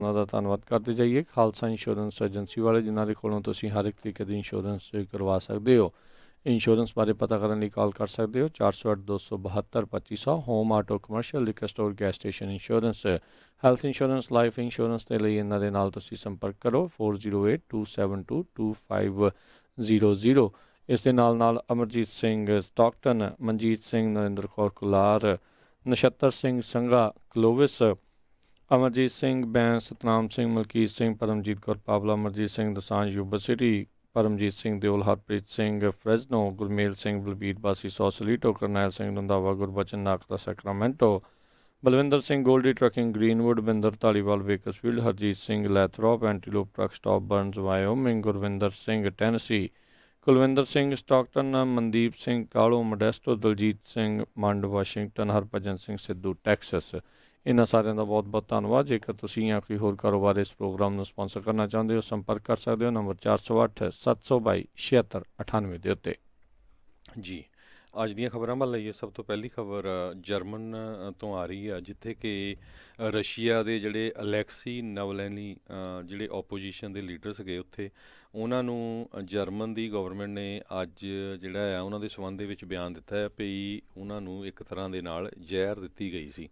ਉਹਨਾਂ ਦਾ ਧੰਨਵਾਦ ਕਰਦੇ ਜਾਈਏ। ਖਾਲਸਾ ਇੰਸ਼ੋਰੈਂਸ ਏਜੰਸੀ ਵਾਲੇ, ਜਿਨ੍ਹਾਂ ਦੇ ਕੋਲੋਂ ਤੁਸੀਂ ਹਰ ਇੱਕ ਤਰੀਕੇ ਦੀ ਇੰਸ਼ੋਰੈਂਸ ਕਰਵਾ ਸਕਦੇ ਹੋ। ਇੰਸ਼ੋਰੈਂਸ ਬਾਰੇ ਪਤਾ ਕਰਨ ਲਈ ਕਾਲ ਕਰ ਸਕਦੇ ਹੋ 408 272 2500। Home, auto, commercial, liquor store, gas station insurance, health insurance, life insurance ਦੇ ਲਈ ਇਹਨਾਂ ਦੇ ਨਾਲ ਤੁਸੀਂ ਸੰਪਰਕ ਕਰੋ 4082722500। ਇਸ ਦੇ ਨਾਲ Amarjit Singh Stockton, Manjit Singh, Narinder Kaur Kular, Nachhattar Singh Sangha, Clovis, Amarjit Singh Bains, Satnam Singh, Malkit Singh, Paramjit Kaur Pawla, Amarjit Singh Dosanjh, Yuba City, Paramjit Singh Deol, Harpreet Singh Fresno, Gurmel Singh, Balbir Bassi, Sausalito, Karnail Singh Randhawa, Gurbachan Nakra, Sacramento, Balwinder Singh Goldie trucking, Greenwood, Binder Dhaliwal, Bakersfield, Harjit Singh Lathrop, Antelope truck stop, Burns, Wyoming, Gurvinder Singh Tennessee, Kulwinder Singh Stockton, Mandeep Singh ਕਾਲੋ, Modesto, Daljit Singh Mand, Washington, Harbhajan Singh Sidhu, Texas. ਇਹਨਾਂ ਸਾਰਿਆਂ ਦਾ ਬਹੁਤ ਬਹੁਤ ਧੰਨਵਾਦ। ਜੇਕਰ ਤੁਸੀਂ ਜਾਂ ਕੋਈ ਹੋਰ ਕਾਰੋਬਾਰ ਇਸ ਪ੍ਰੋਗਰਾਮ ਨੂੰ ਸਪਾਂਸਰ ਕਰਨਾ ਚਾਹੁੰਦੇ ਹੋ, ਸੰਪਰਕ ਕਰ ਸਕਦੇ ਹੋ ਨੰਬਰ 408 722 7698 ਦੇ ਉੱਤੇ। ਜੀ, ਅੱਜ ਦੀਆਂ ਖਬਰਾਂ ਵੱਲ ਲਈਏ। ਸਭ ਤੋਂ ਪਹਿਲੀ ਖਬਰ ਜਰਮਨ ਤੋਂ ਆ ਰਹੀ ਆ, ਜਿੱਥੇ ਕਿ ਰਸ਼ੀਆ ਦੇ ਜਿਹੜੇ ਅਲੈਕਸੀ ਨਵਲੈਨੀ ਜਿਹੜੇ ਓਪੋਜੀਸ਼ਨ ਦੇ ਲੀਡਰ ਸੀਗੇ ਉੱਥੇ, ਉਹਨਾਂ ਨੂੰ ਜਰਮਨ ਦੀ ਗਵਰਨਮੈਂਟ ਨੇ ਅੱਜ ਜਿਹੜਾ ਆ ਉਹਨਾਂ ਦੇ ਸੰਬੰਧ ਦੇ ਵਿੱਚ ਬਿਆਨ ਦਿੱਤਾ ਹੈ ਵੀ ਉਹਨਾਂ ਨੂੰ ਇੱਕ ਤਰ੍ਹਾਂ ਦੇ ਨਾਲ ਜ਼ਹਿਰ ਦਿੱਤੀ ਗਈ ਸੀ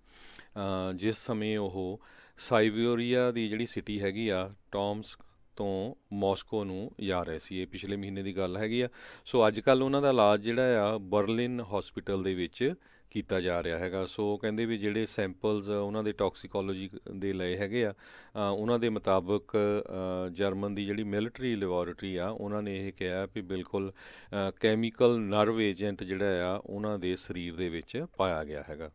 ਜਿਸ ਸਮੇਂ ਉਹ ਸਾਈਬੇਰੀਆ ਦੀ ਜਿਹੜੀ ਸਿਟੀ ਹੈਗੀ ਆ ਟੋਮਸਕ ਤੋਂ ਮਾਸਕੋ ਨੂੰ ਜਾ ਰਹੇ ਸੀ। ਇਹ ਪਿਛਲੇ ਮਹੀਨੇ ਦੀ ਗੱਲ ਹੈਗੀ ਆ। ਸੋ ਅੱਜ ਕੱਲ੍ਹ ਉਹਨਾਂ ਦਾ ਇਲਾਜ ਜਿਹੜਾ ਆ ਬਰਲਿਨ ਹੌਸਪੀਟਲ ਦੇ ਵਿੱਚ ਕੀਤਾ ਜਾ ਰਿਹਾ ਹੈਗਾ। ਸੋ ਕਹਿੰਦੇ ਵੀ ਜਿਹੜੇ ਸੈਂਪਲਸ ਉਹਨਾਂ ਦੇ ਟੌਕਸੀਕੋਲੋਜੀ ਦੇ ਲਏ ਹੈਗੇ ਆ, ਉਹਨਾਂ ਦੇ ਮੁਤਾਬਕ ਜਰਮਨ ਦੀ ਜਿਹੜੀ ਮਿਲਟਰੀ ਲੈਬੋਰੇਟਰੀ ਆ, ਉਹਨਾਂ ਨੇ ਇਹ ਕਿਹਾ ਵੀ ਬਿਲਕੁਲ ਕੈਮੀਕਲ ਨਰਵ ਏਜੰਟ ਜਿਹੜਾ ਆ ਉਹਨਾਂ ਦੇ ਸਰੀਰ ਦੇ ਵਿੱਚ ਪਾਇਆ ਗਿਆ ਹੈਗਾ।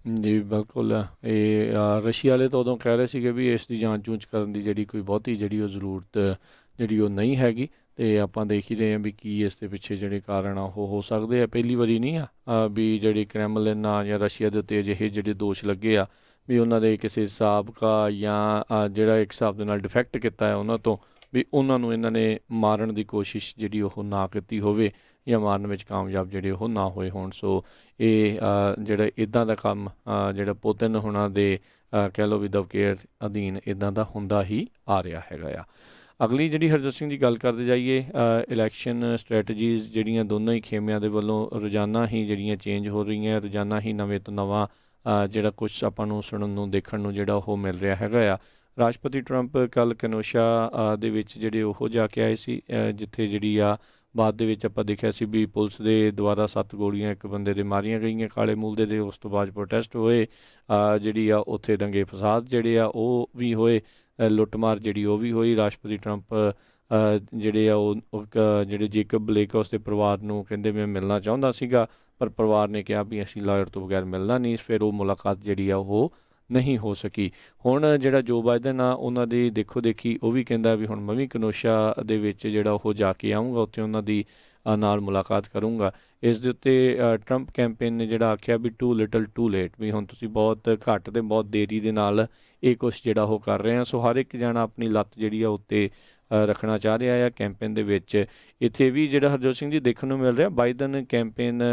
ਜੀ ਬਿਲਕੁਲ। ਇਹ ਰਸ਼ੀਆ ਵਾਲੇ ਤਾਂ ਉਦੋਂ ਕਹਿ ਰਹੇ ਸੀਗੇ ਵੀ ਇਸ ਦੀ ਜਾਂਚ ਜੂੰਚ ਕਰਨ ਦੀ ਜਿਹੜੀ ਕੋਈ ਬਹੁਤੀ ਜਿਹੜੀ ਉਹ ਜ਼ਰੂਰਤ ਜਿਹੜੀ ਉਹ ਨਹੀਂ ਹੈਗੀ, ਅਤੇ ਆਪਾਂ ਦੇਖ ਹੀ ਰਹੇ ਹਾਂ ਵੀ ਕੀ ਇਸ ਦੇ ਪਿੱਛੇ ਜਿਹੜੇ ਕਾਰਨ ਆ ਉਹ ਹੋ ਸਕਦੇ ਆ। ਪਹਿਲੀ ਵਾਰੀ ਨਹੀਂ ਆ ਵੀ ਜਿਹੜੀ ਕ੍ਰੈਮਲਿਨ ਆ ਜਾਂ ਰਸ਼ੀਆ ਦੇ ਉੱਤੇ ਅਜਿਹੇ ਜਿਹੜੇ ਦੋਸ਼ ਲੱਗੇ ਆ ਵੀ ਉਹਨਾਂ ਦੇ ਕਿਸੇ ਸਾਬਕਾ ਜਾਂ ਜਿਹੜਾ ਇੱਕ ਹਿਸਾਬ ਦੇ ਨਾਲ ਡਿਫੈਕਟ ਕੀਤਾ ਹੈ ਉਹਨਾਂ ਤੋਂ, ਵੀ ਉਹਨਾਂ ਨੂੰ ਇਹਨਾਂ ਨੇ ਮਾਰਨ ਦੀ ਕੋਸ਼ਿਸ਼ ਜਿਹੜੀ ਉਹ ਨਾ ਕੀਤੀ ਹੋਵੇ ਜਾਂ ਮਾਰਨ ਵਿੱਚ ਕਾਮਯਾਬ ਜਿਹੜੇ ਉਹ ਨਾ ਹੋਏ ਹੋਣ। ਸੋ ਇਹ ਜਿਹੜਾ ਇੱਦਾਂ ਦਾ ਕੰਮ ਜਿਹੜਾ ਪੁਤਿਨ ਹੋਣਾ ਦੇ ਕਹਿ ਲਓ ਵੀ ਦਬਕੇ ਅਧੀਨ ਇੱਦਾਂ ਦਾ ਹੁੰਦਾ ਹੀ ਆ ਰਿਹਾ ਹੈਗਾ ਆ। ਅਗਲੀ ਜਿਹੜੀ ਹਰਜੋਤ ਸਿੰਘ ਦੀ ਗੱਲ ਕਰਦੇ ਜਾਈਏ, ਇਲੈਕਸ਼ਨ ਸਟ੍ਰੈਟਜੀਜ਼ ਜਿਹੜੀਆਂ ਦੋਨੋਂ ਹੀ ਖੇਮਿਆਂ ਦੇ ਵੱਲੋਂ ਰੋਜ਼ਾਨਾ ਹੀ ਜਿਹੜੀਆਂ ਚੇਂਜ ਹੋ ਰਹੀਆਂ, ਰੋਜ਼ਾਨਾ ਹੀ ਨਵੇਂ ਤੋਂ ਨਵਾਂ ਜਿਹੜਾ ਕੁਛ ਆਪਾਂ ਨੂੰ ਸੁਣਨ ਨੂੰ ਦੇਖਣ ਨੂੰ ਜਿਹੜਾ ਉਹ ਮਿਲ ਰਿਹਾ ਹੈਗਾ ਆ। ਰਾਸ਼ਟਰਪਤੀ ਟਰੰਪ ਕੱਲ੍ਹ ਕੈਨੋਸ਼ਾ ਦੇ ਵਿੱਚ ਜਿਹੜੇ ਉਹ ਜਾ ਕੇ ਆਏ ਸੀ, ਜਿੱਥੇ ਜਿਹੜੀ ਆ ਬਾਅਦ ਦੇ ਵਿੱਚ ਆਪਾਂ ਦੇਖਿਆ ਸੀ ਵੀ ਪੁਲਿਸ ਦੇ ਦੁਆਰਾ 7 ਗੋਲੀਆਂ ਇੱਕ ਬੰਦੇ ਦੇ ਮਾਰੀਆਂ ਗਈਆਂ ਕਾਲੇ ਮੂਲ ਦੇ। ਉਸ ਤੋਂ ਬਾਅਦ ਪ੍ਰੋਟੈਸਟ ਹੋਏ, ਜਿਹੜੀ ਆ ਉੱਥੇ ਦੰਗੇ ਫਸਾਦ ਜਿਹੜੇ ਆ ਉਹ ਵੀ ਹੋਏ, ਲੁੱਟਮਾਰ ਜਿਹੜੀ ਉਹ ਵੀ ਹੋਈ। ਰਾਸ਼ਟਰਪਤੀ ਟਰੰਪ ਜਿਹੜੇ ਆ ਉਹ ਜਿਹੜੇ ਜੇਕਬ ਬਲੇਕ ਉਸ ਦੇ ਪਰਿਵਾਰ ਨੂੰ ਕਹਿੰਦੇ ਮੈਂ ਮਿਲਣਾ ਚਾਹੁੰਦਾ ਸੀਗਾ, ਪਰ ਪਰਿਵਾਰ ਨੇ ਕਿਹਾ ਵੀ ਅਸੀਂ ਲਾਇਰ ਤੋਂ ਬਗੈਰ ਮਿਲਣਾ ਨਹੀਂ। ਫਿਰ ਉਹ ਮੁਲਾਕਾਤ ਜਿਹੜੀ ਆ ਉਹ ਨਹੀਂ ਹੋ ਸਕੀ। ਹੁਣ ਜਿਹੜਾ ਜੋ ਬਾਈਡਨ ਆ ਉਹਨਾਂ ਦੀ ਦੇਖੋ ਦੇਖੀ ਉਹ ਵੀ ਕਹਿੰਦਾ ਵੀ ਹੁਣ ਮੈਂ ਵੀ ਕਨੋਸ਼ਾ ਦੇ ਵਿੱਚ ਜਿਹੜਾ ਉਹ ਜਾ ਕੇ ਆਊਂਗਾ, ਉੱਥੇ ਉਹਨਾਂ ਦੀ ਨਾਲ ਮੁਲਾਕਾਤ ਕਰੂੰਗਾ। ਇਸ ਦੇ ਉੱਤੇ ਟਰੰਪ ਕੈਂਪੇਨ ਨੇ ਜਿਹੜਾ ਆਖਿਆ ਵੀ ਟੂ ਲਿਟਲ ਟੂ ਲੇਟ, ਵੀ ਹੁਣ ਤੁਸੀਂ ਬਹੁਤ ਘੱਟ ਅਤੇ ਬਹੁਤ ਦੇਰੀ ਦੇ ਨਾਲ ਇਹ ਕੁਛ ਜਿਹੜਾ ਉਹ ਕਰ ਰਹੇ ਆ। ਸੋ ਹਰ ਇੱਕ ਜਾਣਾ ਆਪਣੀ ਲੱਤ ਜਿਹੜੀ ਆ ਉੱਤੇ ਰੱਖਣਾ ਚਾਹ ਰਿਹਾ ਆ ਕੈਂਪੇਨ ਦੇ ਵਿੱਚ। ਇੱਥੇ ਵੀ ਜਿਹੜਾ ਹਰਜੋਤ ਸਿੰਘ ਜੀ ਦੇਖਣ ਨੂੰ ਮਿਲ ਰਿਹਾ, ਬਾਈਡਨ ਕੈਂਪੇਨ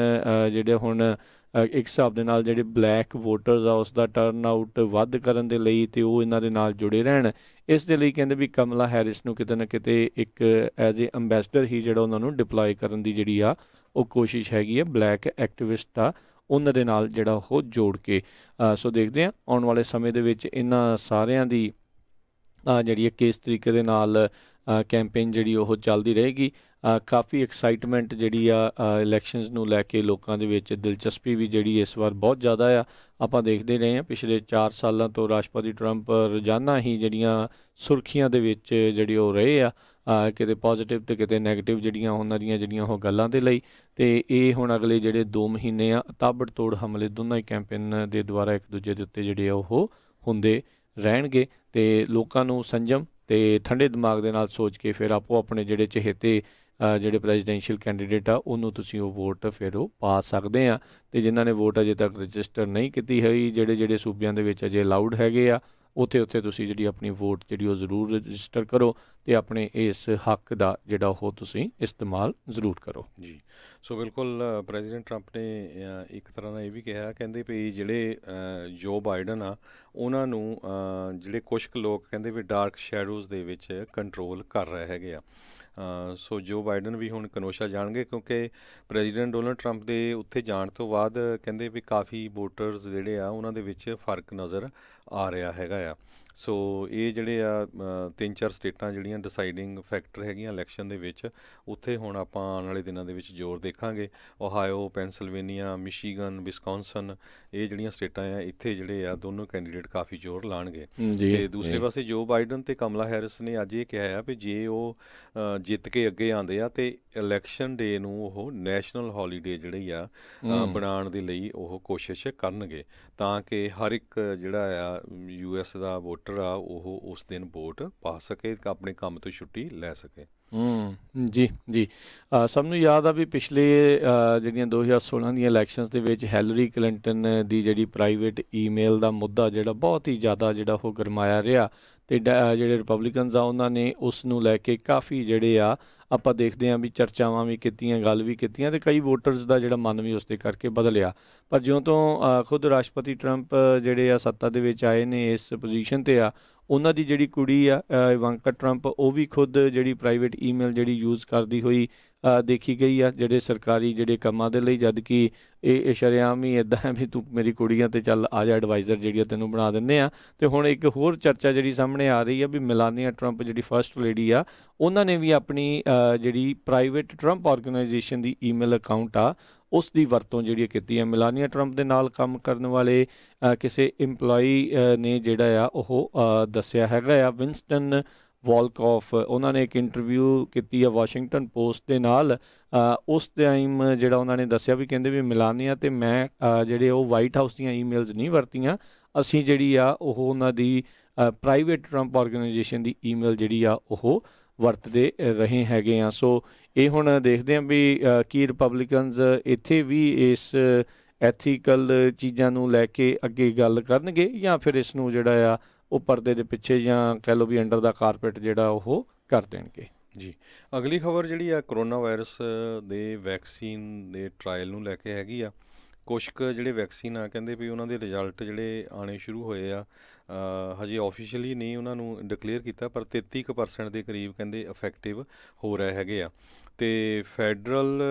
ਜਿਹੜੇ ਹੁਣ ਇੱਕ ਹਿਸਾਬ ਦੇ ਨਾਲ ਜਿਹੜੇ ਬਲੈਕ ਵੋਟਰਸ ਆ ਉਸ ਦਾ ਟਰਨ ਆਊਟ ਵੱਧ ਕਰਨ ਦੇ ਲਈ ਅਤੇ ਉਹ ਇਹਨਾਂ ਦੇ ਨਾਲ ਜੁੜੇ ਰਹਿਣ, ਇਸ ਦੇ ਲਈ ਕਹਿੰਦੇ ਵੀ ਕਮਲਾ ਹੈਰਿਸ ਨੂੰ ਕਿਤੇ ਨਾ ਕਿਤੇ ਇੱਕ ਐਜ਼ ਏ ਅੰਬੈਸਡਰ ਹੀ ਜਿਹੜਾ ਉਹਨਾਂ ਨੂੰ ਡਿਪਲੋਏ ਕਰਨ ਦੀ ਜਿਹੜੀ ਆ ਉਹ ਕੋਸ਼ਿਸ਼ ਹੈਗੀ ਆ ਬਲੈਕ ਐਕਟਿਵਿਸਟ ਆ ਉਹਨਾਂ ਦੇ ਨਾਲ ਜਿਹੜਾ ਉਹ ਜੋੜ ਕੇ। ਸੋ ਦੇਖਦੇ ਹਾਂ ਆਉਣ ਵਾਲੇ ਸਮੇਂ ਦੇ ਵਿੱਚ ਇਹਨਾਂ ਸਾਰਿਆਂ ਦੀ ਜਿਹੜੀ ਕਿਸ ਤਰੀਕੇ ਦੇ ਨਾਲ ਕੈਂਪੇਨ ਜਿਹੜੀ ਉਹ ਚੱਲਦੀ ਰਹੇਗੀ। ਕਾਫੀ ਐਕਸਾਈਟਮੈਂਟ ਜਿਹੜੀ ਆ ਇਲੈਕਸ਼ਨਸ ਨੂੰ ਲੈ ਕੇ ਲੋਕਾਂ ਦੇ ਵਿੱਚ, ਦਿਲਚਸਪੀ ਵੀ ਜਿਹੜੀ ਇਸ ਵਾਰ ਬਹੁਤ ਜ਼ਿਆਦਾ ਆ। ਆਪਾਂ ਦੇਖਦੇ ਰਹੇ ਹਾਂ ਪਿਛਲੇ 4 ਸਾਲਾਂ ਤੋਂ ਰਾਸ਼ਟਰਪਤੀ ਟਰੰਪ ਰੋਜ਼ਾਨਾ ਹੀ ਜਿਹੜੀਆਂ ਸੁਰਖੀਆਂ ਦੇ ਵਿੱਚ ਜਿਹੜੇ ਉਹ ਰਹੇ ਆ, ਕਿਤੇ ਪੋਜ਼ੀਟਿਵ ਅਤੇ ਕਿਤੇ ਨੈਗੇਟਿਵ ਜਿਹੜੀਆਂ ਉਹਨਾਂ ਦੀਆਂ ਜਿਹੜੀਆਂ ਉਹ ਗੱਲਾਂ ਦੇ ਲਈ। ਅਤੇ ਇਹ ਹੁਣ ਅਗਲੇ ਜਿਹੜੇ 2 ਮਹੀਨੇ ਆ ਤਾਬੜ ਤੋੜ ਹਮਲੇ ਦੋਨਾਂ ਹੀ ਕੈਂਪੇਨ ਦੇ ਦੁਆਰਾ ਇੱਕ ਦੂਜੇ ਦੇ ਉੱਤੇ ਜਿਹੜੇ ਉਹ ਹੁੰਦੇ ਰਹਿਣਗੇ, ਅਤੇ ਲੋਕਾਂ ਨੂੰ ਸੰਜਮ ਅਤੇ ਠੰਡੇ ਦਿਮਾਗ ਦੇ ਨਾਲ ਸੋਚ ਕੇ ਫਿਰ ਆਪੋ ਆਪਣੇ ਜਿਹੜੇ ਚਹੇਤੇ ਜਿਹੜੇ ਪ੍ਰੈਜ਼ੀਡੈਂਸ਼ੀਅਲ ਕੈਂਡੀਡੇਟ ਆ ਉਹਨੂੰ ਤੁਸੀਂ ਉਹ ਵੋਟ ਫਿਰ ਉਹ ਪਾ ਸਕਦੇ ਆ। ਅਤੇ ਜਿਨ੍ਹਾਂ ਨੇ ਵੋਟ ਅਜੇ ਤੱਕ ਰਜਿਸਟਰ ਨਹੀਂ ਕੀਤੀ ਹੋਈ, ਜਿਹੜੇ ਸੂਬਿਆਂ ਦੇ ਵਿੱਚ ਅਜੇ ਅਲਾਊਡ ਹੈਗੇ ਆ, ਉੱਥੇ ਤੁਸੀਂ ਜਿਹੜੀ ਆਪਣੀ ਵੋਟ ਜਿਹੜੀ ਉਹ ਜ਼ਰੂਰ ਰਜਿਸਟਰ ਕਰੋ ਤੇ ਆਪਣੇ ਇਸ ਹੱਕ ਦਾ ਜਿਹੜਾ ਉਹ ਤੁਸੀਂ ਇਸਤੇਮਾਲ ਜ਼ਰੂਰ ਕਰੋ। ਜੀ, ਸੋ ਬਿਲਕੁਲ ਪ੍ਰੈਜ਼ੀਡੈਂਟ ਟਰੰਪ ਨੇ ਇੱਕ ਤਰ੍ਹਾਂ ਨਾਲ ਇਹ ਵੀ ਕਿਹਾ, ਕਹਿੰਦੇ ਵੀ ਜਿਹੜੇ ਜੋ ਬਾਈਡਨ ਆ ਉਹਨਾਂ ਨੂੰ ਜਿਹੜੇ ਕੁਛ ਕੁ ਲੋਕ ਕਹਿੰਦੇ ਵੀ ਡਾਰਕ ਸ਼ੈਡੋਜ਼ ਦੇ ਵਿੱਚ ਕੰਟਰੋਲ ਕਰ ਰਹੇ ਹੈਗੇ ਆ। ਸੋ ਜੋ ਬਾਈਡਨ ਵੀ ਹੁਣ ਕਨੋਸ਼ਾ ਜਾਣਗੇ, ਕਿਉਂਕਿ ਪ੍ਰੈਜ਼ੀਡੈਂਟ ਡੋਨਲਡ ਟਰੰਪ ਦੇ ਉੱਥੇ ਜਾਣ ਤੋਂ ਬਾਅਦ ਕਹਿੰਦੇ ਵੀ ਕਾਫੀ ਵੋਟਰਸ ਜਿਹੜੇ ਆ ਉਹਨਾਂ ਦੇ ਵਿੱਚ ਫਰਕ ਨਜ਼ਰ ਆ ਰਿਹਾ ਹੈਗਾ ਆ। ਸੋ ਇਹ ਜਿਹੜੇ ਆ 3-4 ਸਟੇਟਾਂ ਜਿਹੜੀਆਂ ਡਿਸਾਈਡਿੰਗ ਫੈਕਟਰ ਹੈਗੀਆਂ ਇਲੈਕਸ਼ਨ ਦੇ ਵਿੱਚ, ਉੱਥੇ ਹੁਣ ਆਪਾਂ ਆਉਣ ਵਾਲੇ ਦਿਨਾਂ ਦੇ ਵਿੱਚ ਜ਼ੋਰ ਦੇਖਾਂਗੇ। ਓਹਾਇਓ, ਪੈਨਸਿਲਵੇਨੀਆ, ਮਿਸ਼ੀਗਨ, ਵਿਸਕੌਨਸਨ, ਇਹ ਜਿਹੜੀਆਂ ਸਟੇਟਾਂ ਆ ਇੱਥੇ ਜਿਹੜੇ ਆ ਦੋਨੋਂ ਕੈਂਡੀਡੇਟ ਕਾਫੀ ਜ਼ੋਰ ਲਾਉਣਗੇ। ਤੇ ਦੂਸਰੇ ਪਾਸੇ ਜੋ ਬਾਈਡਨ ਤੇ ਕਮਲਾ ਹੈਰਿਸ ਨੇ ਅੱਜ ਇਹ ਕਿਹਾ ਆ ਵੀ ਜੇ ਉਹ ਜਿੱਤ ਕੇ ਅੱਗੇ ਆਉਂਦੇ ਆ ਤੇ ਇਲੈਕਸ਼ਨ ਡੇ ਨੂੰ ਉਹ ਨੈਸ਼ਨਲ ਹੌਲੀਡੇ ਜਿਹੜੀ ਆ ਬਣਾਉਣ ਦੇ ਲਈ ਉਹ ਕੋਸ਼ਿਸ਼ ਕਰਨਗੇ, ਤਾਂ ਕਿ ਹਰ ਇੱਕ ਜਿਹੜਾ ਆ US ਦਾ ਵੋਟਰ ਆ ਉਹ ਉਸ ਦਿਨ ਵੋਟ ਪਾ ਸਕੇ, ਆਪਣੇ ਕੰਮ ਤੋਂ ਛੁੱਟੀ ਲੈ ਸਕੇ। ਜੀ ਜੀ, ਸਭ ਨੂੰ ਯਾਦ ਆ ਵੀ ਪਿਛਲੇ ਜਿਹੜੀਆਂ 2016 ਦੀਆਂ ਇਲੈਕਸ਼ਨਸ ਦੇ ਵਿੱਚ ਹੈਲਰੀ ਕਲਿੰਟਨ ਦੀ ਜਿਹੜੀ ਪ੍ਰਾਈਵੇਟ ਈਮੇਲ ਦਾ ਮੁੱਦਾ ਜਿਹੜਾ ਬਹੁਤ ਹੀ ਜ਼ਿਆਦਾ ਜਿਹੜਾ ਉਹ ਗਰਮਾਇਆ ਰਿਹਾ, ਅਤੇ ਜਿਹੜੇ ਰਿਪਬਲਿਕਨਸ ਆ ਉਹਨਾਂ ਨੇ ਉਸ ਨੂੰ ਲੈ ਕੇ ਕਾਫੀ ਜਿਹੜੇ ਆ ਆਪਾਂ ਦੇਖਦੇ ਹਾਂ ਵੀ ਚਰਚਾਵਾਂ ਵੀ ਕੀਤੀਆਂ, ਗੱਲ ਵੀ ਕੀਤੀਆਂ, ਅਤੇ ਕਈ ਵੋਟਰਸ ਦਾ ਜਿਹੜਾ ਮਨ ਵੀ ਉਸ ਦੇ ਕਰਕੇ ਬਦਲਿਆ। ਪਰ ਜਿਉਂ ਤੋਂ ਖੁਦ ਰਾਸ਼ਟਰਪਤੀ ਟਰੰਪ ਜਿਹੜੇ ਆ ਸੱਤਾ ਦੇ ਵਿੱਚ ਆਏ ਨੇ, ਇਸ ਪੋਜੀਸ਼ਨ 'ਤੇ ਆ, ਉਹਨਾਂ ਦੀ ਜਿਹੜੀ ਕੁੜੀ ਆ ਇਵਾਂਕਾ ਟਰੰਪ, ਉਹ ਵੀ ਖੁਦ ਜਿਹੜੀ ਪ੍ਰਾਈਵੇਟ ਈਮੇਲ ਜਿਹੜੀ ਯੂਜ਼ ਕਰਦੀ ਹੋਈ ਦੇਖੀ ਗਈ ਆ ਜਿਹੜੇ ਸਰਕਾਰੀ ਜਿਹੜੇ ਕੰਮਾਂ ਦੇ ਲਈ, ਜਦ ਕਿ ਇਹ ਸ਼ਰੇਆਮ ਹੀ ਇੱਦਾਂ ਹੈ ਵੀ ਤੂੰ ਮੇਰੀ ਕੁੜੀ ਆ ਅਤੇ ਚੱਲ ਆ ਜਾ ਐਡਵਾਈਜ਼ਰ ਜਿਹੜੀ ਆ ਤੈਨੂੰ ਬਣਾ ਦਿੰਦੇ ਆ। ਅਤੇ ਹੁਣ ਇੱਕ ਹੋਰ ਚਰਚਾ ਜਿਹੜੀ ਸਾਹਮਣੇ ਆ ਰਹੀ ਆ ਵੀ ਮਿਲਾਨੀਆ ਟਰੰਪ ਜਿਹੜੀ ਫਸਟ ਲੇਡੀ ਆ, ਉਹਨਾਂ ਨੇ ਵੀ ਆਪਣੀ ਜਿਹੜੀ ਪ੍ਰਾਈਵੇਟ ਟਰੰਪ ਆਰਗੇਨਾਈਜੇਸ਼ਨ ਦੀ ਈਮੇਲ ਅਕਾਊਂਟ ਆ ਉਸ ਦੀ ਵਰਤੋਂ ਜਿਹੜੀ ਕੀਤੀ ਹੈ। ਮਿਲਾਨੀਆ ਟਰੰਪ ਦੇ ਨਾਲ ਕੰਮ ਕਰਨ ਵਾਲੇ ਕਿਸੇ ਇੰਪਲੋਈ ਨੇ ਜਿਹੜਾ ਆ ਉਹ ਦੱਸਿਆ ਹੈਗਾ ਆ, ਵਿੰਸਟਨ ਵੋਲਕੋਫ, ਉਹਨਾਂ ਨੇ ਇੱਕ ਇੰਟਰਵਿਊ ਕੀਤੀ ਆ ਵਾਸ਼ਿੰਗਟਨ ਪੋਸਟ ਦੇ ਨਾਲ। ਉਸ ਟਾਈਮ ਜਿਹੜਾ ਉਹਨਾਂ ਨੇ ਦੱਸਿਆ ਵੀ ਕਹਿੰਦੇ ਵੀ ਮਿਲਾਨੀਆ ਅਤੇ ਮੈਂ ਜਿਹੜੇ ਉਹ ਵਾਈਟ ਹਾਊਸ ਦੀਆਂ ਈਮੇਲਸ ਨਹੀਂ ਵਰਤੀਆਂ, ਅਸੀਂ ਜਿਹੜੀ ਆ ਉਹ ਉਹਨਾਂ ਦੀ ਪ੍ਰਾਈਵੇਟ ਟਰੰਪ ਆਰਗੇਨਾਈਜੇਸ਼ਨ ਦੀ ਈਮੇਲ ਜਿਹੜੀ ਆ ਉਹ ਵਰਤਦੇ ਰਹੇ ਹੈਗੇ ਆ। ਸੋ ਇਹ ਹੁਣ ਦੇਖਦੇ ਹਾਂ ਵੀ ਕੀ ਰਿਪਬਲਿਕਨਸ ਇੱਥੇ ਵੀ ਇਸ ਐਥੀਕਲ ਚੀਜ਼ਾਂ ਨੂੰ ਲੈ ਕੇ ਅੱਗੇ ਗੱਲ ਕਰਨਗੇ, ਜਾਂ ਫਿਰ ਇਸ ਨੂੰ ਜਿਹੜਾ ਆ ਉਹ ਪਰਦੇ ਦੇ ਪਿੱਛੇ ਜਾਂ ਕਹਿ ਲਓ ਵੀ ਅੰਡਰ ਦਾ ਕਾਰਪੇਟ ਜਿਹੜਾ ਉਹ ਕਰ ਦੇਣਗੇ। ਜੀ, ਅਗਲੀ ਖਬਰ ਜਿਹੜੀ ਆ ਕਰੋਨਾ ਵਾਇਰਸ ਦੇ ਵੈਕਸੀਨ ਦੇ ਟਰਾਇਲ ਨੂੰ ਲੈ ਕੇ ਹੈਗੀ ਆ। ਕੁਛ ਕੁ ਜਿਹੜੇ ਵੈਕਸੀਨ ਆ ਕਹਿੰਦੇ ਵੀ ਉਹਨਾਂ ਦੇ ਰਿਜ਼ਲਟ ਜਿਹੜੇ ਆਉਣੇ ਸ਼ੁਰੂ ਹੋਏ ਆ, ਹਜੇ ਆਫੀਸ਼ੀਅਲੀ ਨਹੀਂ ਉਹਨਾਂ ਨੂੰ ਡਿਕਲੇਅਰ ਕੀਤਾ, ਪਰ 33% ਦੇ ਕਰੀਬ ਕਹਿੰਦੇ ਇਫੈਕਟਿਵ ਹੋ ਰਹੇ ਹੈਗੇ ਆ। ਅਤੇ ਫੈਡਰਲ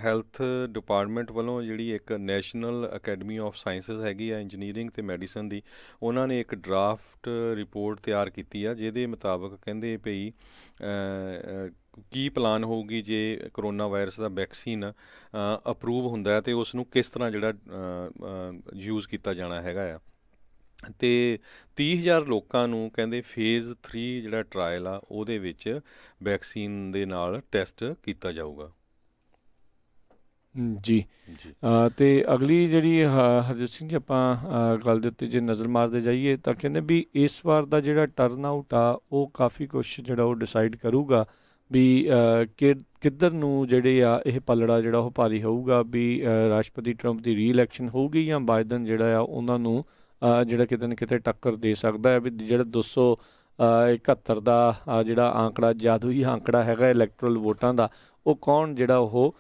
ਹੈਲਥ ਡਿਪਾਰਟਮੈਂਟ ਵੱਲੋਂ ਜਿਹੜੀ ਇੱਕ ਨੈਸ਼ਨਲ ਅਕੈਡਮੀ ਆਫ ਸਾਇੰਸਿਸ ਹੈਗੀ ਆ ਇੰਜੀਨੀਅਰਿੰਗ ਅਤੇ ਮੈਡੀਸਨ ਦੀ, ਉਹਨਾਂ ਨੇ ਇੱਕ ਡਰਾਫਟ ਰਿਪੋਰਟ ਤਿਆਰ ਕੀਤੀ ਆ, ਜਿਹਦੇ ਮੁਤਾਬਕ ਕਹਿੰਦੇ ਭਈ ਕੀ ਪਲਾਨ ਹੋਊਗੀ ਜੇ ਕਰੋਨਾ ਵਾਇਰਸ ਦਾ ਵੈਕਸੀਨ ਅਪਰੂਵ ਹੁੰਦਾ ਅਤੇ ਉਸ ਨੂੰ ਕਿਸ ਤਰ੍ਹਾਂ ਜਿਹੜਾ ਯੂਜ਼ ਕੀਤਾ ਜਾਣਾ ਹੈਗਾ ਆ। ਅਤੇ 30,000 ਲੋਕਾਂ ਨੂੰ ਕਹਿੰਦੇ ਫੇਜ਼ 3 ਜਿਹੜਾ ਟਰਾਇਲ ਆ ਉਹਦੇ ਵਿੱਚ ਵੈਕਸੀਨ ਦੇ ਨਾਲ ਟੈਸਟ ਕੀਤਾ ਜਾਊਗਾ। ਜੀ ਜੀ, ਅਤੇ ਅਗਲੀ ਜਿਹੜੀ ਹਰਜੀਤ ਸਿੰਘ ਜੀ ਆਪਾਂ ਗੱਲ ਦੇ ਉੱਤੇ ਜੇ ਨਜ਼ਰ ਮਾਰਦੇ ਜਾਈਏ ਤਾਂ ਕਹਿੰਦੇ ਵੀ ਇਸ ਵਾਰ ਦਾ ਜਿਹੜਾ ਟਰਨ ਆਊਟ ਆ ਉਹ ਕਾਫੀ ਕੁਛ ਜਿਹੜਾ ਉਹ ਡਿਸਾਈਡ ਕਰੂਗਾ ਵੀ ਕਿੱਧਰ ਨੂੰ ਜਿਹੜੇ ਆ ਇਹ ਪਲੜਾ ਜਿਹੜਾ ਉਹ ਭਾਰੀ ਹੋਊਗਾ, ਵੀ ਰਾਸ਼ਟਰਪਤੀ ਟਰੰਪ ਦੀ ਰੀ-ਇਲੈਕਸ਼ਨ ਹੋਊਗੀ ਜਾਂ ਬਾਈਡਨ ਜਿਹੜਾ ਆ ਉਹਨਾਂ ਨੂੰ ਜਿਹੜਾ ਕਿਤੇ ਨਾ ਕਿਤੇ ਟੱਕਰ ਦੇ ਸਕਦਾ ਹੈ। ਵੀ ਜਿਹੜਾ 271 ਦਾ ਜਿਹੜਾ ਆਂਕੜਾ, ਜਾਦੂਈ ਆਂਕੜਾ ਹੈਗਾ ਇਲੈਕਟਰਲ ਵੋਟਾਂ ਦਾ, ਉਹ ਕੌਣ ਜਿਹੜਾ ਉਹ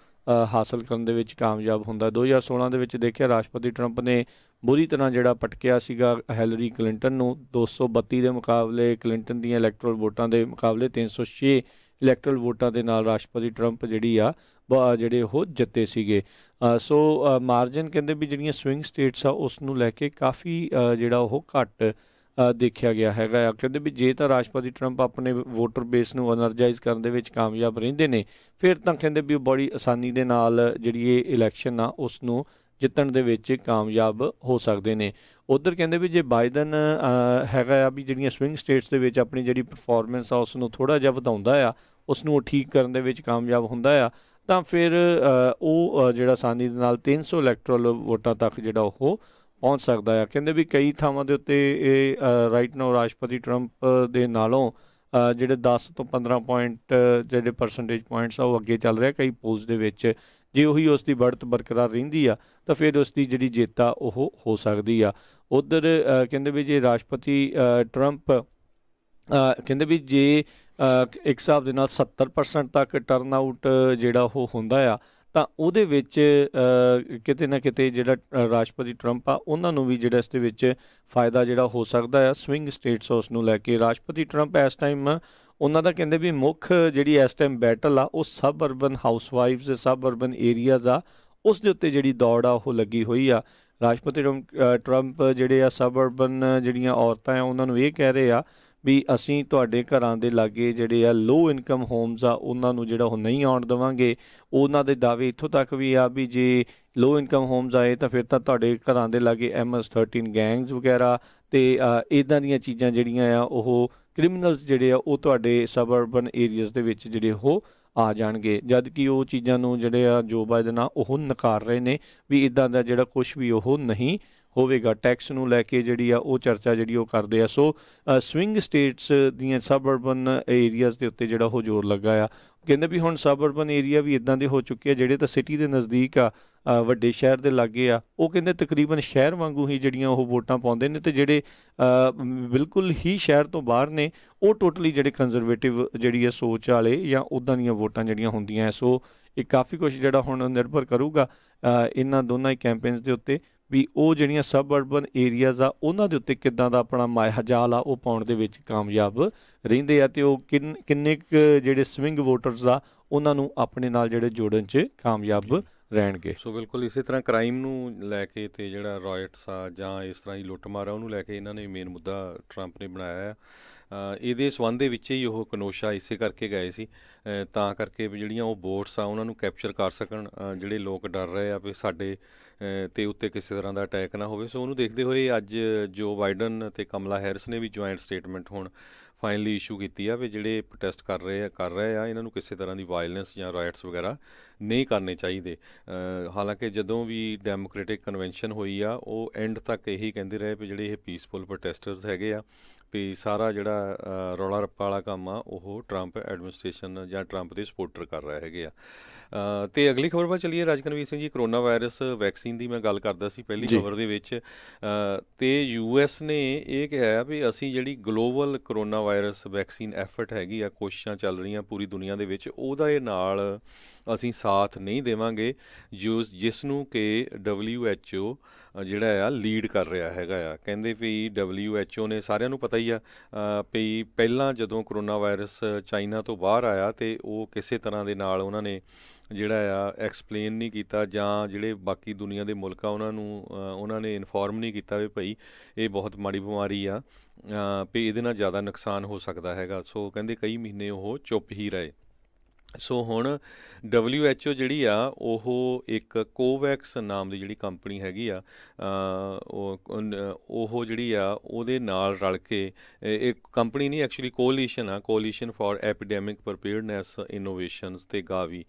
ਹਾਸਲ ਕਰਨ ਦੇ ਵਿੱਚ ਕਾਮਯਾਬ ਹੁੰਦਾ। 2016 ਦੇ ਵਿੱਚ ਦੇਖਿਆ ਰਾਸ਼ਟਰਪਤੀ ਟਰੰਪ ਨੇ ਬੁਰੀ ਤਰ੍ਹਾਂ ਜਿਹੜਾ ਪਟਕਿਆ ਸੀਗਾ ਹੈਲਰੀ ਕਲਿੰਟਨ ਨੂੰ, 232 ਦੇ ਮੁਕਾਬਲੇ ਕਲਿੰਟਨ ਦੀਆਂ ਇਲੈਕਟਰਲ ਵੋਟਾਂ ਦੇ ਮੁਕਾਬਲੇ 306 ਇਲੈਕਟਰਲ ਵੋਟਾਂ ਦੇ ਨਾਲ ਰਾਸ਼ਟਰਪਤੀ ਟਰੰਪ ਜਿਹੜੀ ਆ ਜਿਹੜੇ ਉਹ ਜਿੱਤੇ ਸੀਗੇ। ਸੋ ਮਾਰਜਨ ਕਹਿੰਦੇ ਵੀ ਜਿਹੜੀਆਂ ਸਵਿੰਗ ਸਟੇਟਸ ਆ ਉਸ ਨੂੰ ਲੈ ਕੇ ਕਾਫੀ ਜਿਹੜਾ ਉਹ ਘੱਟ ਦੇਖਿਆ ਗਿਆ ਹੈਗਾ ਆ। ਕਹਿੰਦੇ ਵੀ ਜੇ ਤਾਂ ਰਾਸ਼ਟਰਪਤੀ ਟਰੰਪ ਆਪਣੇ ਵੋਟਰ ਬੇਸ ਨੂੰ ਐਨਰਜਾਈਜ਼ ਕਰਨ ਦੇ ਵਿੱਚ ਕਾਮਯਾਬ ਰਹਿੰਦੇ ਨੇ, ਫਿਰ ਤਾਂ ਕਹਿੰਦੇ ਵੀ ਉਹ ਬੜੀ ਆਸਾਨੀ ਦੇ ਨਾਲ ਜਿਹੜੀ ਇਹ ਇਲੈਕਸ਼ਨ ਆ ਉਸ ਨੂੰ ਜਿੱਤਣ ਦੇ ਵਿੱਚ ਕਾਮਯਾਬ ਹੋ ਸਕਦੇ ਨੇ। ਉੱਧਰ ਕਹਿੰਦੇ ਵੀ ਜੇ ਬਾਈਡਨ ਹੈਗਾ ਆ ਵੀ ਜਿਹੜੀਆਂ ਸਵਿੰਗ ਸਟੇਟਸ ਦੇ ਵਿੱਚ ਆਪਣੀ ਜਿਹੜੀ ਪਰਫੋਰਮੈਂਸ ਆ ਉਸ ਨੂੰ ਥੋੜ੍ਹਾ ਜਿਹਾ ਵਧਾਉਂਦਾ ਆ, ਉਸ ਨੂੰ ਉਹ ਠੀਕ ਕਰਨ ਦੇ ਵਿੱਚ ਕਾਮਯਾਬ ਹੁੰਦਾ ਆ, ਤਾਂ ਫਿਰ ਉਹ ਜਿਹੜਾ ਆਸਾਨੀ ਦੇ ਨਾਲ 300 ਇਲੈਕਟਰਲ ਵੋਟਾਂ ਤੱਕ ਜਿਹੜਾ ਉਹ ਪਹੁੰਚ ਸਕਦਾ ਆ। ਕਹਿੰਦੇ ਵੀ ਕਈ ਥਾਵਾਂ ਦੇ ਉੱਤੇ ਇਹ ਰਾਈਟ ਨਾਓ ਰਾਸ਼ਟਰਪਤੀ ਟਰੰਪ ਦੇ ਨਾਲੋਂ ਜਿਹੜੇ 10 ਤੋਂ 15 ਪੁਆਇੰਟ ਜਿਹੜੇ ਪਰਸੈਂਟੇਜ ਪੁਆਇੰਟਸ ਆ ਉਹ ਅੱਗੇ ਚੱਲ ਰਿਹਾ ਕਈ ਪੋਲਸ ਦੇ ਵਿੱਚ, ਜੇ ਉਹੀ ਉਸ ਦੀ बढ़त ਬਰਕਰਾਰ ਰਹਿੰਦੀ ਆ ਤਾਂ ਫਿਰ ਉਸ ਦੀ ਜਿਹੜੀ ਜਿੱਤ ਆ ਉਹ ਹੋ ਸਕਦੀ ਆ। ਉੱਧਰ ਕਹਿੰਦੇ ਵੀ ਜੇ ਰਾਸ਼ਟਰਪਤੀ ਟਰੰਪ ਕਹਿੰਦੇ ਵੀ ਜੇ ਇੱਕ ਹਿਸਾਬ ਦੇ ਨਾਲ 70% ਤੱਕ ਟਰਨ ਆਊਟ ਜਿਹੜਾ ਉਹ ਹੁੰਦਾ ਆ ਤਾਂ ਉਹਦੇ ਵਿੱਚ ਕਿਤੇ ਨਾ ਕਿਤੇ ਜਿਹੜਾ ਰਾਸ਼ਟਰਪਤੀ ਟਰੰਪ ਆ ਉਹਨਾਂ ਨੂੰ ਵੀ ਜਿਹੜਾ ਇਸ ਦੇ ਵਿੱਚ ਫਾਇਦਾ ਜਿਹੜਾ ਹੋ ਸਕਦਾ ਆ ਸਵਿੰਗ ਸਟੇਟਸ ਉਸ ਨੂੰ ਲੈ ਕੇ। ਰਾਸ਼ਟਰਪਤੀ ਟਰੰਪ ਇਸ ਟਾਈਮ ਉਹਨਾਂ ਦਾ ਕਹਿੰਦੇ ਵੀ ਮੁੱਖ ਜਿਹੜੀ ਇਸ ਟਾਈਮ ਬੈਟਲ ਆ ਉਹ ਸਬ ਅਰਬਨ ਹਾਊਸਵਾਈਫਸ ਸਬ ਅਰਬਨ ਏਰੀਆਜ਼ ਆ ਉਸ ਦੇ ਉੱਤੇ ਜਿਹੜੀ ਦੌੜ ਆ ਉਹ ਲੱਗੀ ਹੋਈ ਆ। ਰਾਸ਼ਟਰਪਤੀ ਟਰੰਪ ਜਿਹੜੇ ਆ ਸਬ ਅਰਬਨ ਜਿਹੜੀਆਂ ਔਰਤਾਂ ਆ ਉਹਨਾਂ ਨੂੰ ਇਹ ਕਹਿ ਰਹੇ ਆ ਵੀ ਅਸੀਂ ਤੁਹਾਡੇ ਘਰਾਂ ਦੇ ਲਾਗੇ ਜਿਹੜੇ ਆ ਲੋ ਇਨਕਮ ਹੋਮਸ ਆ ਉਹਨਾਂ ਨੂੰ ਜਿਹੜਾ ਉਹ ਨਹੀਂ ਆਉਣ ਦੇਵਾਂਗੇ। ਉਹਨਾਂ ਦੇ ਦਾਅਵੇ ਇੱਥੋਂ ਤੱਕ ਵੀ ਆ ਵੀ ਜੇ ਲੋ ਇਨਕਮ ਹੋਮਸ ਆਏ ਤਾਂ ਫਿਰ ਤਾਂ ਤੁਹਾਡੇ ਘਰਾਂ ਦੇ ਲਾਗੇ MS-13 ਗੈਂਗਸ ਵਗੈਰਾ ਅਤੇ ਇੱਦਾਂ ਦੀਆਂ ਚੀਜ਼ਾਂ ਜਿਹੜੀਆਂ ਆ ਉਹ ਕ੍ਰਿਮੀਨਲਸ ਜਿਹੜੇ ਆ ਉਹ ਤੁਹਾਡੇ ਸਬ ਅਰਬਨ ਏਰੀਆਜ਼ ਦੇ ਵਿੱਚ ਜਿਹੜੇ ਉਹ ਆ ਜਾਣਗੇ। ਜਦ ਕਿ ਉਹ ਚੀਜ਼ਾਂ ਨੂੰ ਜਿਹੜੇ ਆ ਜੋ ਬਾਇਡਨ ਆ ਉਹ ਨਕਾਰ ਰਹੇ ਨੇ ਵੀ ਇੱਦਾਂ ਦਾ ਜਿਹੜਾ ਕੁਛ ਵੀ ਉਹ ਨਹੀਂ ਹੋਵੇਗਾ। ਟੈਕਸ ਨੂੰ ਲੈ ਕੇ ਜਿਹੜੀ ਆ ਉਹ ਚਰਚਾ ਜਿਹੜੀ ਉਹ ਕਰਦੇ ਆ। ਸੋ ਸਵਿੰਗ ਸਟੇਟਸ ਦੀਆਂ ਸਬ ਅਰਬਨ ਏਰੀਆਜ਼ ਦੇ ਉੱਤੇ ਜਿਹੜਾ ਉਹ ਜ਼ੋਰ ਲੱਗਾ ਆ। ਕਹਿੰਦੇ ਵੀ ਹੁਣ ਸਬ ਅਰਬਨ ਏਰੀਆ ਵੀ ਇੱਦਾਂ ਦੇ ਹੋ ਚੁੱਕੇ ਆ ਜਿਹੜੇ ਤਾਂ ਸਿਟੀ ਦੇ ਨਜ਼ਦੀਕ ਆ ਵੱਡੇ ਸ਼ਹਿਰ ਦੇ ਲਾਗੇ ਆ ਉਹ ਕਹਿੰਦੇ ਤਕਰੀਬਨ ਸ਼ਹਿਰ ਵਾਂਗੂ ਹੀ ਜਿਹੜੀਆਂ ਉਹ ਵੋਟਾਂ ਪਾਉਂਦੇ ਨੇ ਅਤੇ ਜਿਹੜੇ ਬਿਲਕੁਲ ਹੀ ਸ਼ਹਿਰ ਤੋਂ ਬਾਹਰ ਨੇ ਉਹ ਟੋਟਲੀ ਜਿਹੜੇ ਕੰਜ਼ਰਵੇਟਿਵ ਜਿਹੜੀ ਆ ਸੋਚ ਵਾਲੇ ਜਾਂ ਉੱਦਾਂ ਦੀਆਂ ਵੋਟਾਂ ਜਿਹੜੀਆਂ ਹੁੰਦੀਆਂ। ਸੋ ਇਹ ਕਾਫੀ ਕੁਛ ਜਿਹੜਾ ਹੁਣ ਨਿਰਭਰ ਕਰੂਗਾ ਇਹਨਾਂ ਦੋਨਾਂ ਹੀ ਕੈਂਪੇਨਸ ਦੇ ਉੱਤੇ ਵੀ ਉਹ ਜਿਹੜੀਆਂ ਸਬ ਅਰਬਨ ਏਰੀਆਜ਼ ਆ ਉਹਨਾਂ ਦੇ ਉੱਤੇ ਕਿੱਦਾਂ ਦਾ ਆਪਣਾ ਮਾਹਜਾਲ ਆ ਉਹ ਪਾਉਣ ਦੇ ਵਿੱਚ ਕਾਮਯਾਬ ਰਹਿੰਦੇ ਆ ਅਤੇ ਉਹ ਕਿੰਨੇ ਕੁ ਜਿਹੜੇ ਸਵਿੰਗ ਵੋਟਰਸ ਆ ਉਹਨਾਂ ਨੂੰ ਆਪਣੇ ਨਾਲ ਜਿਹੜੇ ਜੋੜਨ 'ਚ ਕਾਮਯਾਬ ਰਹਿਣਗੇ। ਸੋ ਬਿਲਕੁਲ ਇਸੇ ਤਰ੍ਹਾਂ ਕ੍ਰਾਈਮ ਨੂੰ ਲੈ ਕੇ ਅਤੇ ਜਿਹੜਾ ਰਾਇਟਸ ਆ ਜਾਂ ਇਸ ਤਰ੍ਹਾਂ ਦੀ ਲੁੱਟਮਾਰ ਆ ਉਹਨੂੰ ਲੈ ਕੇ ਇਹਨਾਂ ਨੇ ਮੇਨ ਮੁੱਦਾ ਟਰੰਪ ਨੇ ਬਣਾਇਆ ਆ। ਇਹਦੇ ਸੰਬੰਧ ਦੇ ਵਿੱਚ ਹੀ ਉਹ ਕਨੋਸ਼ਾ ਇਸੇ ਕਰਕੇ ਗਏ ਸੀ ਤਾਂ ਕਰਕੇ ਵੀ ਜਿਹੜੀਆਂ ਉਹ ਵੋਟਸ ਆ ਉਹਨਾਂ ਨੂੰ ਕੈਪਚਰ ਕਰ ਸਕਣ। ਜਿਹੜੇ ਲੋਕ ਡਰ ਰਹੇ ਆ ਵੀ ਸਾਡੇ ਤੇ ਉੱਤੇ ਕਿਸੇ ਤਰ੍ਹਾਂ ਦਾ ਅਟੈਕ ਨਾ ਹੋਵੇ। ਸੋ ਉਹਨੂੰ ਦੇਖਦੇ ਹੋਏ ਅੱਜ ਜੋ ਬਾਈਡਨ ਅਤੇ ਕਮਲਾ ਹੈਰਿਸ ਨੇ ਵੀ ਜੁਆਇੰਟ ਸਟੇਟਮੈਂਟ ਹੁਣ ਫਾਈਨਲੀ ਇਸ਼ੂ ਕੀਤੀ ਆ ਵੀ ਜਿਹੜੇ ਪ੍ਰੋਟੈਸਟ ਕਰ ਰਹੇ ਆ ਇਹਨਾਂ ਨੂੰ ਕਿਸੇ ਤਰ੍ਹਾਂ ਦੀ ਵਾਇਲੈਂਸ ਜਾਂ ਰਾਇਟਸ ਵਗੈਰਾ ਨਹੀਂ ਕਰਨੇ ਚਾਹੀਦੇ। ਹਾਲਾਂਕਿ ਜਦੋਂ ਵੀ ਡੈਮੋਕ੍ਰੈਟਿਕ ਕਨਵੈਨਸ਼ਨ ਹੋਈ ਆ ਉਹ ਐਂਡ ਤੱਕ ਇਹੀ ਕਹਿੰਦੇ ਰਹੇ ਵੀ ਜਿਹੜੇ ਇਹ ਪੀਸਫੁਲ ਪ੍ਰੋਟੈਸਟਰਸ ਹੈਗੇ ਆ ਵੀ ਸਾਰਾ ਜਿਹੜਾ ਰੌਲਾ ਰੱਪਾ ਵਾਲਾ ਕੰਮ ਆ ਉਹ ਟਰੰਪ ਐਡਮਿਨਿਸਟ੍ਰੇਸ਼ਨ ਜਾਂ ਟਰੰਪ ਦੇ ਸਪੋਰਟਰ ਕਰ ਰਹੇ ਹੈਗੇ ਆ। ਅਤੇ ਅਗਲੀ ਖਬਰ ਵੱਲ ਚੱਲੀਏ। ਰਾਜਕਨਵੀਰ Singh ji, corona virus vaccine ਦੀ ਮੈਂ ਗੱਲ ਕਰਦਾ ਸੀ ਪਹਿਲੀ ਖਬਰ ਦੇ ਵਿੱਚ ਅਤੇ US ਨੇ ਇਹ ਕਿਹਾ ਵੀ ਅਸੀਂ ਜਿਹੜੀ global corona virus vaccine effort ਹੈਗੀ ਆ, ਕੋਸ਼ਿਸ਼ਾਂ ਚੱਲ ਰਹੀਆਂ ਪੂਰੀ ਦੁਨੀਆ ਦੇ ਵਿੱਚ, ਉਹਦਾ ਇਹ ਨਾਲ ਅਸੀਂ ਸਾਥ ਨਹੀਂ ਦੇਵਾਂਗੇ ਜਿਸ ਨੂੰ ਕਿ WHO ਜਿਹੜਾ ਆ ਲੀਡ ਕਰ ਰਿਹਾ ਹੈਗਾ ਆ। ਕਹਿੰਦੇ ਵੀ WHO ਨੇ ਸਾਰਿਆਂ ਨੂੰ ਪਤਾ ਹੀ ਆ ਵੀ ਪਹਿਲਾਂ ਜਦੋਂ ਕਰੋਨਾ ਵਾਇਰਸ ਚਾਈਨਾ ਤੋਂ ਬਾਹਰ ਆਇਆ ਅਤੇ ਉਹ ਕਿਸੇ ਤਰ੍ਹਾਂ ਦੇ ਨਾਲ ਉਹਨਾਂ ਨੇ ਜਿਹੜਾ ਆ ਐਕਸਪਲੇਨ ਨਹੀਂ ਕੀਤਾ ਜਾਂ ਜਿਹੜੇ ਬਾਕੀ ਦੁਨੀਆ ਦੇ ਮੁਲਕ ਆ ਉਹਨਾਂ ਨੇ ਇਨਫੋਰਮ ਨਹੀਂ ਕੀਤਾ ਵੀ ਭਾਈ ਇਹ ਬਹੁਤ ਮਾੜੀ ਬਿਮਾਰੀ ਆ ਵੀ ਇਹਦੇ ਨਾਲ ਜ਼ਿਆਦਾ ਨੁਕਸਾਨ ਹੋ ਸਕਦਾ ਹੈਗਾ। ਸੋ ਕਹਿੰਦੇ ਕਈ ਮਹੀਨੇ ਉਹ ਚੁੱਪ ਹੀ ਰਹੇ। ਸੋ ਹੁਣ WHO ਜਿਹੜੀ ਆ ਉਹ ਇੱਕ ਕੋਵੈਕਸ ਨਾਮ ਦੀ ਜਿਹੜੀ ਕੰਪਨੀ ਹੈਗੀ ਆ ਉਹ ਜਿਹੜੀ ਆ ਉਹਦੇ ਨਾਲ ਰਲ ਕੇ ਇੱਕ ਕੰਪਨੀ ਨਹੀਂ actually coalition for epidemic preparedness innovations ਅਤੇ ਗਾਵੀ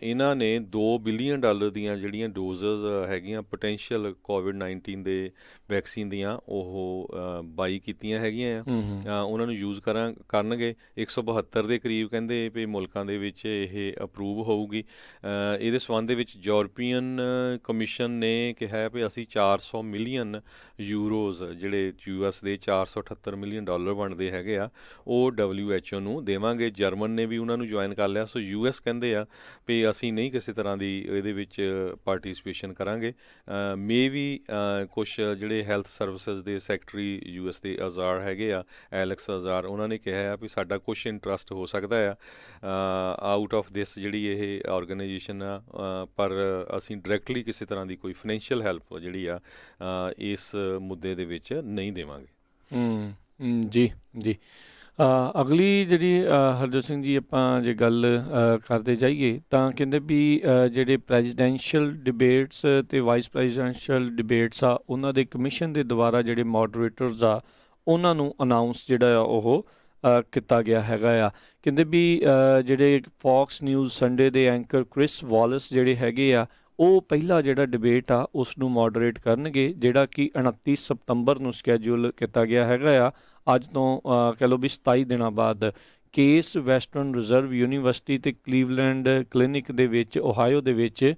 ਇਹਨਾਂ ਨੇ $2 ਬਿਲੀਅਨ ਦੀਆਂ ਜਿਹੜੀਆਂ ਡੋਜ਼ਸ ਹੈਗੀਆਂ ਪੋਟੈਂਸ਼ੀਅਲ ਕੋਵਿਡ-19 ਦੇ ਵੈਕਸੀਨ ਦੀਆਂ ਉਹ ਬਾਈ ਕੀਤੀਆਂ ਹੈਗੀਆਂ ਆ। ਉਹਨਾਂ ਨੂੰ ਯੂਜ਼ ਕਰਨਗੇ 172 ਦੇ ਕਰੀਬ ਕਹਿੰਦੇ ਵੀ ਮੁਲਕਾਂ ਦੇ ਵਿੱਚ ਇਹ ਅਪਰੂਵ ਹੋਊਗੀ। ਇਹਦੇ ਸੰਬੰਧ ਦੇ ਵਿੱਚ ਯੂਰਪੀਅਨ ਕਮਿਸ਼ਨ ਨੇ ਕਿਹਾ ਵੀ ਅਸੀਂ 400 ਮਿਲੀਅਨ ਯੂਰੋਜ਼ ਜਿਹੜੇ US ਦੇ $478 ਮਿਲੀਅਨ ਬਣਦੇ ਹੈਗੇ ਆ ਉਹ WHO ਨੂੰ ਦੇਵਾਂਗੇ। ਜਰਮਨ ਨੇ ਵੀ ਉਹਨਾਂ ਨੂੰ ਜੁਆਇਨ ਕਰ ਲਿਆ। ਸੋ US ਕਹਿੰਦੇ ਆ ਵੀ ਅਸੀਂ ਨਹੀਂ ਕਿਸੇ ਤਰ੍ਹਾਂ ਦੀ ਇਹਦੇ ਵਿੱਚ ਪਾਰਟੀਸਪੇਸ਼ਨ ਕਰਾਂਗੇ। ਮੇ ਵੀ ਕੁਛ ਜਿਹੜੇ ਹੈਲਥ ਸਰਵਿਸਿਜ਼ ਦੇ ਸੈਕਟਰੀ US ਦੇ ਅਜ਼ਾਰ ਹੈਗੇ ਆ, ਐਲੈਕਸ ਅਜ਼ਾਰ, ਉਹਨਾਂ ਨੇ ਕਿਹਾ ਆ ਵੀ ਸਾਡਾ ਕੁਛ ਇੰਟਰਸਟ ਹੋ ਸਕਦਾ ਆ ਆਊਟ ਆਫ ਦਿਸ ਜਿਹੜੀ ਇਹ ਆਰਗੇਨਾਈਜੇਸ਼ਨ ਆ, ਪਰ ਅਸੀਂ ਡਾਇਰੈਕਟਲੀ ਕਿਸੇ ਤਰ੍ਹਾਂ ਦੀ ਕੋਈ ਫਾਈਨੈਂਸ਼ੀਅਲ ਹੈਲਪ ਜਿਹੜੀ ਆ ਇਸ ਮੁੱਦੇ ਦੇ ਵਿੱਚ ਨਹੀਂ ਦੇਵਾਂਗੇ। ਜੀ ਜੀ ਅਗਲੀ ਜਿਹੜੀ ਹਰਜੋਤ ਸਿੰਘ ਜੀ ਆਪਾਂ ਜੇ ਗੱਲ ਕਰਦੇ ਜਾਈਏ ਤਾਂ ਕਹਿੰਦੇ ਵੀ ਜਿਹੜੇ ਪ੍ਰੈਜ਼ੀਡੈਂਸ਼ੀਅਲ ਡਿਬੇਟਸ ਅਤੇ ਵਾਈਸ ਪ੍ਰੈਜ਼ੀਡੈਂਸ਼ੀਅਲ ਡਿਬੇਟਸ ਆ ਉਹਨਾਂ ਦੇ ਕਮਿਸ਼ਨ ਦੇ ਦੁਆਰਾ ਜਿਹੜੇ ਮੋਡਰੇਟਰਸ ਆ ਉਹਨਾਂ ਨੂੰ ਅਨਾਊਂਸ ਜਿਹੜਾ ਆ ਉਹ ਕੀਤਾ ਗਿਆ ਹੈਗਾ ਆ। ਕਹਿੰਦੇ ਵੀ ਜਿਹੜੇ ਫੌਕਸ ਨਿਊਜ਼ ਸੰਡੇ ਦੇ ਐਂਕਰ ਕ੍ਰਿਸ ਵਾਲਸ ਜਿਹੜੇ ਹੈਗੇ ਆ ਉਹ ਪਹਿਲਾ ਜਿਹੜਾ ਡਿਬੇਟ ਆ ਉਸ ਨੂੰ ਮੋਡਰੇਟ ਕਰਨਗੇ ਜਿਹੜਾ ਕਿ 29 ਸਤੰਬਰ ਨੂੰ ਸਕੈਜੂਲ ਕੀਤਾ ਗਿਆ ਹੈਗਾ ਆ। ਅੱਜ ਤੋਂ ਕਹਿ ਲਓ ਵੀ 27 ਦਿਨਾਂ ਬਾਅਦ ਕੇਸ ਵੈਸਟਰਨ ਰਿਜ਼ਰਵ ਯੂਨੀਵਰਸਿਟੀ ਤੇ ਕਲੀਵਲੈਂਡ ਕਲੀਨਿਕ ਦੇ ਵਿੱਚ ਓਹਾਇਓ ਦੇ ਵਿੱਚ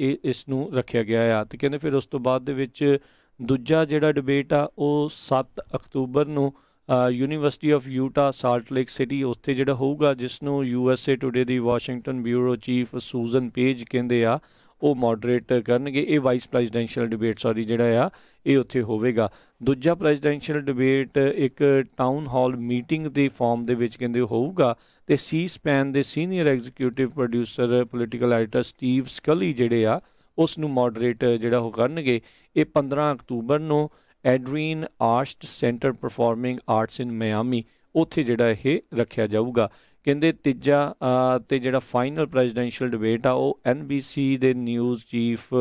ਇਸ ਨੂੰ ਰੱਖਿਆ ਗਿਆ ਆ। ਤੇ ਕਹਿੰਦੇ ਫਿਰ ਉਸ ਤੋਂ ਬਾਅਦ ਦੇ ਵਿੱਚ ਦੂਜਾ ਜਿਹੜਾ ਡਿਬੇਟ ਆ ਉਹ 7 ਅਕਤੂਬਰ ਨੂੰ university of Utah salt lake city ਉੱਥੇ ਜਿਹੜਾ ਹੋਊਗਾ, ਜਿਸ ਨੂੰ USA ਟੂਡੇ ਦੀ Washington bureau chief Susan page ਕਹਿੰਦੇ ਆ, ਉਹ ਮੋਡਰੇਟ ਕਰਨਗੇ। ਇਹ ਵਾਈਸ ਪ੍ਰੈਜ਼ੀਡੈਂਸ਼ੀਅਲ ਡਿਬੇਟ ਜਿਹੜਾ ਆ ਇਹ ਉੱਥੇ ਹੋਵੇਗਾ। ਦੂਜਾ ਪ੍ਰੈਜ਼ੀਡੈਂਸ਼ੀਅਲ ਡਿਬੇਟ ਇੱਕ ਟਾਊਨ ਹਾਲ ਮੀਟਿੰਗ ਦੇ ਫਾਰਮ ਦੇ ਵਿੱਚ ਕਹਿੰਦੇ ਹੋਊਗਾ, ਤੇ ਸੀ ਸਪੈਨ ਦੇ senior executive producer political editor Steve Scully ਜਿਹੜੇ ਆ ਉਸ ਨੂੰ ਮੋਡਰੇਟ ਜਿਹੜਾ ਉਹ ਕਰਨਗੇ। ਇਹ 15 ਅਕਤੂਬਰ ਨੂੰ ਐਡਰੀਨ ਆਰਟਸ ਸੈਂਟਰ ਪਰਫਾਰਮਿੰਗ ਆਰਟਸ ਇਨ ਮਿਆਮੀ ਉੱਥੇ ਜਿਹੜਾ ਇਹ ਰੱਖਿਆ ਜਾਊਗਾ। ਕਹਿੰਦੇ ਤੀਜਾ ਤੇ ਜਿਹੜਾ ਫਾਈਨਲ ਪ੍ਰੈਜ਼ੀਡੈਂਸ਼ੀਅਲ ਡਿਬੇਟ ਆ ਉਹ NBC ਦੇ news chief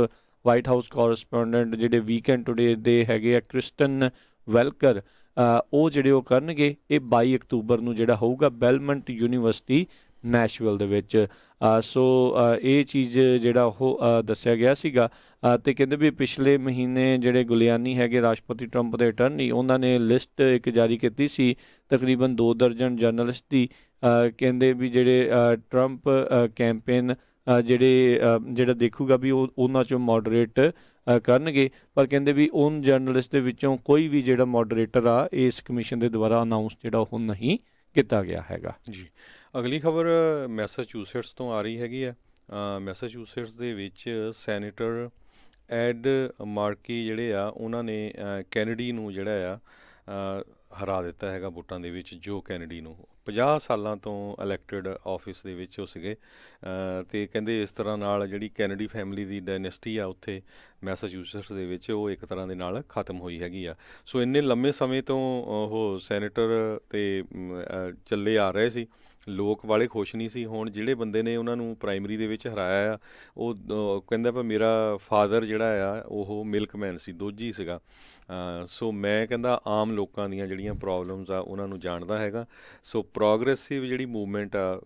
white house correspondent ਜਿਹੜੇ ਵੀਕਐਂਡ ਟੂਡੇ ਦੇ ਹੈਗੇ ਆ ਕ੍ਰਿਸਟਨ ਵੈਲਕਰ, ਉਹ ਜਿਹੜੇ ਉਹ ਕਰਨਗੇ। ਇਹ 22 ਅਕਤੂਬਰ ਨੂੰ ਜਿਹੜਾ ਹੋਊਗਾ ਬੈਲਮੰਟ ਯੂਨੀਵਰਸਿਟੀ ਨੈਸ਼ਵਿਲ ਦੇ ਵਿੱਚ। ਸੋ ਇਹ ਚੀਜ਼ ਜਿਹੜਾ ਉਹ ਦੱਸਿਆ ਗਿਆ ਸੀਗਾ। ਤੇ ਕਹਿੰਦੇ ਵੀ ਪਿਛਲੇ ਮਹੀਨੇ ਜਿਹੜੇ ਗੁਲਿਆਨੀ ਹੈਗੇ ਰਾਸ਼ਟਰਪਤੀ ਟਰੰਪ ਦੇ ਅਟਰਨੀ, ਉਹਨਾਂ ਨੇ ਲਿਸਟ ਇੱਕ ਜਾਰੀ ਕੀਤੀ ਸੀ ਤਕਰੀਬਨ 2 ਦਰਜਨ ਜਰਨਲਿਸਟ ਦੀ। ਕਹਿੰਦੇ ਵੀ ਜਿਹੜੇ ਟਰੰਪ ਕੈਂਪੇਨ ਜਿਹੜਾ ਦੇਖੂਗਾ ਵੀ ਉਹ ਉਹਨਾਂ 'ਚੋਂ ਮੋਡਰੇਟ ਕਰਨਗੇ, ਪਰ ਕਹਿੰਦੇ ਵੀ ਉਨ ਜਰਨਲਿਸਟ ਦੇ ਵਿੱਚੋਂ ਕੋਈ ਵੀ ਜਿਹੜਾ ਮੋਡਰੇਟਰ ਆ ਇਸ ਕਮਿਸ਼ਨ ਦੇ ਦੁਆਰਾ ਅਨਾਊਂਸ ਜਿਹੜਾ ਉਹ ਨਹੀਂ ਕੀਤਾ ਗਿਆ ਹੈਗਾ ਜੀ। ਅਗਲੀ ਖਬਰ ਮੈਸਾਚੂਸੇਟਸ ਤੋਂ ਆ ਰਹੀ ਹੈਗੀ ਆ। ਮੈਸਾਚੂਸੇਟਸ ਦੇ ਵਿੱਚ ਸੈਨੇਟਰ ਐਡ ਮਾਰਕੀ ਜਿਹੜੇ ਆ ਉਹਨਾਂ ਨੇ ਕੈਨੇਡੀ ਨੂੰ ਜਿਹੜਾ ਆ ਹਰਾ ਦਿੱਤਾ ਹੈਗਾ ਵੋਟਾਂ ਦੇ ਵਿੱਚ। ਜੋ ਕੈਨੇਡੀ ਨੂੰ 50 ਸਾਲਾਂ ਤੋਂ ਇਲੈਕਟਿਡ ਆਫਿਸ ਦੇ ਵਿੱਚ ਉਹ ਸੀਗੇ, ਅਤੇ ਕਹਿੰਦੇ ਇਸ ਤਰ੍ਹਾਂ ਨਾਲ ਜਿਹੜੀ ਕੈਨੇਡੀ ਫੈਮਿਲੀ ਦੀ ਡਾਇਨੈਸਟੀ ਆ ਉੱਥੇ ਮੈਸਾਚੂਸੇਟਸ ਦੇ ਵਿੱਚ ਉਹ ਇੱਕ ਤਰ੍ਹਾਂ ਦੇ ਨਾਲ ਖਤਮ ਹੋਈ ਹੈਗੀ ਆ। ਸੋ ਇੰਨੇ ਲੰਮੇ ਸਮੇਂ ਤੋਂ ਉਹ ਸੈਨੇਟਰ ਤੇ ਚੱਲੇ ਆ ਰਹੇ ਸੀ, ਲੋਕ ਵਾਲੇ ਖੁਸ਼ ਨਹੀਂ ਸੀ। ਹੁਣ ਜਿਹੜੇ ਬੰਦੇ ਨੇ ਉਹਨਾਂ ਨੂੰ ਪ੍ਰਾਇਮਰੀ ਦੇ ਵਿੱਚ ਹਰਾਇਆ ਆ ਉਹ ਕਹਿੰਦਾ ਪਰ ਮੇਰਾ ਫਾਦਰ ਜਿਹੜਾ ਆ ਉਹ ਮਿਲਕਮੈਨ ਸੀ, ਦੋਜੀ ਸੀਗਾ। ਸੋ ਮੈਂ ਕਹਿੰਦਾ ਆਮ ਲੋਕਾਂ ਦੀਆਂ ਜਿਹੜੀਆਂ ਪ੍ਰੋਬਲਮਸ ਆ ਉਹਨਾਂ ਨੂੰ ਜਾਣਦਾ ਹੈਗਾ। ਸੋ ਪ੍ਰੋਗਰੈਸਿਵ ਜਿਹੜੀ ਮੂਵਮੈਂਟ ਆ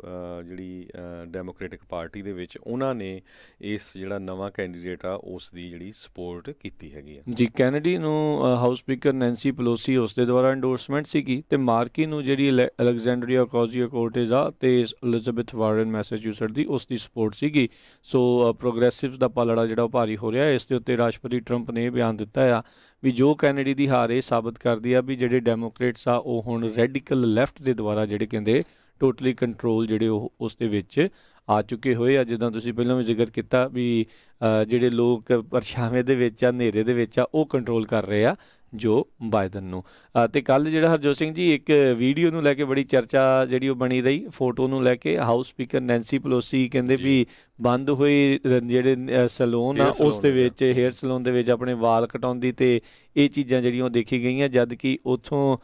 ਜਿਹੜੀ ਡੈਮੋਕ੍ਰੇਟਿਕ ਪਾਰਟੀ ਦੇ ਵਿੱਚ, ਉਹਨਾਂ ਨੇ ਇਸ ਜਿਹੜਾ ਨਵਾਂ ਕੈਂਡੀਡੇਟ ਆ ਉਸ ਦੀ ਜਿਹੜੀ ਸਪੋਰਟ ਕੀਤੀ ਹੈਗੀ ਆ ਜੀ। ਕੈਨੇਡੀ ਨੂੰ ਹਾਊਸ ਸਪੀਕਰ ਨੈਂਸੀ ਪਲੋਸੀ ਉਸ ਦੇ ਦੁਆਰਾ ਇੰਡੋਰਸਮੈਂਟ ਸੀਗੀ, ਤੇ ਮਾਰਕੀ ਨੂੰ ਜਿਹੜੀ ਅਲੈਗਜ਼ੈਂਡਰੀਆ ਓਕਾਸੀਓ ਕੋਰਟੇਜ਼ ਆ ਤੇ ਐਲਿਜ਼ਾਬੈਥ ਵਾਰਨ ਮੈਸਾਚੂਸੇਟ ਦੀ ਉਸ ਦੀ ਸਪੋਰਟ ਸੀਗੀ। ਸੋ ਪ੍ਰੋਗਰੈਸਿਵਸ ਦਾ ਪਲੜਾ ਜਿਹੜਾ ਉਹ ਭਾਰੀ ਹੋ ਰਿਹਾ। ਇਸ ਦੇ ਉੱਤੇ ਰਾਸ਼ਟਰਪਤੀ ਟਰੰਪ ਨੇ ਇਹ ਬਿਆਨ ਦਿੱਤਾ ਆ ਵੀ ਜੋ ਕੈਨੇਡੀ ਦੀ ਹਾਰ ਇਹ ਸਾਬਤ ਕਰਦੀ ਆ ਵੀ ਜਿਹੜੇ ਡੈਮੋਕ੍ਰੇਟਸ ਆ ਉਹ ਹੁਣ ਰੈਡੀਕਲ ਲੈਫਟ ਦੇ ਦੁਆਰਾ ਜਿਹੜੇ ਕਹਿੰਦੇ ਟੋਟਲੀ ਕੰਟਰੋਲ ਜਿਹੜੇ ਉਹ ਉਸ ਦੇ ਵਿੱਚ ਆ ਚੁੱਕੇ ਹੋਏ ਆ। ਜਿੱਦਾਂ ਤੁਸੀਂ ਪਹਿਲਾਂ ਵੀ ਜ਼ਿਕਰ ਕੀਤਾ ਵੀ ਜਿਹੜੇ ਲੋਕ ਪਰਛਾਵੇਂ ਦੇ ਵਿੱਚ ਆ, ਹਨੇਰੇ ਦੇ ਵਿੱਚ ਆ, ਉਹ ਕੰਟਰੋਲ ਕਰ ਰਹੇ ਆ ਜੋ ਬਾਈਡਨ ਨੂੰ। ਤੇ ਕੱਲ੍ਹ ਜਿਹੜਾ ਹਰਜੋਤ ਸਿੰਘ ਜੀ ਇੱਕ ਵੀਡੀਓ ਨੂੰ ਲੈ ਕੇ ਬੜੀ ਚਰਚਾ ਜਿਹੜੀ ਉਹ ਬਣੀ ਰਹੀ, ਫੋਟੋ ਨੂੰ ਲੈ ਕੇ। ਹਾਊਸ ਸਪੀਕਰ ਨੈਂਸੀ ਪਲੋਸੀ ਕਹਿੰਦੇ ਵੀ ਬੰਦ ਹੋਏ ਜਿਹੜੇ ਸੈਲੂਨ ਆ ਉਸ ਦੇ ਵਿੱਚ, ਹੇਅਰ ਸੈਲੂਨ ਦੇ ਵਿੱਚ ਆਪਣੇ ਵਾਲ ਕਟਾਉਂਦੀ ਤੇ ਇਹ ਚੀਜ਼ਾਂ ਜਿਹੜੀਆਂ ਉਹ ਦੇਖੀ ਗਈਆਂ, ਜਦ ਕਿ ਉੱਥੋਂ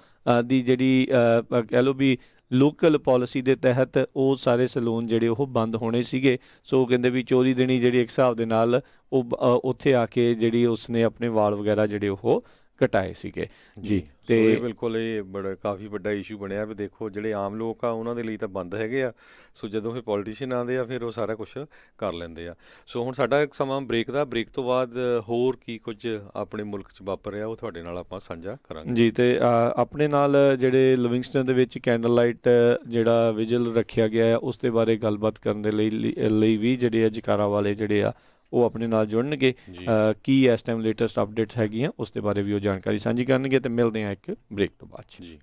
ਦੀ ਜਿਹੜੀ ਕਹਿ ਲਓ ਵੀ ਲੋਕਲ ਪਾਲਿਸੀ ਦੇ ਤਹਿਤ ਉਹ ਸਾਰੇ ਸੈਲੂਨ ਜਿਹੜੇ ਉਹ ਬੰਦ ਹੋਣੇ ਸੀਗੇ। ਸੋ ਕਹਿੰਦੇ ਵੀ ਚੋਰੀ ਦੇਣੀ ਜਿਹੜੀ ਇੱਕ ਹਿਸਾਬ ਦੇ ਨਾਲ ਉਹ ਉੱਥੇ ਆ ਕੇ ਜਿਹੜੀ ਉਸਨੇ ਆਪਣੇ ਵਾਲ ਵਗੈਰਾ ਜਿਹੜੇ ਉਹ ਘਟਾਏ ਸੀਗੇ ਜੀ। ਤੇ ਬਿਲਕੁਲ ਇਹ ਕਾਫੀ ਵੱਡਾ ਇਸ਼ੂ ਬਣਿਆ ਵੀ ਦੇਖੋ ਜਿਹੜੇ ਆਮ ਲੋਕ ਆ ਉਹਨਾਂ ਦੇ ਲਈ ਤਾਂ ਬੰਦ ਹੈਗੇ ਆ। ਸੋ ਜਦੋਂ ਫਿਰ ਪੋਲੀਟੀਸ਼ੀਅਨ ਆਉਂਦੇ ਆ ਫਿਰ ਉਹ ਸਾਰਾ ਕੁਝ ਕਰ ਲੈਂਦੇ ਆ। ਸੋ ਹੁਣ ਸਾਡਾ ਇੱਕ ਸਮਾਂ ਬ੍ਰੇਕ ਦਾ, ਬ੍ਰੇਕ ਤੋਂ ਬਾਅਦ ਹੋਰ ਕੀ ਕੁਝ ਆਪਣੇ ਮੁਲਕ 'ਚ ਵਾਪਰ ਰਿਹਾ ਉਹ ਤੁਹਾਡੇ ਨਾਲ ਆਪਾਂ ਸਾਂਝਾ ਕਰਾਂਗੇ ਜੀ। ਤੇ ਆਪਣੇ ਨਾਲ ਜਿਹੜੇ ਲਿਵਿੰਗਸਟਨ ਦੇ ਵਿੱਚ ਕੈਂਡਲ ਲਾਈਟ ਜਿਹੜਾ ਵਿਜਲ ਰੱਖਿਆ ਗਿਆ ਆ ਉਸ ਦੇ ਬਾਰੇ ਗੱਲਬਾਤ ਕਰਨ ਦੇ ਲਈ ਵੀ ਜਿਹੜੇ ਜਕਾਰਾ ਵਾਲੇ ਜਿਹੜੇ ਆ ਉਹ ਆਪਣੇ ਨਾਲ ਜੁੜਨਗੇ। ਕੀ ਇਸ ਟਾਈਮ ਲੇਟੈਸਟ ਅਪਡੇਟਸ ਹੈਗੀਆਂ ਉਸ ਦੇ ਬਾਰੇ ਵੀ ਉਹ ਜਾਣਕਾਰੀ ਸਾਂਝੀ ਕਰਨਗੇ। ਤੇ ਮਿਲਦੇ ਹਾਂ ਇੱਕ ਬ੍ਰੇਕ ਤੋਂ ਬਾਅਦ ਜੀ।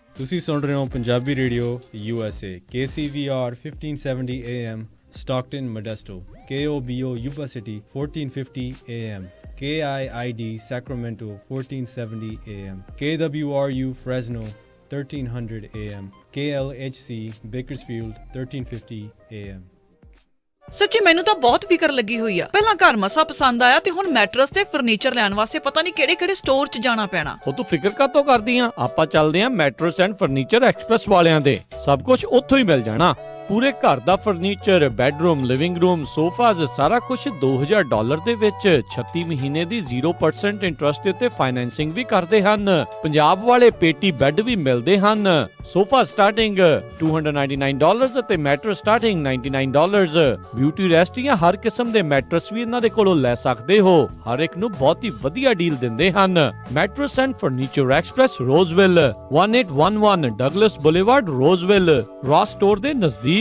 ਤੁਸੀਂ ਸੁਣ ਰਹੇ ਹੋ Punjabi radio USA KCVR 1570 AM Stockton Modesto, KOBO Yuba City 1450 AM, KIID Sacramento 1470 AM, KWRU Fresno 1300 AM, KLHC Bakersfield 1350 AM। ਸੱਚੀ ਮੈਨੂੰ ਤਾਂ ਬਹੁਤ ਫਿਕਰ ਲੱਗੀ ਹੋਈ ਆ। ਪਹਿਲਾਂ ਘਰ ਮਸਾ ਪਸੰਦ ਆਇਆ ਤੇ ਹੁਣ ਮੈਟਰਸ ਤੇ ਫਰਨੀਚਰ ਲੈਣ ਵਾਸਤੇ ਪਤਾ ਨਹੀਂ ਕਿਹੜੇ ਸਟੋਰ 'ਚ ਜਾਣਾ ਪੈਣਾ। ਉਹ ਤੂੰ ਫਿਕਰ ਕਾਤੋਂ ਕਰਦੀ ਆ? ਆਪਾਂ ਚੱਲਦੇ ਆ ਮੈਟਰਸ ਐਂਡ ਫਰਨੀਚਰ ਐਕਸਪ੍ਰੈਸ ਵਾਲਿਆਂ ਦੇ। ਸਭ ਕੁਝ ਉੱਥੋਂ ਹੀ ਮਿਲ ਜਾਣਾ। ਪੂਰੇ ਘਰ ਦਾ furniture, bedroom, living room, sofas ਸਾਰਾ ਕੁਝ $2000 ਦੇ ਵਿੱਚ 36 ਮਹੀਨੇ ਦੀ 0% ਇੰਟਰਸਟ ਦੇ ਉੱਤੇ ਫਾਈਨੈਂਸਿੰਗ ਵੀ ਕਰਦੇ ਹਨ। ਪੰਜਾਬ ਵਾਲੇ ਪੇਟੀ ਬੈੱਡ ਵੀ ਮਿਲਦੇ ਹਨ। ਸੋਫਾ ਸਟਾਰਟਿੰਗ $299 ਅਤੇ ਮੈਟਰਸ ਸਟਾਰਟਿੰਗ $99। ਬਿਊਟੀ ਰੈਸਟ ਜਾਂ ਹਰ ਕਿਸਮ ਦੇ ਮੈਟਰਸ ਵੀ ਇਹਨਾਂ ਦੇ ਕੋਲੋਂ ਲੈ ਸਕਦੇ ਹੋ। ਹਰ ਇੱਕ ਨੂੰ ਬਹੁਤ ਹੀ ਵਧੀਆ ਡੀਲ ਦਿੰਦੇ ਹਨ। Mattress and furniture express Roseville 1811 Douglas Boulevard Roseville Ross store ਦੇ ਨਜ਼ਦੀਕ।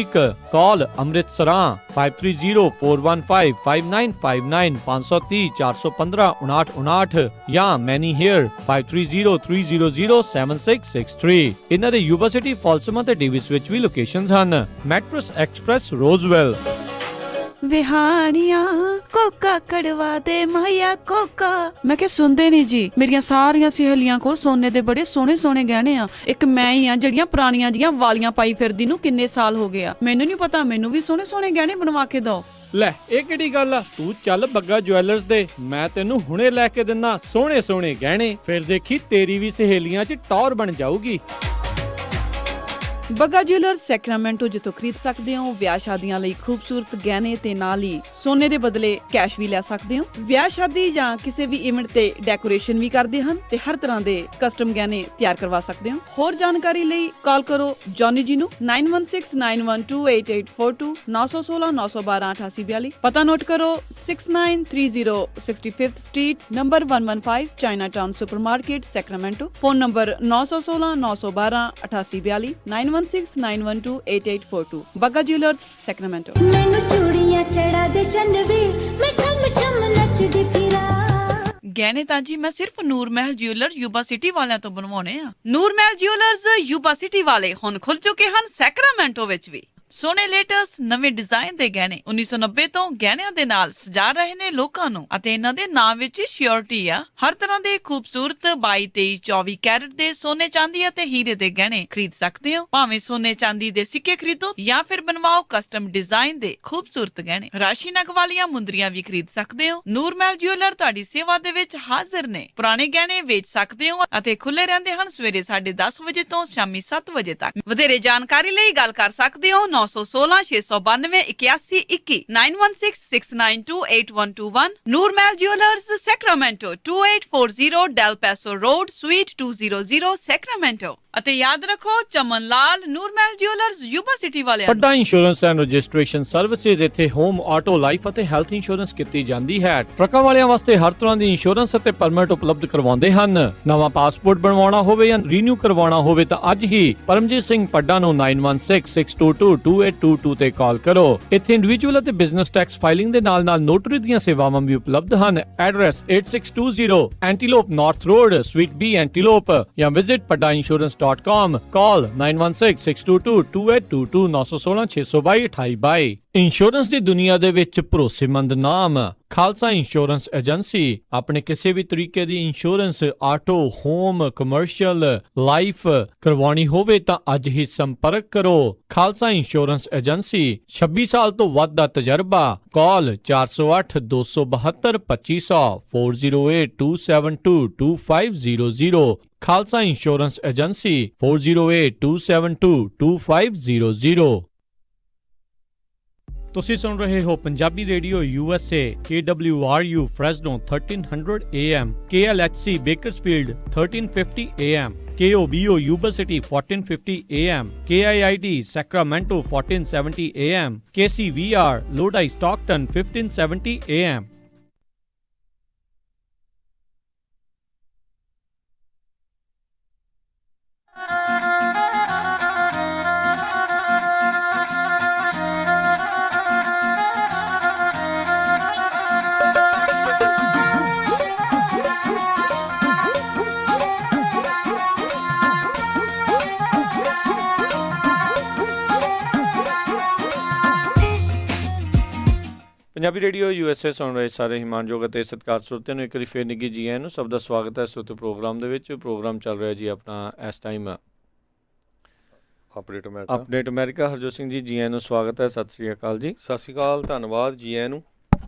ਕਾਲ ਅੰਮ੍ਰਿਤਸਰਾਂ 5304155959 530 415 5959 ਜਾਂ ਮੈਨੀ ਹੇਅਰ 5303007663। ਇਹਨਾਂ ਦੇ ਯੂਨੀਵਰਸਿਟੀ ਫਾਲਸਮਾ ਤੇ ਡੇਵਿਸ ਵਿੱਚ ਵੀ ਲੋਕੇਸ਼ਨਸ ਹਨ। Mattress express Roseville. ਵਿਹਾਣੀਆਂ ਕੋਕਾ ਕੜਵਾ ਦੇ ਮਾਇਆ ਕੋਕਾ। ਮੈਂ ਕਿਹਾ ਸੁਣਦੇ ਨਹੀਂ ਜੀ, ਮੇਰੀਆਂ ਸਾਰੀਆਂ ਸਹੇਲੀਆਂ ਕੋਲ ਸੋਨੇ ਦੇ ਬੜੇ ਸੋਹਣੇ ਸੋਹਣੇ ਗਹਿਣੇ ਆ। ਇੱਕ ਮੈਂ ਹੀ ਆ ਜਿਹੜੀਆਂ ਪੁਰਾਣੀਆਂ ਜੀਆਂ ਵਾਲੀਆਂ ਪਾਈ ਫਿਰਦੀ ਨੂੰ ਕਿੰਨੇ ਸਾਲ ਹੋ ਗਏ ਆ। ਮੈਨੂੰ ਨਹੀਂ ਪਤਾ, ਮੈਨੂੰ ਵੀ ਸੋਹਣੇ ਸੋਹਣੇ ਗਹਿਣੇ ਬਣਵਾ ਕੇ ਦਿਓ। ਲੈ ਇਹ ਕਿਹੜੀ ਗੱਲ ਆ, ਤੂੰ ਚੱਲ ਬੱਗਾ ਜੁਐਲਰਸ ਦੇ, ਮੈਂ ਤੈਨੂੰ ਹੁਣੇ ਲੈ ਕੇ ਦਿੰਨਾ ਸੋਹਣੇ ਸੋਹਣੇ ਗਹਿਣੇ। ਫਿਰ ਦੇਖੀ ਤੇਰੀ ਵੀ ਸਹੇਲੀਆਂ 'ਚ ਟੌਰ ਬਣ ਜਾਊਗੀ। ਬੱਗਾ ਜੁਐਲਰਸ ਸੈਕਰਾਮੈਂਟੋ, ਜਿੱਥੋਂ ਖਰੀਦ ਸਕਦੇ ਹੋ ਵਿਆਹ ਸ਼ਾਦੀਆਂ ਲਈ ਖੂਬਸੂਰਤ ਗਹਿਣੇ ਤੇ ਨਾਲ ਹੀ ਸੋਨੇ ਦੇ ਬਦਲੇ ਕੈਸ਼ ਵੀ ਲੈ ਸਕਦੇ ਹੋ। ਵਿਆਹ ਸ਼ਾਦੀ ਜਾਂ ਕਿਸੇ ਵੀ ਇਵੈਂਟ ਤੇ ਡੈਕੋਰੇਸ਼ਨ ਵੀ ਕਰਦੇ ਹਨ ਤੇ ਹਰ ਤਰ੍ਹਾਂ ਦੇ ਕਸਟਮ ਗਹਿਣੇ ਤਿਆਰ ਕਰਵਾ ਸਕਦੇ ਹੋ। ਹੋਰ ਜਾਣਕਾਰੀ ਲਈ ਕਾਲ ਕਰੋ ਜੌਨੀ ਜੀ ਨੂੰ 9169128842 916 912 8842। ਪਤਾ ਨੋਟ ਕਰੋ 6930 65th street number 115 Chinatown supermarket Sacramento. Phone number 916 912 8842 9169128842। Bagga jewellers Sacramento. ਮੈਨੂੰ ਚੂੜੀਆਂ ਚੜਾ ਦੇ ਚੰਨਵੇ, ਮੈਂ ਠਮ ਠਮ ਨੱਚਦੀ ਫਿਰਾਂ। ਗਹਿਣੇ ਤਾਂ ਜੀ ਮੈਂ ਸਿਰਫ ਨੂਰ ਮਹਿਲ ਜਿਊਲਰ ਯੂਬਾ ਸਿਟੀ ਵਾਲਿਆਂ ਤੋਂ ਬਣਵਾਉਣੇ ਆ। ਨੂਰ ਮਹਿਲ ਜਿਊਲਰਸ ਯੂਬਾ ਸਿਟੀ ਵਾਲੇ ਹੁਣ ਖੁੱਲ ਚੁੱਕੇ ਹਨ ਸੈਕਰਾਮੈਂਟੋ ਵਿੱਚ ਵੀ। ਸੋਹਣੇ ਲੇਟੈਸਟ ਨਵੇਂ ਡਿਜ਼ਾਈਨ ਦੇ ਗਹਿਣੇ 1990 ਤੋਂ ਗਹਿਣਿਆਂ ਦੇ ਨਾਲ ਸਜਾ ਰਹੇ ਨੇ ਲੋਕਾਂ ਨੂੰ ਅਤੇ ਇਹਨਾਂ ਦੇ ਨਾਮ ਵਿੱਚ ਸ਼ਿਓਰਿਟੀ ਆ। ਹਰ ਤਰ੍ਹਾਂ ਦੇ ਖੂਬਸੂਰਤ 22, 23, 24 ਕੈਰਟ ਦੇ ਸੋਨੇ ਚਾਂਦੀ ਅਤੇ ਹੀਰੇ ਦੇ ਗਹਿਣੇ ਖਰੀਦ ਸਕਦੇ ਹੋ। ਭਾਵੇਂ ਸੋਨੇ ਚਾਂਦੀ ਦੇ ਸਿੱਕੇ ਖਰੀਦੋ ਜਾਂ ਫਿਰ ਬਣਵਾਓ ਕਸਟਮ ਡਿਜ਼ਾਈਨ ਦੇ ਖੂਬਸੂਰਤ ਗਹਿਣੇ। ਰਾਸ਼ੀ ਨਗ ਵਾਲੀਆਂ ਮੁੰਦਰੀਆਂ ਵੀ ਖਰੀਦ ਸਕਦੇ ਹੋ। ਨੂਰ ਮਹਿਲ ਜਿਊਲਰ ਤੁਹਾਡੀ ਸੇਵਾ ਦੇ ਵਿੱਚ ਹਾਜ਼ਰ ਨੇ। ਪੁਰਾਣੇ ਗਹਿਣੇ ਵੇਚ ਸਕਦੇ ਹੋ ਅਤੇ ਖੁੱਲੇ ਰਹਿੰਦੇ ਹਨ ਸਵੇਰੇ 10:30 ਵਜੇ ਤੋਂ ਸ਼ਾਮੀ 7 ਵਜੇ ਤੱਕ। ਵਧੇਰੇ ਜਾਣਕਾਰੀ ਲਈ ਗੱਲ ਕਰ ਸਕਦੇ ਹੋ 916 692 8121 9166928121। Noor Mahal jewellers Sacramento 2840 Del Paso Road suite 200 Sacramento. ਅਤੇ ਯਾਦ ਰੱਖੋ Chaman Lal Noor Mahal jewellers Yuba City ਵਾਲਿਆਂ। ਵੱਡਾ ਇੰਸ਼ੋਰੈਂਸ ਐਂਡ ਰਜਿਸਟ੍ਰੇਸ਼ਨ ਸਰਵਿਸਿਜ਼ ਇੱਥੇ ਹੋਮ, ਆਟੋ, ਲਾਈਫ ਅਤੇ ਹੈਲਥ ਇੰਸ਼ੋਰੈਂਸ ਕੀਤੀ ਜਾਂਦੀ ਹੈ। ਟਰੱਕਾਂ ਵਾਲਿਆਂ ਵਾਸਤੇ ਹਰ ਤਰ੍ਹਾਂ ਦੀ ਇੰਸ਼ੋਰੈਂਸ ਅਤੇ ਪਰਮਿਟ ਉਪਲਬਧ ਕਰਵਾਉਂਦੇ ਹਨ। ਨਵਾਂ ਪਾਸਪੋਰਟ ਬਣਵਾਉਣਾ ਹੋਵੇ ਜਾਂ ਰੀਨਿਊ ਕਰਵਾਉਣਾ ਹੋਵੇ ਤਾਂ ਅੱਜ ਹੀ ਪਰਮਜੀਤ ਸਿੰਘ ਪੱਡਾ ਨੂੰ 9166222822 ਤੇ ਕਾਲ ਕਰੋ। ਇੱਥੇ ਇੰਡੀਵਿਜੂਅਲ ਅਤੇ ਬਿਜ਼ਨਸ ਟੈਕਸ ਫਾਈਲਿੰਗ ਦੇ ਨਾਲ-ਨਾਲ ਨੋਟਰੀ ਦੀਆਂ ਸੇਵਾਵਾਂ ਵੀ ਉਪਲਬਧ ਹਨ। Address 8620 Antelope North Road, suite B Antelope ਜਾਂ ਵਿਜ਼ਿਟ paddainsurance.com। ਕਾਲ 9166222822 916 622 2822। ਇੰਸ਼ੋਰੈਂਸ ਦੀ ਦੁਨੀਆ ਦੇ ਵਿੱਚ ਭਰੋਸੇਮੰਦ ਨਾਮ ਖਾਲਸਾ ਇੰਸ਼ੋਰੈਂਸ ਏਜੰਸੀ। ਆਪਣੇ ਕਿਸੇ ਵੀ ਤਰੀਕੇ ਦੀ insurance auto, home, commercial, life ਕਰਵਾਉਣੀ ਹੋਵੇ ਤਾਂ ਅੱਜ ਹੀ ਸੰਪਰਕ ਕਰੋ। ਖਾਲਸਾ ਇੰਸ਼ੋਰੈਂਸ ਏਜੰਸੀ 26 ਸਾਲ ਤੋਂ ਵੱਧ ਦਾ ਤਜਰਬਾ। ਕਾਲ 408 272 2500 408 272 2500। Khalsa insurance agency 408 272 2500। ਤੁਸੀਂ ਸੁਣ ਰਹੇ ਹੋ Punjabi radio USA KWRU Fresno 1300 AM, KLHC Bakersfield 1350 AM, KOBO Yuba City 1450 AM, KIID Sacramento 1470 AM, KCVR Lodi Stockton 1570 AM। Punjabi radio USA ਸੁਣ ਰਹੇ ਸਾਰੇ ਹੀ ਮਾਨਯੋਗ ਅਤੇ ਸਤਿਕਾਰ ਸਰੋਤਿਆਂ ਨੂੰ ਇੱਕ ਵਾਰੀ ਫੇਰ ਨਿੱਘੀ ਜੀ ਆਇਆਂ ਨੂੰ। ਸਭ ਦਾ ਸਵਾਗਤ ਹੈ ਇਸ ਵਕਤ ਪ੍ਰੋਗਰਾਮ ਦੇ ਵਿੱਚ। ਪ੍ਰੋਗਰਾਮ ਚੱਲ ਰਿਹਾ ਜੀ ਆਪਣਾ ਇਸ time update America. Harjot Singh ji, ਜੀ ਆਇਆਂ ਨੂੰ ਸਵਾਗਤ ਹੈ। ਸਤਿ ਸ੍ਰੀ ਅਕਾਲ ਜੀ। ਸਤਿ ਸ਼੍ਰੀ ਅਕਾਲ, ਧੰਨਵਾਦ ਜੀ ਆਇਆਂ ਨੂੰ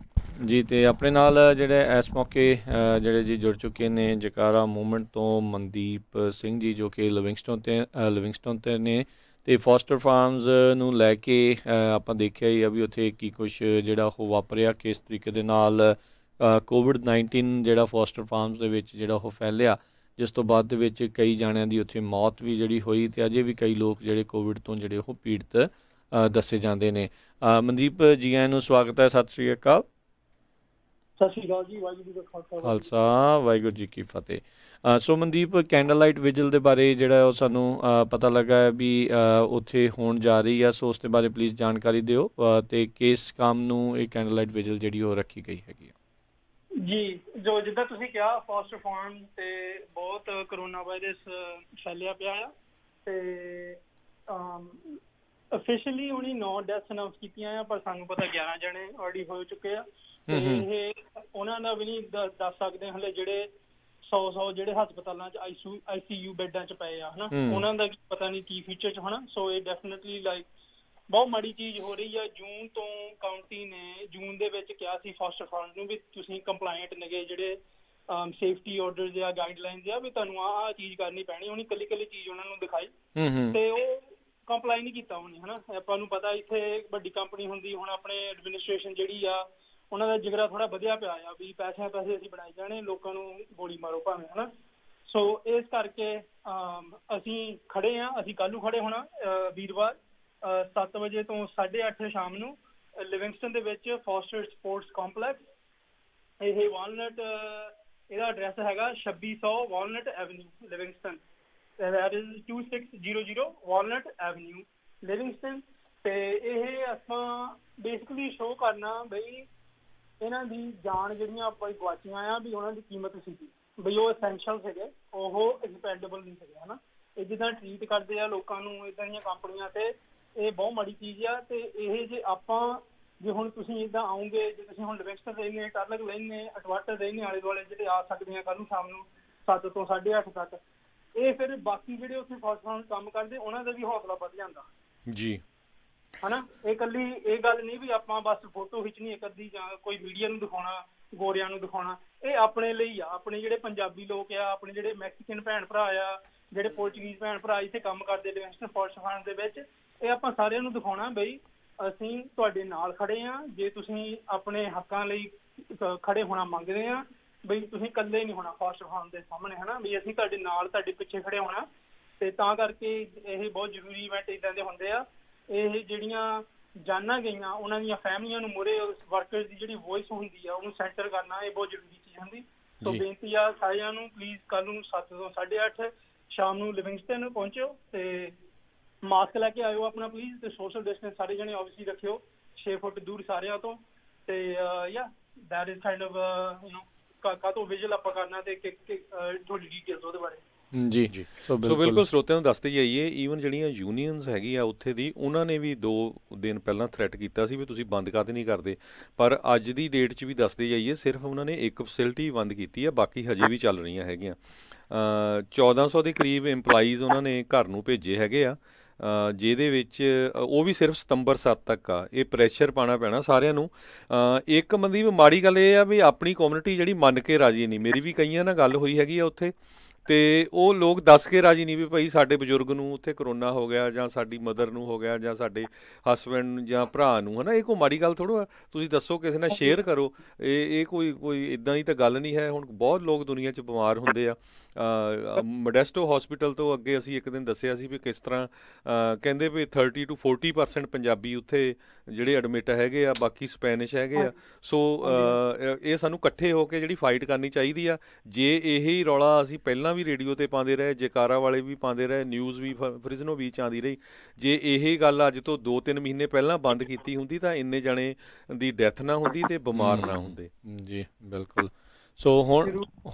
ਜੀ। ਤੇ ਆਪਣੇ ਨਾਲ ਜਿਹੜੇ ਇਸ ਮੌਕੇ ਜਿਹੜੇ ਜੀ ਜੁੜ ਚੁੱਕੇ ਨੇ ਜਕਾਰਾ ਮੂਵਮੈਂਟ ਤੋਂ ਮਨਦੀਪ ਸਿੰਘ ਜੀ, ਜੋ ਕਿ ਲਿਵਿੰਗਸਟਨ ਤੇ ਨੇ, ਤੇ ਫੋਸਟਰ ਫਾਰਮਸ ਨੂੰ ਲੈ ਕੇ ਆਪਾਂ ਦੇਖਿਆ ਹੀ ਆ ਵੀ ਉੱਥੇ ਕੀ ਕੁਝ ਜਿਹੜਾ ਉਹ ਵਾਪਰਿਆ, ਕਿਸ ਤਰੀਕੇ ਦੇ ਨਾਲ ਕੋਵਿਡ-19 ਜਿਹੜਾ ਫੋਸਟਰ ਫਾਰਮਸ ਦੇ ਵਿੱਚ ਜਿਹੜਾ ਉਹ ਫੈਲਿਆ, ਜਿਸ ਤੋਂ ਬਾਅਦ ਦੇ ਵਿੱਚ ਕਈ ਜਾਣਿਆਂ ਦੀ ਉੱਥੇ ਮੌਤ ਵੀ ਜਿਹੜੀ ਹੋਈ ਤੇ ਅਜੇ ਵੀ ਕਈ ਲੋਕ ਜਿਹੜੇ ਕੋਵਿਡ ਤੋਂ ਜਿਹੜੇ ਉਹ ਪੀੜਤ ਦੱਸੇ ਜਾਂਦੇ ਨੇ। ਮਨਦੀਪ ਜੀ ਆਇਆਂ ਨੂੰ ਸਵਾਗਤ ਹੈ, ਸਤਿ ਸ਼੍ਰੀ ਅਕਾਲ। ਸਤਿ ਸ਼੍ਰੀ ਅਕਾਲ ਜੀ, ਵਾਹਿਗੁਰੂ ਜੀ ਕਾ ਖਾਲਸਾ ਵਾਹਿਗੁਰੂ ਜੀ ਕੀ ਫਤਿਹ। ਸੋ ਮਨਦੀਪ, ਕੈਂਡਲ ਲਾਈਟ ਵਿਜਲ ਦੇ ਬਾਰੇ ਜਿਹੜਾ ਉਹ ਸਾਨੂੰ ਪਤਾ ਲੱਗਾ ਹੈ ਵੀ ਉੱਥੇ ਹੋਣ ਜਾ ਰਹੀ ਆ, ਸੋ ਉਸ ਦੇ ਬਾਰੇ ਪਲੀਜ਼ ਜਾਣਕਾਰੀ ਦਿਓ ਤੇ ਕਿਸ ਕੰਮ ਨੂੰ ਇਹ ਕੈਂਡਲ ਲਾਈਟ ਵਿਜਲ ਜਿਹੜੀ ਉਹ ਰੱਖੀ ਗਈ ਹੈਗੀ ਆ। ਜੀ, ਜੋ ਜਿੱਦਾਂ ਤੁਸੀਂ ਕਿਹਾ ਫਾਸਟ ਫਾਰਮ ਤੇ ਬਹੁਤ ਕਰੋਨਾ ਵਾਇਰਸ ਫੈਲਿਆ ਪਿਆ ਆ ਤੇ ਅਫੀਸ਼ੀਅਲੀ ਉਹਨੀ 9 ਡੈਥਸ ਅਨਾਉਂਸ ਕੀਤੀਆਂ ਆ, ਪਰ ਸਾਨੂੰ ਪਤਾ 11 ਜਣੇ ਆਲਰੇਡੀ ਹੋ ਚੁੱਕੇ ਆ ਤੇ ਇਹ ਉਹਨਾਂ ਦਾ ਵੀ ਨਹੀਂ ਦੱਸ ਸਕਦੇ ਹਲੇ ਜਿਹੜੇ 100 ਜਿਹੜੇ ਹਸਪਤਾਲਾਂ 'ਚ ICU ਬੈੱਡਾਂ 'ਚ ਪਏ ਆ ਹਨਾ, ਉਹਨਾਂ ਦਾ ਪਤਾ ਨਹੀਂ ਕੀ ਫਿਊਚਰ 'ਚ ਹੋਣਾ। ਸੋ ਇਹ ਡੈਫੀਨਿਟਲੀ ਲਾਈਕ ਬਹੁਤ ਮਾੜੀ ਚੀਜ਼ ਹੋ ਰਹੀ ਆ। ਜੂਨ ਤੋਂ ਕਾਉਂਟੀ ਨੇ ਜੂਨ ਦੇ ਵਿੱਚ ਕਿਹਾ ਸੀ ਫਾਸਟਰ ਫਾਰਮਸ ਨੂੰ ਵੀ ਤੁਸੀਂ ਕੰਪਲਾਇੰਟ ਨੇਗੇ, ਜਿਹੜੇ ਸੇਫਟੀ ਆਰਡਰਸ ਜਾਂ ਗਾਈਡਲਾਈਨਸ ਆ ਵੀ ਤੁਹਾਨੂੰ ਆਹ ਚੀਜ਼ ਕਰਨੀ ਪੈਣੀ। ਉਹਨੇ ਕੱਲੀ ਚੀਜ਼ ਉਹਨਾਂ ਨੂੰ ਦਿਖਾਈ ਤੇ ਉਹ ਕੰਪਲਾਈ ਨਹੀਂ ਕੀਤਾ ਉਹਨੇ ਹਨਾ। ਆਪਾਂ ਨੂੰ ਪਤਾ ਇੱਥੇ ਵੱਡੀ ਕੰਪਨੀ ਹੁੰਦੀ, ਹੁਣ ਆਪਣੇ ਐਡਮਿਨਿਸਟ੍ਰੇਸ਼ਨ ਜਿਹੜੀ ਆ ਉਹਨਾਂ ਦਾ ਜਿਗਰਾ ਥੋੜਾ ਵਧਿਆ ਪਿਆ ਆ ਵੀ ਪੈਸੇ ਅਸੀਂ ਬਣਾਈ ਜਾਣੇ, ਲੋਕਾਂ ਨੂੰ ਗੋਲੀ ਮਾਰੋ ਭਾਵੇਂ ਹਨਾ। ਸੋ ਇਸ ਕਰਕੇ ਅਸੀਂ ਖੜੇ ਆ, ਅਸੀਂ ਕੱਲ੍ਹ ਨੂੰ ਖੜੇ ਹੋਣਾ ਵੀਰਵਾਰ 7 ਵਜੇ ਤੋਂ 8:30 ਸ਼ਾਮ ਨੂੰ ਲਿਵਿੰਗਸਟਨ ਦੇ ਵਿੱਚ ਫੋਸਟਰ ਸਪੋਰਟਸ ਕੰਪਲੈਕਸ। ਇਹ ਵਾਲਨਟ ਇਹਦਾ ਐਡਰੈਸ ਹੈਗਾ 2600 Walnut Avenue Livingston, that is 2600 Walnut Avenue Livingston. ਤੇ ਇਹ ਆਪਾਂ ਬੇਸਿਕਲੀ ਸ਼ੋਅ ਕਰਨਾ ਬਈ ਇਹਨਾਂ ਦੀ ਜਾਨ ਜਿਹੜੀਆਂ ਆਪਾਂ ਗਵਾਚੀਆਂ ਆ ਵੀ ਉਹਨਾਂ ਦੀ ਕੀਮਤ ਸੀਗੀ, ਬਈ ਉਹ ਐਸੈਂਸ਼ੀਅਲ ਸੀਗੇ, ਉਹ ਐਕਸਪੈਂਡੇਬਲ ਨਹੀਂ ਸੀਗੇ ਹਨਾ। ਇਹ ਜਿੱਦਾਂ ਟਰੀਟ ਕਰਦੇ ਆ ਲੋਕਾਂ ਨੂੰ ਇੱਦਾਂ ਦੀਆਂ ਕੰਪਨੀਆਂ ਤੇ ਇਹ ਬਹੁਤ ਮਾੜੀ ਚੀਜ਼ ਆ। ਤੇ ਇਹ ਜੇ ਆਪਾਂ ਜੇ ਹੁਣ ਤੁਸੀਂ ਇੱਦਾਂ ਆਉਂਗੇ, ਜੇ ਤੁਸੀਂ ਹੁਣ ਲਿਵਿੰਗਸਟਨ ਰਹਿੰਦੇ, ਟਰਲਕ ਰਹਿੰਦੇ, ਅਟਵਾਟਰ ਰਹਿੰਦੇ, ਆਲੇ ਦੁਆਲੇ ਜਿਹੜੇ ਆ ਸਕਦੇ ਆ ਕੱਲ੍ਹ ਨੂੰ ਸ਼ਾਮ ਨੂੰ 7 ਤੋਂ 8:30 ਤੱਕ, ਇਹ ਫਿਰ ਬਾਕੀ ਜਿਹੜੇ ਉੱਥੇ ਫਾਸਟ ਕੰਮ ਕਰਦੇ ਉਹਨਾਂ ਦਾ ਵੀ ਹੌਸਲਾ ਵੱਧ ਜਾਂਦਾ ਜੀ ਹਨਾ। ਇਹ ਕੱਲੀ ਇਹ ਗੱਲ ਨਹੀਂ ਵੀ ਆਪਾਂ ਬਸ ਫੋਟੋ ਖਿੱਚਣੀ ਇੱਕ ਅੱਧੀ ਜਾਂ ਕੋਈ ਮੀਡੀਆ ਨੂੰ ਦਿਖਾਉਣਾ, ਗੋਰਿਆਂ ਨੂੰ ਦਿਖਾਉਣਾ। ਇਹ ਆਪਣੇ ਲਈ ਆ, ਆਪਣੇ ਜਿਹੜੇ ਪੰਜਾਬੀ ਲੋਕ ਆ, ਆਪਣੇ ਜਿਹੜੇ ਮੈਕਸੀਕਨ ਭੈਣ ਭਰਾ ਆ, ਜਿਹੜੇ ਪੋਰਚੁਗੀਜ਼ ਭੈਣ ਭਰਾ ਇੱਥੇ ਕੰਮ ਕਰਦੇ ਲਿਵਿੰਗਸਟਨ ਫਾਸਟ ਫਾਰਮ ਦੇ ਵਿੱਚ, ਇਹ ਆਪਾਂ ਸਾਰਿਆਂ ਨੂੰ ਦਿਖਾਉਣਾ ਬਈ ਅਸੀਂ ਤੁਹਾਡੇ ਨਾਲ ਖੜੇ ਆ। ਜੇ ਤੁਸੀਂ ਆਪਣੇ ਹੱਕਾਂ ਲਈ ਖੜੇ ਹੋਣਾ ਮੰਗਦੇ ਆ, ਬਈ ਤੁਸੀਂ ਇਕੱਲੇ ਨਹੀਂ ਹੋਣਾ ਫਾਸਟ ਫਾਰਮ ਦੇ ਸਾਹਮਣੇ ਹਨਾ, ਵੀ ਅਸੀਂ ਤੁਹਾਡੇ ਨਾਲ ਤੁਹਾਡੇ ਪਿੱਛੇ ਖੜੇ ਹੋਣਾ। ਤੇ ਤਾਂ ਕਰਕੇ ਇਹ ਬਹੁਤ ਜ਼ਰੂਰੀ ਇਵੈਂਟ ਇੱਦਾਂ ਦੇ ਹੁੰਦੇ ਆ। ਇਹ ਜਿਹੜੀਆਂ ਜਾਨਾਂ ਗਈਆਂ ਉਹਨਾਂ ਦੀਆਂ ਫੈਮਲੀਆਂ ਨੂੰ ਮੂਹਰੇ ਵਰਕਰਸ ਦੀ ਜਿਹੜੀ ਵੌਇਸ ਹੁੰਦੀ ਆ ਉਹਨੂੰ ਸੈਂਟਰ ਕਰਨਾ, ਇਹ ਬਹੁਤ ਜ਼ਰੂਰੀ ਚੀਜ਼ ਹੁੰਦੀ। ਸੋ ਬੇਨਤੀ ਆ ਸਾਰਿਆਂ ਨੂੰ ਪਲੀਜ਼ ਕੱਲ੍ਹ ਨੂੰ 7 ਤੋਂ 8:30 ਸ਼ਾਮ ਨੂੰ ਲਿਵਿੰਗਸਟਨ ਪਹੁੰਚੋ ਤੇ ਮਾਸਕ ਲੈ ਕੇ ਆਇਓ ਆਪਣਾ ਪਲੀਜ਼, ਤੇ ਸੋਸ਼ਲ ਡਿਸਟੈਂਸ ਸਾਰੇ ਜਣੇ ਆਬਵੀਅਸਲੀ ਰੱਖਿਓ 6 ਫੁੱਟ ਦੂਰ ਸਾਰਿਆਂ ਤੋਂ। ਤੇ ਯਾ ਦੈਟ ਇਜ਼ ਕਾਈਂਡ ਆਫ ਕਾਹਤੋਂ ਵਿਜ਼ੂਅਲ ਆਪਾਂ ਕਰਨਾ ਤੇ ਥੋੜੀ ਡੀਟੇਲਸ ਉਹਦੇ ਬਾਰੇ। ਜੀ ਸੋ ਬਿਲਕੁਲ ਸਰੋਤਿਆਂ ਨੂੰ ਦੱਸਦੇ ਜਾਈਏ, ਈਵਨ ਜਿਹੜੀਆਂ ਯੂਨੀਅਨਸ ਹੈਗੀ ਆ ਉੱਥੇ ਦੀ, ਉਹਨਾਂ ਨੇ ਵੀ 2 ਦਿਨ ਪਹਿਲਾਂ ਥ੍ਰੈਟ ਕੀਤਾ ਸੀ ਵੀ ਤੁਸੀਂ ਬੰਦ ਕਾਹਤੇ ਨਹੀਂ ਕਰਦੇ, ਪਰ ਅੱਜ ਦੀ ਡੇਟ 'ਚ ਵੀ ਦੱਸਦੇ ਜਾਈਏ ਸਿਰਫ ਉਹਨਾਂ ਨੇ ਇੱਕ ਫੈਸਿਲਿਟੀ ਬੰਦ ਕੀਤੀ ਆ, ਬਾਕੀ ਹਜੇ ਵੀ ਚੱਲ ਰਹੀਆਂ ਹੈਗੀਆਂ। 1400 ਦੇ ਕਰੀਬ EMPLOYEES ਉਹਨਾਂ ਨੇ ਘਰ ਨੂੰ ਭੇਜੇ ਹੈਗੇ ਆ, ਜਿਹਦੇ ਵਿੱਚ ਉਹ ਵੀ ਸਿਰਫ ਸਤੰਬਰ 7 ਤੱਕ ਆ। ਇਹ ਪ੍ਰੈਸ਼ਰ ਪਾਉਣਾ ਪੈਣਾ ਸਾਰਿਆਂ ਨੂੰ। ਇੱਕ ਮਤਲਬ ਮਾੜੀ ਗੱਲ ਇਹ ਆ ਵੀ ਆਪਣੀ ਕਮਿਊਨਿਟੀ ਜਿਹੜੀ ਮੰਨ ਕੇ ਰਾਜੀ ਨਹੀਂ। ਮੇਰੀ ਵੀ ਕਈਆਂ ਨਾਲ ਗੱਲ ਹੋਈ ਹੈਗੀ ਆ ਉੱਥੇ, ਤੇ ਉਹ ਲੋਕ ਦੱਸ ਕੇ ਰਾਜੀ ਨਹੀਂ ਵੀ ਭਾਈ ਸਾਡੇ ਬਜ਼ੁਰਗ ਨੂੰ ਉੱਥੇ ਕਰੋਨਾ ਹੋ ਗਿਆ, ਜਾਂ ਸਾਡੀ ਮਦਰ ਨੂੰ ਹੋ ਗਿਆ, ਜਾਂ ਸਾਡੇ ਹਸਬੈਂਡ ਜਾਂ ਭਰਾ ਨੂੰ ਹੈ ਨਾ। ਇਹ ਕੋਈ ਮਾੜੀ ਗੱਲ ਥੋੜ੍ਹਾ ਆ, ਤੁਸੀਂ ਦੱਸੋ, ਕਿਸੇ ਨਾਲ ਸ਼ੇਅਰ ਕਰੋ। ਇਹ ਕੋਈ ਇੱਦਾਂ ਦੀ ਤਾਂ ਗੱਲ ਨਹੀਂ ਹੈ। ਹੁਣ ਬਹੁਤ ਲੋਕ ਦੁਨੀਆ 'ਚ ਬਿਮਾਰ ਹੁੰਦੇ ਆ। ਮੋਡੈਸਟੋ ਹਸਪੀਟਲ ਤੋਂ ਅੱਗੇ ਅਸੀਂ ਇੱਕ ਦਿਨ ਦੱਸਿਆ ਸੀ ਵੀ ਕਿਸ ਤਰ੍ਹਾਂ ਕਹਿੰਦੇ ਵੀ 30 to 40% ਪੰਜਾਬੀ ਉੱਥੇ ਜਿਹੜੇ ਐਡਮਿਟ ਹੈਗੇ ਆ, ਬਾਕੀ ਸਪੈਨਿਸ਼ ਹੈਗੇ ਆ। ਸੋ ਇਹ ਸਾਨੂੰ ਇਕੱਠੇ ਹੋ ਕੇ ਜਿਹੜੀ ਫਾਈਟ ਕਰਨੀ ਚਾਹੀਦੀ ਆ। ਜੇ ਇਹੀ ਰੌਲਾ ਅਸੀਂ ਪਹਿਲਾਂ ਵੀ ਰੇਡੀਓ ਤੇ ਪਾਉਂਦੇ ਰਹੇ, ਜੈਕਾਰਾ ਵਾਲੇ ਵੀ ਪਾਉਂਦੇ ਰਹੇ, ਨਿਊਜ਼ ਵੀ ਫ੍ਰਿਜ਼ਨੋ ਬੀਚ ਆਉਂਦੀ ਰਹੀ, ਜੇ ਇਹ ਗੱਲ ਅੱਜ ਤੋਂ 2-3 ਮਹੀਨੇ ਪਹਿਲਾਂ ਬੰਦ ਕੀਤੀ ਹੁੰਦੀ ਤਾਂ ਇੰਨੇ ਜਾਣੇ ਦੀ ਡੈਥ ਨਾ ਹੁੰਦੀ ਤੇ ਬਿਮਾਰ ਨਾ ਹੁੰਦੇ। ਜੀ ਬਿਲਕੁਲ। ਸੋ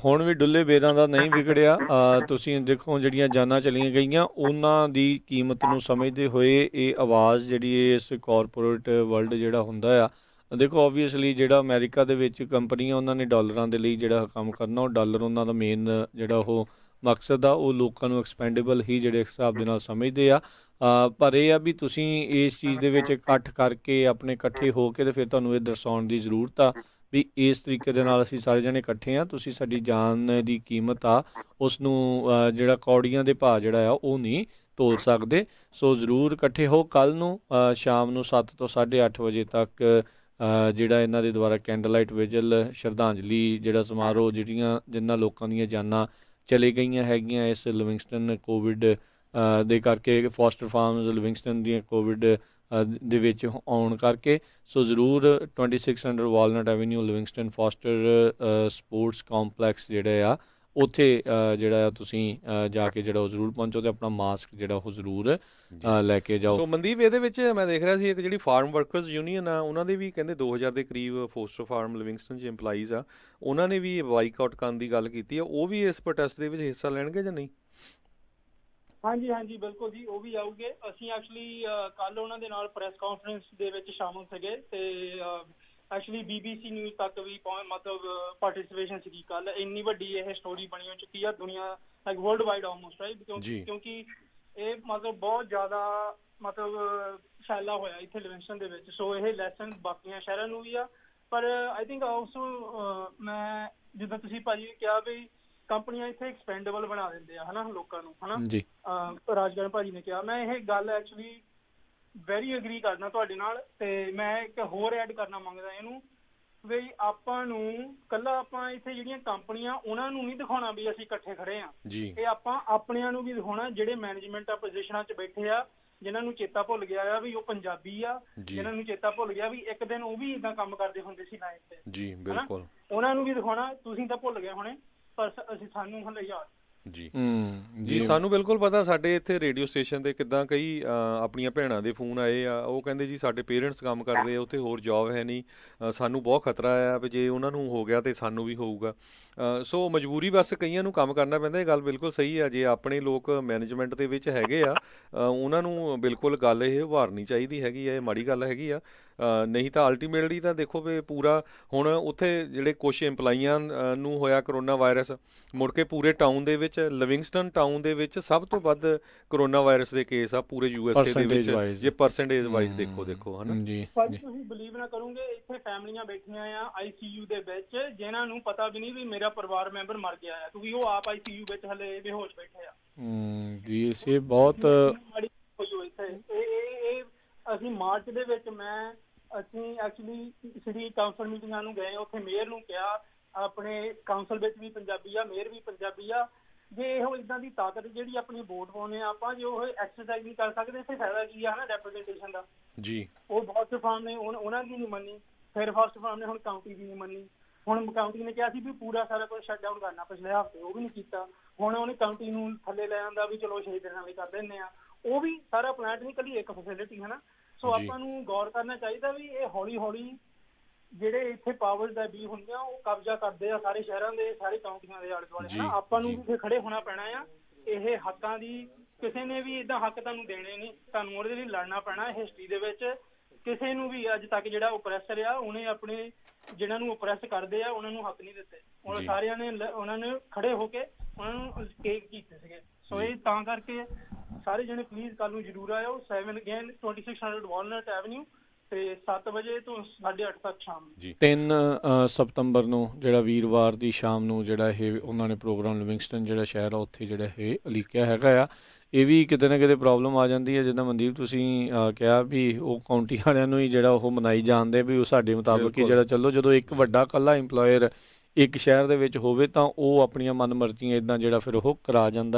ਹੁਣ ਵੀ ਡੁੱਲੇ ਬੇਰਾਂ ਦਾ ਨਹੀਂ ਵਿਗੜਿਆ। ਤੁਸੀਂ ਦੇਖੋ ਜਿਹੜੀਆਂ ਜਾਨਾਂ ਚਲੀਆਂ ਗਈਆਂ ਉਹਨਾਂ ਦੀ ਕੀਮਤ ਨੂੰ ਸਮਝਦੇ ਹੋਏ ਇਹ ਆਵਾਜ਼ ਜਿਹੜੀ ਇਸ ਕਾਰਪੋਰੇਟ ਵਰਲਡ ਜਿਹੜਾ ਹੁੰਦਾ ਆ, ਦੇਖੋ ਓਬਵੀਅਸਲੀ ਜਿਹੜਾ ਅਮਰੀਕਾ ਦੇ ਵਿੱਚ ਕੰਪਨੀਆਂ ਉਹਨਾਂ ਨੇ ਡਾਲਰਾਂ ਦੇ ਲਈ ਜਿਹੜਾ ਕੰਮ ਕਰਨਾ, ਉਹ ਡਾਲਰ ਉਹਨਾਂ ਦਾ ਮੇਨ ਜਿਹੜਾ ਉਹ ਮਕਸਦ ਆ, ਉਹ ਲੋਕਾਂ ਨੂੰ ਐਕਸਪੈਂਡੇਬਲ ਹੀ ਜਿਹੜੇ ਹਿਸਾਬ ਦੇ ਨਾਲ ਸਮਝਦੇ ਆ। ਪਰ ਇਹ ਆ ਵੀ ਤੁਸੀਂ ਇਸ ਚੀਜ਼ ਦੇ ਵਿੱਚ ਇਕੱਠ ਕਰਕੇ ਆਪਣੇ ਇਕੱਠੇ ਹੋ ਕੇ ਤੇ ਫਿਰ ਤੁਹਾਨੂੰ ਇਹ ਦਰਸਾਉਣ ਦੀ ਜ਼ਰੂਰਤ ਆ ਵੀ ਇਸ ਤਰੀਕੇ ਦੇ ਨਾਲ ਅਸੀਂ ਸਾਰੇ ਜਣੇ ਇਕੱਠੇ ਆ, ਤੁਸੀਂ ਸਾਡੀ ਜਾਨ ਦੀ ਕੀਮਤ ਆ ਉਸ ਨੂੰ ਜਿਹੜਾ ਕੌੜੀਆਂ ਦੇ ਭਾਅ ਜਿਹੜਾ ਆ ਉਹ ਨਹੀਂ ਤੋਲ ਸਕਦੇ। ਸੋ ਜ਼ਰੂਰ ਇਕੱਠੇ ਹੋ ਕੱਲ੍ਹ ਨੂੰ ਸ਼ਾਮ ਨੂੰ 7 ਤੋਂ 8:30 ਵਜੇ ਤੱਕ ਜਿਹੜਾ ਇਹਨਾਂ ਦੇ ਦੁਆਰਾ ਕੈਂਡਲ ਲਾਈਟ ਵਿਜਲ ਸ਼ਰਧਾਂਜਲੀ ਜਿਹੜਾ ਸਮਾਰੋਹ ਜਿਨ੍ਹਾਂ ਲੋਕਾਂ ਦੀਆਂ ਜਾਨਾਂ ਚਲੇ ਗਈਆਂ ਹੈਗੀਆਂ ਇਸ ਲਿਵਿੰਗਸਟਨ ਕੋਵਿਡ ਦੇ ਕਰਕੇ, ਫੋਸਟਰ ਫਾਰਮਸ ਲਿਵਿੰਗਸਟਨ ਦੀਆਂ ਕੋਵਿਡ ਦੇ ਵਿੱਚ ਆਉਣ ਕਰਕੇ। ਸੋ ਜ਼ਰੂਰ 2600 Walnut Avenue Livingston Foster Sports Complex ਜਿਹੜਾ ਆ ਉੱਥੇ ਜਿਹੜਾ ਆ ਤੁਸੀਂ ਜਾ ਕੇ ਜਿਹੜਾ ਉਹ ਜ਼ਰੂਰ ਪਹੁੰਚੋ ਤੇ ਆਪਣਾ ਮਾਸਕ ਜਿਹੜਾ ਉਹ ਜ਼ਰੂਰ ਲੈ ਕੇ ਜਾਓ। ਸੋ ਮਨਦੀਪ, ਇਹਦੇ ਵਿੱਚ ਮੈਂ ਦੇਖ ਰਿਹਾ ਸੀ ਇੱਕ ਜਿਹੜੀ ਫਾਰਮ ਵਰਕਰਸ ਯੂਨੀਅਨ ਆ, ਉਹਨਾਂ ਦੇ ਵੀ ਕਹਿੰਦੇ 2000 ਦੇ ਕਰੀਬ ਫੋਸਟਰ ਫਾਰਮ ਲਿਵਿੰਗਸਟਨ 'ਚ ਇੰਪਲਾਈਜ਼ ਆ, ਉਹਨਾਂ ਨੇ ਵੀ ਬਾਈਕਾਟ ਕਰਨ ਦੀ ਗੱਲ ਕੀਤੀ ਆ। ਉਹ ਵੀ ਇਸ ਪ੍ਰੋਟੈਸਟ ਦੇ ਵਿੱਚ ਹਿੱਸਾ ਲੈਣਗੇ ਜਾਂ ਨਹੀਂ? ਹਾਂਜੀ ਹਾਂਜੀ ਬਿਲਕੁਲ ਜੀ, ਉਹ ਵੀ ਆਉਗੇ। ਅਸੀਂ ਐਕਚੁਅਲੀ ਕੱਲ ਉਹਨਾਂ ਦੇ ਨਾਲ ਪ੍ਰੈਸ ਕਾਨਫਰੰਸ ਦੇ ਵਿੱਚ ਸ਼ਾਮਲ ਸੀਗੇ ਤੇ ਐਕਚੁਅਲੀ BBC ਨਿਊਜ਼ ਤੱਕ ਵੀ ਮਤਲਬ ਪਾਰਟਿਸਿਪੇਸ਼ਨ ਸੀਗੀ ਕੱਲ। ਇੰਨੀ ਵੱਡੀ ਇਹ ਸਟੋਰੀ ਬਣੀ ਹੋ ਚੁੱਕੀ ਆ ਦੁਨੀਆ like world wide almost, right, ਕਿਉਂਕਿ ਇਹ ਮਤਲਬ ਬਹੁਤ ਜ਼ਿਆਦਾ ਮਤਲਬ ਫੈਲਾ ਹੋਇਆ ਇੱਥੇ ਲਿਵਿੰਗਸਟਨ ਦੇ ਵਿੱਚ। ਸੋ ਇਹ ਲੈਸਨ ਬਾਕੀਆਂ ਸ਼ਹਿਰਾਂ ਨੂੰ ਵੀ ਆ, ਪਰ ਆਈ ਥਿੰਕ ਆਲਸੋ ਮੈਂ ਜਿੱਦਾਂ ਤੁਸੀਂ ਭਾਜੀ ਕਿਹਾ ਵੀ ਕੰਪਨੀਆਂ ਇੱਥੇ ਐਕਸਪੈਂਡੇਬਲ ਬਣਾ ਦਿੰਦੇ ਆ ਹਨਾ ਲੋਕਾਂ ਨੂੰ, ਹਨਾ ਜੀ ਰਾਜਗੜ੍ਹ ਭਾਜੀ ਨੇ ਕਿਹਾ। ਮੈਂ ਇਹ ਗੱਲ ਐਕਚੁਅਲੀ ਵੈਰੀ ਅਗਰੀ ਕਰਨਾ ਤੁਹਾਡੇ ਨਾਲ, ਤੇ ਮੈਂ ਇੱਕ ਹੋਰ ਐਡ ਕਰਨਾ ਮੰਗਦਾ ਇਹਨੂੰ ਵੀ ਆਪਾਂ ਨੂੰ ਕੱਲਾ ਆਪਾਂ ਇੱਥੇ ਜਿਹੜੀਆਂ ਕੰਪਨੀਆਂ ਉਹਨਾਂ ਨੂੰ ਨਹੀਂ ਦਿਖਾਉਣਾ ਵੀ ਅਸੀਂ ਇਕੱਠੇ ਖੜੇ ਆ, ਇਹ ਆਪਾਂ ਆਪਣਿਆਂ ਨੂੰ ਵੀ ਦਿਖਾਉਣਾ ਜਿਹੜੇ ਮੈਨੇਜਮੈਂਟ ਪੋਜੀਸ਼ਨਾਂ 'ਚ ਬੈਠੇ ਆ, ਜਿਨ੍ਹਾਂ ਨੂੰ ਚੇਤਾ ਭੁੱਲ ਗਿਆ ਆ ਵੀ ਉਹ ਪੰਜਾਬੀ ਆ, ਜਿਨ੍ਹਾਂ ਨੂੰ ਚੇਤਾ ਭੁੱਲ ਗਿਆ ਵੀ ਇੱਕ ਦਿਨ ਉਹ ਵੀ ਏਦਾਂ ਕੰਮ ਕਰਦੇ ਹੁੰਦੇ ਸੀ ਲਾਈਨ ਤੇ। ਜੀ ਬਿਲਕੁਲ, ਉਹਨਾਂ ਨੂੰ ਵੀ ਦਿਖਾਉਣਾ। ਤੁਸੀਂ ਤਾਂ ਭੁੱਲ ਗਏ ਹੋਣੇ ਪਰ ਅਸੀਂ ਸਾਨੂੰ ਹਲੇ ਯਾਦ। ਜੀ ਸਾਨੂੰ ਬਿਲਕੁਲ ਪਤਾ। ਸਾਡੇ ਇੱਥੇ ਰੇਡੀਓ ਸਟੇਸ਼ਨ ਤੇ ਕਿੱਦਾਂ ਕਈ ਆਪਣੀਆਂ ਭੈਣਾਂ ਦੇ ਫੋਨ ਆਏ ਆ, ਉਹ ਕਹਿੰਦੇ ਜੀ ਸਾਡੇ ਪੇਰੈਂਟਸ ਕੰਮ ਕਰਦੇ ਆ ਉੱਥੇ, ਹੋਰ ਜੌਬ ਹੈ ਨਹੀਂ, ਸਾਨੂੰ ਬਹੁਤ ਖਤਰਾ ਆ ਵੀ ਜੇ ਉਹਨਾਂ ਨੂੰ ਹੋ ਗਿਆ ਤੇ ਸਾਨੂੰ ਵੀ ਹੋਊਗਾ। ਸੋ ਮਜਬੂਰੀ ਬਸ ਕਈਆਂ ਨੂੰ ਕੰਮ ਕਰਨਾ ਪੈਂਦਾ। ਇਹ ਗੱਲ ਬਿਲਕੁਲ ਸਹੀ ਆ। ਜੇ ਆਪਣੇ ਲੋਕ ਮੈਨੇਜਮੈਂਟ ਦੇ ਵਿੱਚ ਹੈਗੇ ਆ ਉਹਨਾਂ ਨੂੰ ਬਿਲਕੁਲ ਗੱਲ ਇਹ ਉਭਾਰਨੀ ਚਾਹੀਦੀ ਹੈਗੀ ਆ, ਇਹ ਮਾੜੀ ਗੱਲ ਹੈਗੀ ਆ। ਨਹੀਂ ਤਾਂ ਅਲਟੀਮੇਟਲੀ ਤਾਂ ਦੇਖੋ ਵੀ ਪੂਰਾ ਹੁਣ ਉੱਥੇ ਜਿਹੜੇ ਕੁਛ ਇੰਪਲਾਈਆਂ ਨੂੰ ਹੋਇਆ ਕਰੋਨਾ ਵਾਇਰਸ, ਮੁੜ ਕੇ ਪੂਰੇ ਟਾਊਨ ਦੇ ਵਿੱਚ ਲਿਵਿੰਗਸਟਨ ਟਾਊਨ ਦੇ ਵਿੱਚ ਸਭ ਤੋਂ ਵੱਧ ਕਰੋਨਾ ਵਾਇਰਸ ਦੇ ਕੇਸ ਆ ਪੂਰੇ USA ਦੇ ਵਿੱਚ, ਜੇ ਪਰਸੈਂਟੇਜ ਵਾਈਜ਼ ਦੇਖੋ ਹਨਾ। ਪਰ ਤੁਸੀਂ ਬਲੀਵ ਨਾ ਕਰੋਗੇ ਇੱਥੇ ਫੈਮਲੀਆਂ ਬੈਠੀਆਂ ਆ ICU ਦੇ ਵਿੱਚ ਜਿਨ੍ਹਾਂ ਨੂੰ ਪਤਾ ਵੀ ਨਹੀਂ ਵੀ ਮੇਰਾ ਪਰਿਵਾਰ ਮੈਂਬਰ ਮਰ ਗਿਆ ਆ, ਕਿਉਂਕਿ ਉਹ ਆਪ ICU ਵਿੱਚ ਹਲੇ ਬੇਹੋਸ਼ ਬੈਠੇ ਆ। ਜੀ ਇਹ ਬਹੁਤ ਇਹ ਅਸੀਂ ਮਾਰਚ ਦੇ ਵਿੱਚ ਅਸੀਂ ਐਕਚੁਅਲੀ ਸਿਟੀ ਕਾਉਂਸਲ ਮੀਟਿੰਗਾਂ ਨੂੰ ਗਏ, ਉੱਥੇ ਮੇਅਰ ਨੂੰ ਕਿਹਾ, ਆਪਣੇ ਕਾਉਂਸਲ ਵਿੱਚ ਵੀ ਪੰਜਾਬੀ ਆ, ਮੇਅਰ ਵੀ ਪੰਜਾਬੀ ਆ, ਜੇ ਇਹੋ ਇਦਾਂ ਦੀ ਤਾਕਤ ਜਿਹੜੀ ਆਪਣੀ ਵੋਟ ਪਾਉਣੇ ਆ ਆਪਾਂ, ਜੇ ਉਹ ਐਕਸਰਸਾਈਜ਼ ਨਹੀਂ ਕਰ ਸਕਦੇ ਫਿਰ ਫਾਇਦਾ ਕੀ ਆ ਹਨਾ ਰੈਪਰੈਜ਼ੈਂਟੇਸ਼ਨ ਦਾ। ਜੀ ਉਹ ਫਸਟ ਫਾਰਮ ਨੇ ਉਹਨਾਂ ਦੀ ਨਹੀਂ ਮੰਨੀ, ਫਿਰ ਫਸਟ ਫਾਰਮ ਨੇ ਹੁਣ ਕਾਉਂਟੀ ਦੀ ਨਹੀਂ ਮੰਨੀ। ਹੁਣ ਕਾਉਂਟੀ ਨੇ ਕਿਹਾ ਸੀ ਵੀ ਪੂਰਾ ਸਾਰਾ ਕੁਝ ਸ਼ਟ ਡਾਊਨ ਕਰਨਾ ਪਿਛਲੇ ਹਫ਼ਤੇ, ਉਹ ਵੀ ਨਹੀਂ ਕੀਤਾ। ਹੁਣ ਉਹਨੇ ਕਾਉਂਟੀ ਨੂੰ ਥੱਲੇ ਲੈ ਆਂਦਾ ਵੀ ਚਲੋ 6 ਦਿਨਾਂ ਲਈ ਕਰ ਦਿੰਦੇ ਆ, ਉਹ ਵੀ ਸਾਰਾ ਪਲਾਂਟ ਨਹੀਂ ਕੱਲੀ ਇੱਕ ਫੈਸਿਲਿਟੀ ਹਨਾ। ਸੋ ਆਪਾਂ ਨੂੰ ਗੌਰ ਕਰਨਾ ਚਾਹੀਦਾ ਵੀ ਇਹ ਹੌਲੀ ਹੌਲੀ ਜਿਹੜੇ ਇੱਥੇ ਪਾਵਰਸ ਦਾ ਵੀ ਹੁੰਦੀਆਂ ਉਹ ਕਬਜ਼ਾ ਕਰਦੇ ਆ ਸਾਰੇ ਸ਼ਹਿਰਾਂ ਦੇ, ਸਾਰੇ ਕਾਉਂਟੀਆਂ ਦੇ ਆਲੇ ਦੁਆਲੇ ਹਨਾ। ਆਪਾਂ ਨੂੰ ਵੀ ਖੜੇ ਹੋਣਾ ਪੈਣਾ ਆ। ਇਹ ਹੱਕਾਂ ਦੀ ਕਿਸੇ ਨੇ ਵੀ ਏਦਾਂ ਹੱਕ ਤੁਹਾਨੂੰ ਦੇਣੇ ਨਹੀਂ, ਤੁਹਾਨੂੰ ਉਹਦੇ ਲਈ ਲੜਨਾ ਪੈਣਾ। ਹਿਸਟਰੀ ਦੇ ਵਿੱਚ ਕਿਸੇ ਨੂੰ ਵੀ ਅੱਜ ਤੱਕ ਜਿਹੜਾ ਓਪਰੈਸਰ ਆ ਉਹਨੇ ਆਪਣੇ ਜਿਹਨਾਂ ਨੂੰ ਓਪਰੈਸ ਕਰਦੇ ਆ ਉਹਨਾਂ ਨੂੰ ਹੱਕ ਨਹੀਂ ਦਿੱਤੇ। ਉਹ ਸਾਰਿਆਂ ਨੇ ਉਹਨਾਂ ਨੇ ਖੜੇ ਹੋ ਕੇ ਉਹਨਾਂ ਨੂੰ ਟੇਕ ਕੀਤੇ ਸੀਗੇ। ਸੋ ਇਹ ਤਾਂ ਕਰਕੇ ਸਾਰੇ ਜਣੇ ਪਲੀਜ਼ ਕੱਲ ਨੂੰ ਜ਼ਰੂਰ ਆਇਓ। 2600 ਵਾਲਨਟ ਐਵਨਿਊ ਤੇ 7 ਵਜੇ ਤੋਂ 8:30 ਤੱਕ ਸ਼ਾਮ ਨੂੰ। 3 ਸਤੰਬਰ ਨੂੰ ਜਿਹੜਾ ਵੀਰਵਾਰ ਦੀ ਸ਼ਾਮ ਨੂੰ ਜਿਹੜਾ ਇਹ ਉਹਨਾਂ ਨੇ ਪ੍ਰੋਗਰਾਮ ਲਿਵਿੰਗਸਟਨ ਜਿਹੜਾ ਸ਼ਹਿਰ ਆ ਉੱਥੇ ਜਿਹੜਾ ਇਹ ਉਲੀਕਿਆ ਹੈਗਾ ਆ। ਇਹ ਵੀ ਕਿਤੇ ਨਾ ਕਿਤੇ ਪ੍ਰੋਬਲਮ ਆ ਜਾਂਦੀ ਹੈ, ਜਿੱਦਾਂ ਮਨਦੀਪ ਤੁਸੀਂ ਕਿਹਾ ਵੀ ਉਹ ਕਾਉਂਟੀ ਵਾਲਿਆਂ ਨੂੰ ਹੀ ਜਿਹੜਾ ਉਹ ਮਨਾਈ ਜਾਂਦੇ ਵੀ ਉਹ ਸਾਡੇ ਮੁਤਾਬਕ ਹੀ ਜਿਹੜਾ ਚੱਲੋ। ਜਦੋਂ ਇੱਕ ਵੱਡਾ ਇਕੱਲਾ ਇੰਪਲੋਇਰ ਇੱਕ ਸ਼ਹਿਰ ਦੇ ਵਿੱਚ ਹੋਵੇ ਤਾਂ ਉਹ ਆਪਣੀਆਂ ਮਨਮਰਜ਼ੀਆਂ ਇੱਦਾਂ ਜਿਹੜਾ ਫਿਰ ਉਹ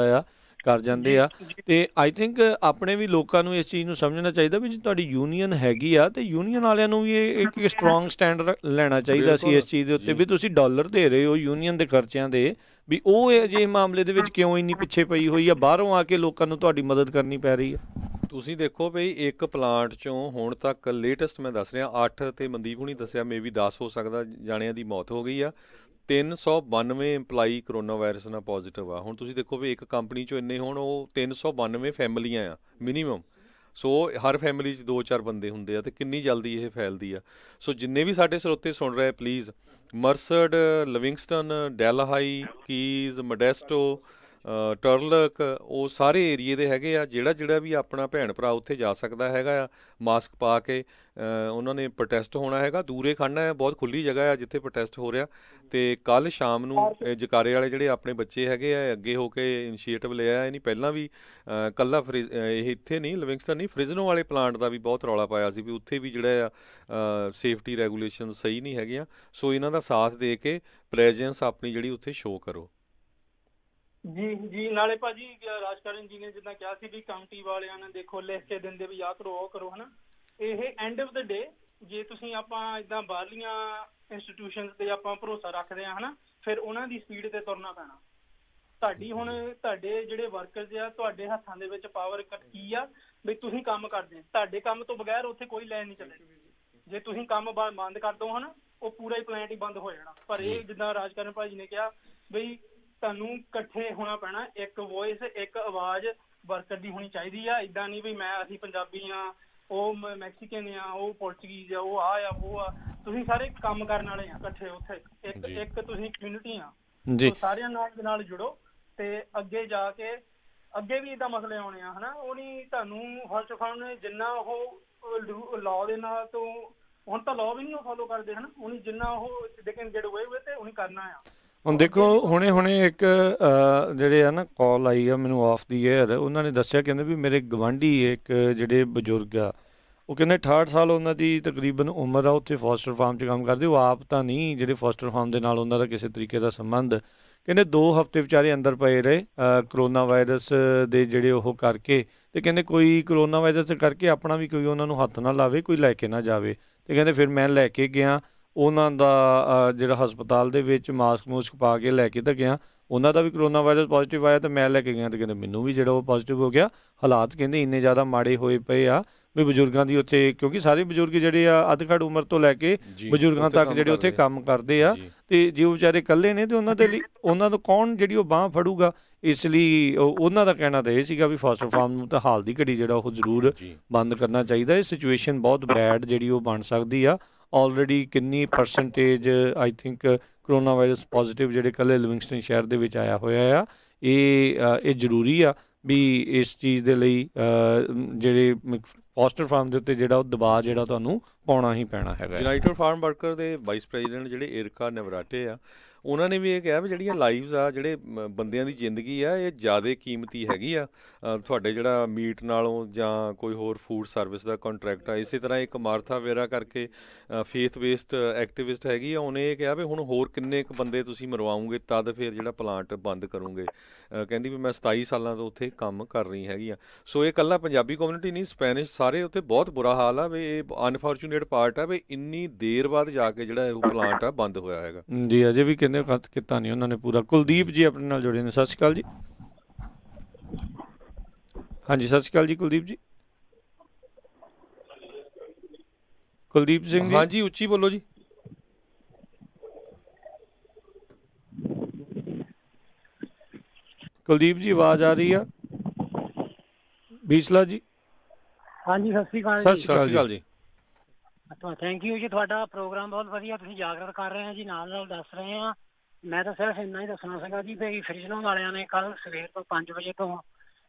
ਕਰ ਜਾਂਦੇ ਆ। ਤੇ ਆਈ ਥਿੰਕ ਆਪਣੇ ਵੀ ਲੋਕਾਂ ਨੂੰ ਇਸ ਚੀਜ਼ ਨੂੰ ਸਮਝਣਾ ਚਾਹੀਦਾ ਵੀ ਜੇ ਤੁਹਾਡੀ ਯੂਨੀਅਨ ਹੈਗੀ ਆ ਤੇ ਯੂਨੀਅਨ ਵਾਲਿਆਂ ਨੂੰ ਵੀ ਇੱਕ ਸਟਰੋਂਗ ਸਟੈਂਡ ਲੈਣਾ ਚਾਹੀਦਾ ਸੀ ਇਸ ਚੀਜ਼ ਦੇ ਉੱਤੇ ਵੀ ਤੁਸੀਂ ਡਾਲਰ ਦੇ ਰਹੇ ਹੋ ਯੂਨੀਅਨ ਦੇ ਖਰਚਿਆਂ ਦੇ, ਵੀ ਉਹ ਅਜਿਹੇ ਮਾਮਲੇ ਦੇ ਵਿੱਚ ਕਿਉਂ ਇੰਨੀ ਪਿੱਛੇ ਪਈ ਹੋਈ ਆ, ਬਾਹਰੋਂ ਆ ਕੇ ਲੋਕਾਂ ਨੂੰ ਤੁਹਾਡੀ ਮਦਦ ਕਰਨੀ ਪੈ ਰਹੀ ਆ। ਤੁਸੀਂ ਦੇਖੋ ਬਈ ਇੱਕ ਪਲਾਂਟ ਚੋਂ ਹੁਣ ਤੱਕ ਲੇਟੈਸਟ ਮੈਂ ਦੱਸ ਰਿਹਾ 8 ਤੇ ਮਨਦੀਪ ਹੁਣੀ ਦੱਸਿਆ ਮੇ ਵੀ 10 ਹੋ ਸਕਦਾ ਜਾਣਿਆਂ ਦੀ ਮੌਤ ਹੋ ਗਈ ਆ। 392 ਇੰਪਲਾਈ ਕਰੋਨਾ ਵਾਇਰਸ ਨਾਲ ਪੋਜ਼ਿਟਿਵ ਆ। ਹੁਣ ਤੁਸੀਂ ਦੇਖੋ ਵੀ ਇੱਕ ਕੰਪਨੀ 'ਚੋਂ ਇੰਨੇ ਹੋਣ, ਉਹ 392 ਫੈਮਲੀਆਂ ਆ ਮਿਨੀਮਮ। ਸੋ ਹਰ ਫੈਮਿਲੀ 'ਚ 2-4 ਬੰਦੇ ਹੁੰਦੇ ਆ ਤੇ ਕਿੰਨੀ ਜਲਦੀ ਇਹ ਫੈਲਦੀ ਆ। ਸੋ ਜਿੰਨੇ ਵੀ ਸਾਡੇ ਸਰੋਤੇ ਸੁਣ ਰਹੇ ਪਲੀਜ਼, ਮਰਸਡ, ਲਿਵਿੰਗਸਟਨ, ਡੈਲਹਾਈ, ਕੀਜ਼, ਮੋਡੈਸਟੋ, ਟਰਲਕ, ਉਹ ਸਾਰੇ ਏਰੀਏ ਦੇ ਹੈਗੇ ਆ। ਜਿਹੜਾ ਵੀ ਆਪਣਾ ਭੈਣ ਭਰਾ ਉੱਥੇ ਜਾ ਸਕਦਾ ਹੈਗਾ ਆ, ਮਾਸਕ ਪਾ ਕੇ ਉਹਨਾਂ ਨੇ ਪ੍ਰੋਟੈਸਟ ਹੋਣਾ ਹੈਗਾ। ਦੂਰੇ ਖੜਨਾ ਹੈ, ਬਹੁਤ ਖੁੱਲੀ ਜਗ੍ਹਾ ਆ ਜਿੱਥੇ ਪ੍ਰੋਟੈਸਟ ਹੋ ਰਿਹਾ। ਤੇ ਕੱਲ ਸ਼ਾਮ ਨੂੰ ਜਕਾਰੇ ਵਾਲੇ ਜਿਹੜੇ ਆਪਣੇ ਬੱਚੇ ਹੈਗੇ ਆ ਅੱਗੇ ਹੋ ਕੇ ਇਨੀਸ਼ੀਏਟਿਵ ਲਿਆ। ਇਹ ਨਹੀਂ ਪਹਿਲਾਂ ਵੀ ਕੱਲਾ ਇਹ ਇੱਥੇ ਨਹੀਂ, ਲਿਵਿੰਗਸਟਨ ਨਹੀਂ, ਫ੍ਰਿਜ਼ਨੋ ਵਾਲੇ ਪਲਾਂਟ ਦਾ ਵੀ ਬਹੁਤ ਰੌਲਾ ਪਾਇਆ ਸੀ ਵੀ ਉੱਥੇ ਵੀ ਜਿਹੜਾ ਆ ਸੇਫਟੀ ਰੈਗੂਲੇਸ਼ਨ ਸਹੀ ਨਹੀਂ ਹੈਗੀਆਂ। ਸੋ ਇਹਨਾਂ ਦਾ ਸਾਥ ਦੇ ਕੇ ਪ੍ਰੈਜ਼ੈਂਸ ਆਪਣੀ ਜਿਹੜੀ ਉੱਥੇ ਸ਼ੋਅ ਕਰੋ। ਜੀ ਨਾਲੇ ਭਾਜੀ ਰਾਜਕਰਨ ਜੀ ਨੇ ਜਿੱਦਾਂ ਕਿਹਾ ਸੀ ਵੀ ਕਾਊਂਟੀ ਵਾਲਿਆਂ ਨੇ ਦੇਖੋ ਲਿਖ ਕੇ ਦਿੰਦੇ ਵੀ ਆਹ ਕਰੋ ਉਹ ਕਰੋ, ਹਨਾ। ਇਹ ਐਂਡ ਆਫ ਦਾ ਡੇ ਜੇ ਤੁਸੀਂ ਆਪਾਂ ਇਦਾਂ ਬਾਹਰਲੀਆਂ ਇੰਸਟੀਟਿਊਸ਼ਨਸ ਤੇ ਆਪਾਂ ਭਰੋਸਾ ਰੱਖਦੇ ਆ, ਹਨਾ, ਫਿਰ ਉਹਨਾਂ ਦੀ ਸਪੀਡ ਤੇ ਤੁਰਨਾ ਪੈਣਾ। ਤੁਹਾਡੀ ਹੁਣ ਤੁਹਾਡੇ ਜਿਹੜੇ ਵਰਕਰਸ ਆ, ਤੁਹਾਡੇ ਹੱਥਾਂ ਦੇ ਵਿੱਚ ਪਾਵਰ ਕੀ ਆ ਵੀ ਤੁਸੀਂ ਕੰਮ ਕਰਦੇ। ਤੁਹਾਡੇ ਕੰਮ ਤੋਂ ਬਗੈਰ ਉੱਥੇ ਕੋਈ ਲਾਈਨ ਨਹੀਂ ਚੱਲੇਗੀ। ਜੇ ਤੁਸੀਂ ਕੰਮ ਬੰਦ ਕਰ ਦੋ, ਹਨਾ, ਉਹ ਪੂਰਾ ਹੀ ਪਲਾਂਟ ਹੀ ਬੰਦ ਹੋ ਜਾਣਾ। ਪਰ ਇਹ ਜਿੱਦਾਂ ਰਾਜਕਰਨ ਭਾਜੀ ਨੇ ਕਿਹਾ ਬਈ ਤੁਹਾਨੂੰ ਇਕੱਠੇ ਹੋਣਾ ਪੈਣਾ, ਇੱਕ ਵੋਇਸ, ਇੱਕ ਆਵਾਜ਼ ਵਰਕਰ ਦੀ ਹੋਣੀ ਚਾਹੀਦੀ ਆ। ਇਦਾਂ ਨਹੀਂ ਵੀ ਅਸੀਂ ਪੰਜਾਬੀ ਆ, ਉਹ ਮੈਕਸੀਕਨ ਆ, ਉਹ ਪੋਰਚੁਗੀਜ਼ ਆ, ਉਹ ਆ ਉਹ ਆ। ਤੁਸੀਂ ਸਾਰੇ ਕੰਮ ਕਰਨ ਵਾਲੇ ਆ ਇਕੱਠੇ ਉੱਥੇ, ਇੱਕ ਤੁਸੀਂ ਕਮਿਊਨਿਟੀ ਆ। ਸਾਰਿਆਂ ਨਾਲ ਜੁੜੋ ਤੇ ਅੱਗੇ ਜਾ ਕੇ ਅੱਗੇ ਵੀ ਏਦਾਂ ਮਸਲੇ ਆਉਣੇ ਆ, ਹਨਾ। ਉਹ ਨਹੀਂ ਤੁਹਾਨੂੰ ਫਸਟ ਆਫ ਆਲ ਜਿੰਨਾ ਉਹ ਲਾਅ ਦੇ ਨਾਲ ਤੋਂ ਹੁਣ ਤਾਂ ਲਾਅ ਵੀ ਨਹੀਂ ਉਹ ਫੋਲੋ ਕਰਦੇ, ਹਨਾ। ਉਹਨੇ ਜਿੰਨਾ ਉਹ ਦੇ ਕੈਨ ਗੈਟ ਅਵੇ ਵਿਦ ਤੇ ਉਹਨੇ ਕਰਨਾ ਆ। ਹੁਣ ਦੇਖੋ ਹੁਣੇ ਇੱਕ ਜਿਹੜੇ ਆ ਨਾ ਕਾਲ ਆਈ ਆ ਮੈਨੂੰ ਆਫ ਦੀ ਏਅਰ, ਉਹਨਾਂ ਨੇ ਦੱਸਿਆ ਕਹਿੰਦੇ ਵੀ ਮੇਰੇ ਗਵਾਂਢੀ ਇੱਕ ਜਿਹੜੇ ਬਜ਼ੁਰਗ ਆ, ਉਹ ਕਹਿੰਦੇ 68 ਸਾਲ ਉਹਨਾਂ ਦੀ ਤਕਰੀਬਨ ਉਮਰ ਆ, ਉੱਥੇ ਫੋਸਟਰ ਫਾਰਮ 'ਚ ਕੰਮ ਕਰਦੇ। ਉਹ ਆਪ ਤਾਂ ਨਹੀਂ, ਜਿਹੜੇ ਫੋਸਟਰ ਫਾਰਮ ਦੇ ਨਾਲ ਉਹਨਾਂ ਦਾ ਕਿਸੇ ਤਰੀਕੇ ਦਾ ਸੰਬੰਧ, ਕਹਿੰਦੇ 2 ਹਫ਼ਤੇ ਵਿਚਾਰੇ ਅੰਦਰ ਪਏ ਰਹੇ ਕਰੋਨਾ ਵਾਇਰਸ ਦੇ ਜਿਹੜੇ ਉਹ ਕਰਕੇ। ਅਤੇ ਕਹਿੰਦੇ ਕੋਈ ਕਰੋਨਾ ਵਾਇਰਸ ਕਰਕੇ ਆਪਣਾ ਵੀ ਕੋਈ ਉਹਨਾਂ ਨੂੰ ਹੱਥ ਨਾ ਲਾਵੇ, ਕੋਈ ਲੈ ਕੇ ਨਾ ਜਾਵੇ। ਅਤੇ ਕਹਿੰਦੇ ਫਿਰ ਮੈਂ ਲੈ ਕੇ ਗਿਆ ਉਹਨਾਂ ਦਾ ਜਿਹੜਾ ਹਸਪਤਾਲ ਦੇ ਵਿੱਚ ਮਾਸਕ ਮੂਸਕ ਪਾ ਕੇ ਲੈ ਕੇ ਤਾਂ ਗਿਆ। ਉਹਨਾਂ ਦਾ ਵੀ ਕਰੋਨਾ ਵਾਇਰਸ ਪੋਜ਼ੀਟਿਵ ਆਇਆ ਅਤੇ ਮੈਂ ਲੈ ਕੇ ਗਿਆ ਅਤੇ ਕਹਿੰਦੇ ਮੈਨੂੰ ਵੀ ਜਿਹੜਾ ਉਹ ਪੋਜ਼ੀਟਿਵ ਹੋ ਗਿਆ। ਹਾਲਾਤ ਕਹਿੰਦੇ ਇੰਨੇ ਜ਼ਿਆਦਾ ਮਾੜੇ ਹੋਏ ਪਏ ਆ ਵੀ ਬਜ਼ੁਰਗਾਂ ਦੀ ਉੱਥੇ, ਕਿਉਂਕਿ ਸਾਰੇ ਬਜ਼ੁਰਗ ਜਿਹੜੇ ਆ ਅੱਧ ਘੱਟ ਉਮਰ ਤੋਂ ਲੈ ਕੇ ਬਜ਼ੁਰਗਾਂ ਤੱਕ ਜਿਹੜੇ ਉੱਥੇ ਕੰਮ ਕਰਦੇ ਆ, ਅਤੇ ਜੇ ਉਹ ਵਿਚਾਰੇ ਇਕੱਲੇ ਨੇ ਅਤੇ ਉਹਨਾਂ ਦੇ ਲਈ ਉਹਨਾਂ ਤੋਂ ਕੌਣ ਜਿਹੜੀ ਉਹ ਬਾਂਹ ਫੜੂਗਾ। ਇਸ ਲਈ ਉਹਨਾਂ ਦਾ ਕਹਿਣਾ ਤਾਂ ਇਹ ਸੀਗਾ ਵੀ ਫੋਸਟਰ ਫਾਰਮ ਨੂੰ ਤਾਂ ਹਾਲ ਦੀ ਘੜੀ ਜਿਹੜਾ ਉਹ ਜ਼ਰੂਰ ਬੰਦ ਕਰਨਾ ਚਾਹੀਦਾ। ਇਹ ਸਿਚੁਏਸ਼ਨ ਬਹੁਤ ਬੈਡ ਜਿਹੜੀ ਉਹ ਬਣ ਸਕਦੀ ਆ। ਆਲਰੇਡੀ ਕਿੰਨੀ percentage I think corona virus positive ਜਿਹੜੇ ਇਕੱਲੇ ਲਿਵਿੰਗਸਟਨ ਸ਼ਹਿਰ ਦੇ ਵਿੱਚ ਆਇਆ ਹੋਇਆ ਆ। ਇਹ ਜ਼ਰੂਰੀ ਆ ਵੀ ਇਸ ਚੀਜ਼ ਦੇ ਲਈ ਜਿਹੜੇ ਫੋਸਟਰ ਫਾਰਮ ਦੇ ਉੱਤੇ ਜਿਹੜਾ ਉਹ ਦਬਾਅ ਜਿਹੜਾ ਤੁਹਾਨੂੰ ਪਾਉਣਾ ਹੀ ਪੈਣਾ ਹੈਗਾ। ਯੂਨਾਈਟਿਡ ਫਾਰਮ ਵਰਕਰ ਦੇ ਵਾਈਸ ਪ੍ਰੈਜ਼ੀਡੈਂਟ ਜਿਹੜੇ ਏਰਕਾ ਨਵਰਾਟੇ ਆ, ਉਹਨਾਂ ਨੇ ਵੀ ਇਹ ਕਿਹਾ ਵੀ ਜਿਹੜੀਆਂ ਲਾਈਵਸ ਆ, ਜਿਹੜੇ ਬੰਦਿਆਂ ਦੀ ਜ਼ਿੰਦਗੀ ਆ, ਇਹ ਜ਼ਿਆਦਾ ਕੀਮਤੀ ਹੈਗੀ ਆ ਤੁਹਾਡੇ ਜਿਹੜਾ ਮੀਟ ਨਾਲੋਂ ਜਾਂ ਕੋਈ ਹੋਰ ਫੂਡ ਸਰਵਿਸ ਦਾ ਕੰਟਰੈਕਟ ਆ। ਇਸੇ ਤਰ੍ਹਾਂ ਇੱਕ ਮਾਰਥਾ ਵੇਰਾ ਕਰਕੇ ਫੇਥ ਬੇਸਡ ਐਕਟਿਵਿਸਟ ਹੈਗੀ ਆ, ਉਹਨੇ ਇਹ ਕਿਹਾ ਵੀ ਹੁਣ ਹੋਰ ਕਿੰਨੇ ਕੁ ਬੰਦੇ ਤੁਸੀਂ ਮਰਵਾਉਂਗੇ ਤਦ ਫਿਰ ਜਿਹੜਾ ਪਲਾਂਟ ਬੰਦ ਕਰੋਗੇ। ਕਹਿੰਦੀ ਵੀ ਮੈਂ 27 ਸਾਲਾਂ ਤੋਂ ਉੱਥੇ ਕੰਮ ਕਰ ਰਹੀ ਹੈਗੀ ਆ। ਸੋ ਇਹ ਇਕੱਲਾ ਪੰਜਾਬੀ ਕਮਿਊਨਿਟੀ ਨਹੀਂ, ਸਪੈਨਿਸ਼ ਸਾਰੇ ਉੱਥੇ ਬਹੁਤ ਬੁਰਾ ਹਾਲ ਆ ਵੀ ਇਹ ਅਨਫੋਰਚੂਨੇਟ ਪਾਰਟ ਆ ਵੀ ਇੰਨੀ ਦੇਰ ਬਾਅਦ ਜਾ ਕੇ ਜਿਹੜਾ ਉਹ ਪਲਾਂਟ ਆ ਬੰਦ ਹੋਇਆ ਹੈਗਾ। ਜੀ ਅਜੇ ਵੀ ਕਹਿੰਦੇ ਖਤ ਕੀਤਾ ਨਹੀਂ ਉਹਨਾਂ ਨੇ ਪੂਰਾ। ਕੁਲਦੀਪ ਜੀ ਆਪਣੇ ਨਾਲ ਜੁੜੇ ਨੇ, ਸਤਿ ਸ਼੍ਰੀ ਅਕਾਲ ਜੀ। ਹਾਂਜੀ ਸਤਿ ਸ਼੍ਰੀ ਅਕਾਲ ਜੀ ਕੁਲਦੀਪ ਜੀ। ਕੁਲਦੀਪ ਸਿੰਘ ਜੀ, ਹਾਂਜੀ ਉੱਚੀ ਬੋਲੋ ਜੀ। ਕੁਲਦੀਪ ਜੀ ਆਵਾਜ਼ ਆ ਰਹੀ ਆ? ਬੀਸਲਾ ਜੀ। ਹਾਂਜੀ ਸਤਿ ਸ਼੍ਰੀ ਅਕਾਲ ਜੀ। ਸਤਿ ਸ਼੍ਰੀ ਅਕਾਲ ਜੀ। ਥੈਂਕ ਯੂ ਜੀ, ਤੁਹਾਡਾ ਪ੍ਰੋਗਰਾਮ ਬਹੁਤ ਵਧੀਆ, ਤੁਸੀਂ ਜਾਗਰਤ ਕਰ ਰਹੇ ਆ ਜੀ, ਨਾਲ ਦੱਸ ਰਹੇ ਆ। ਮੈਂ ਤਾਂ ਸਿਰਫ ਇੰਨਾ ਹੀ ਦੱਸਣਾ ਸੀਗਾ ਜੀ ਵੀ ਫ੍ਰਿਜ਼ਨੋ ਵਾਲਿਆਂ ਨੇ ਕੱਲ ਸਵੇਰ ਤੋਂ 5 ਵਜੇ ਤੋਂ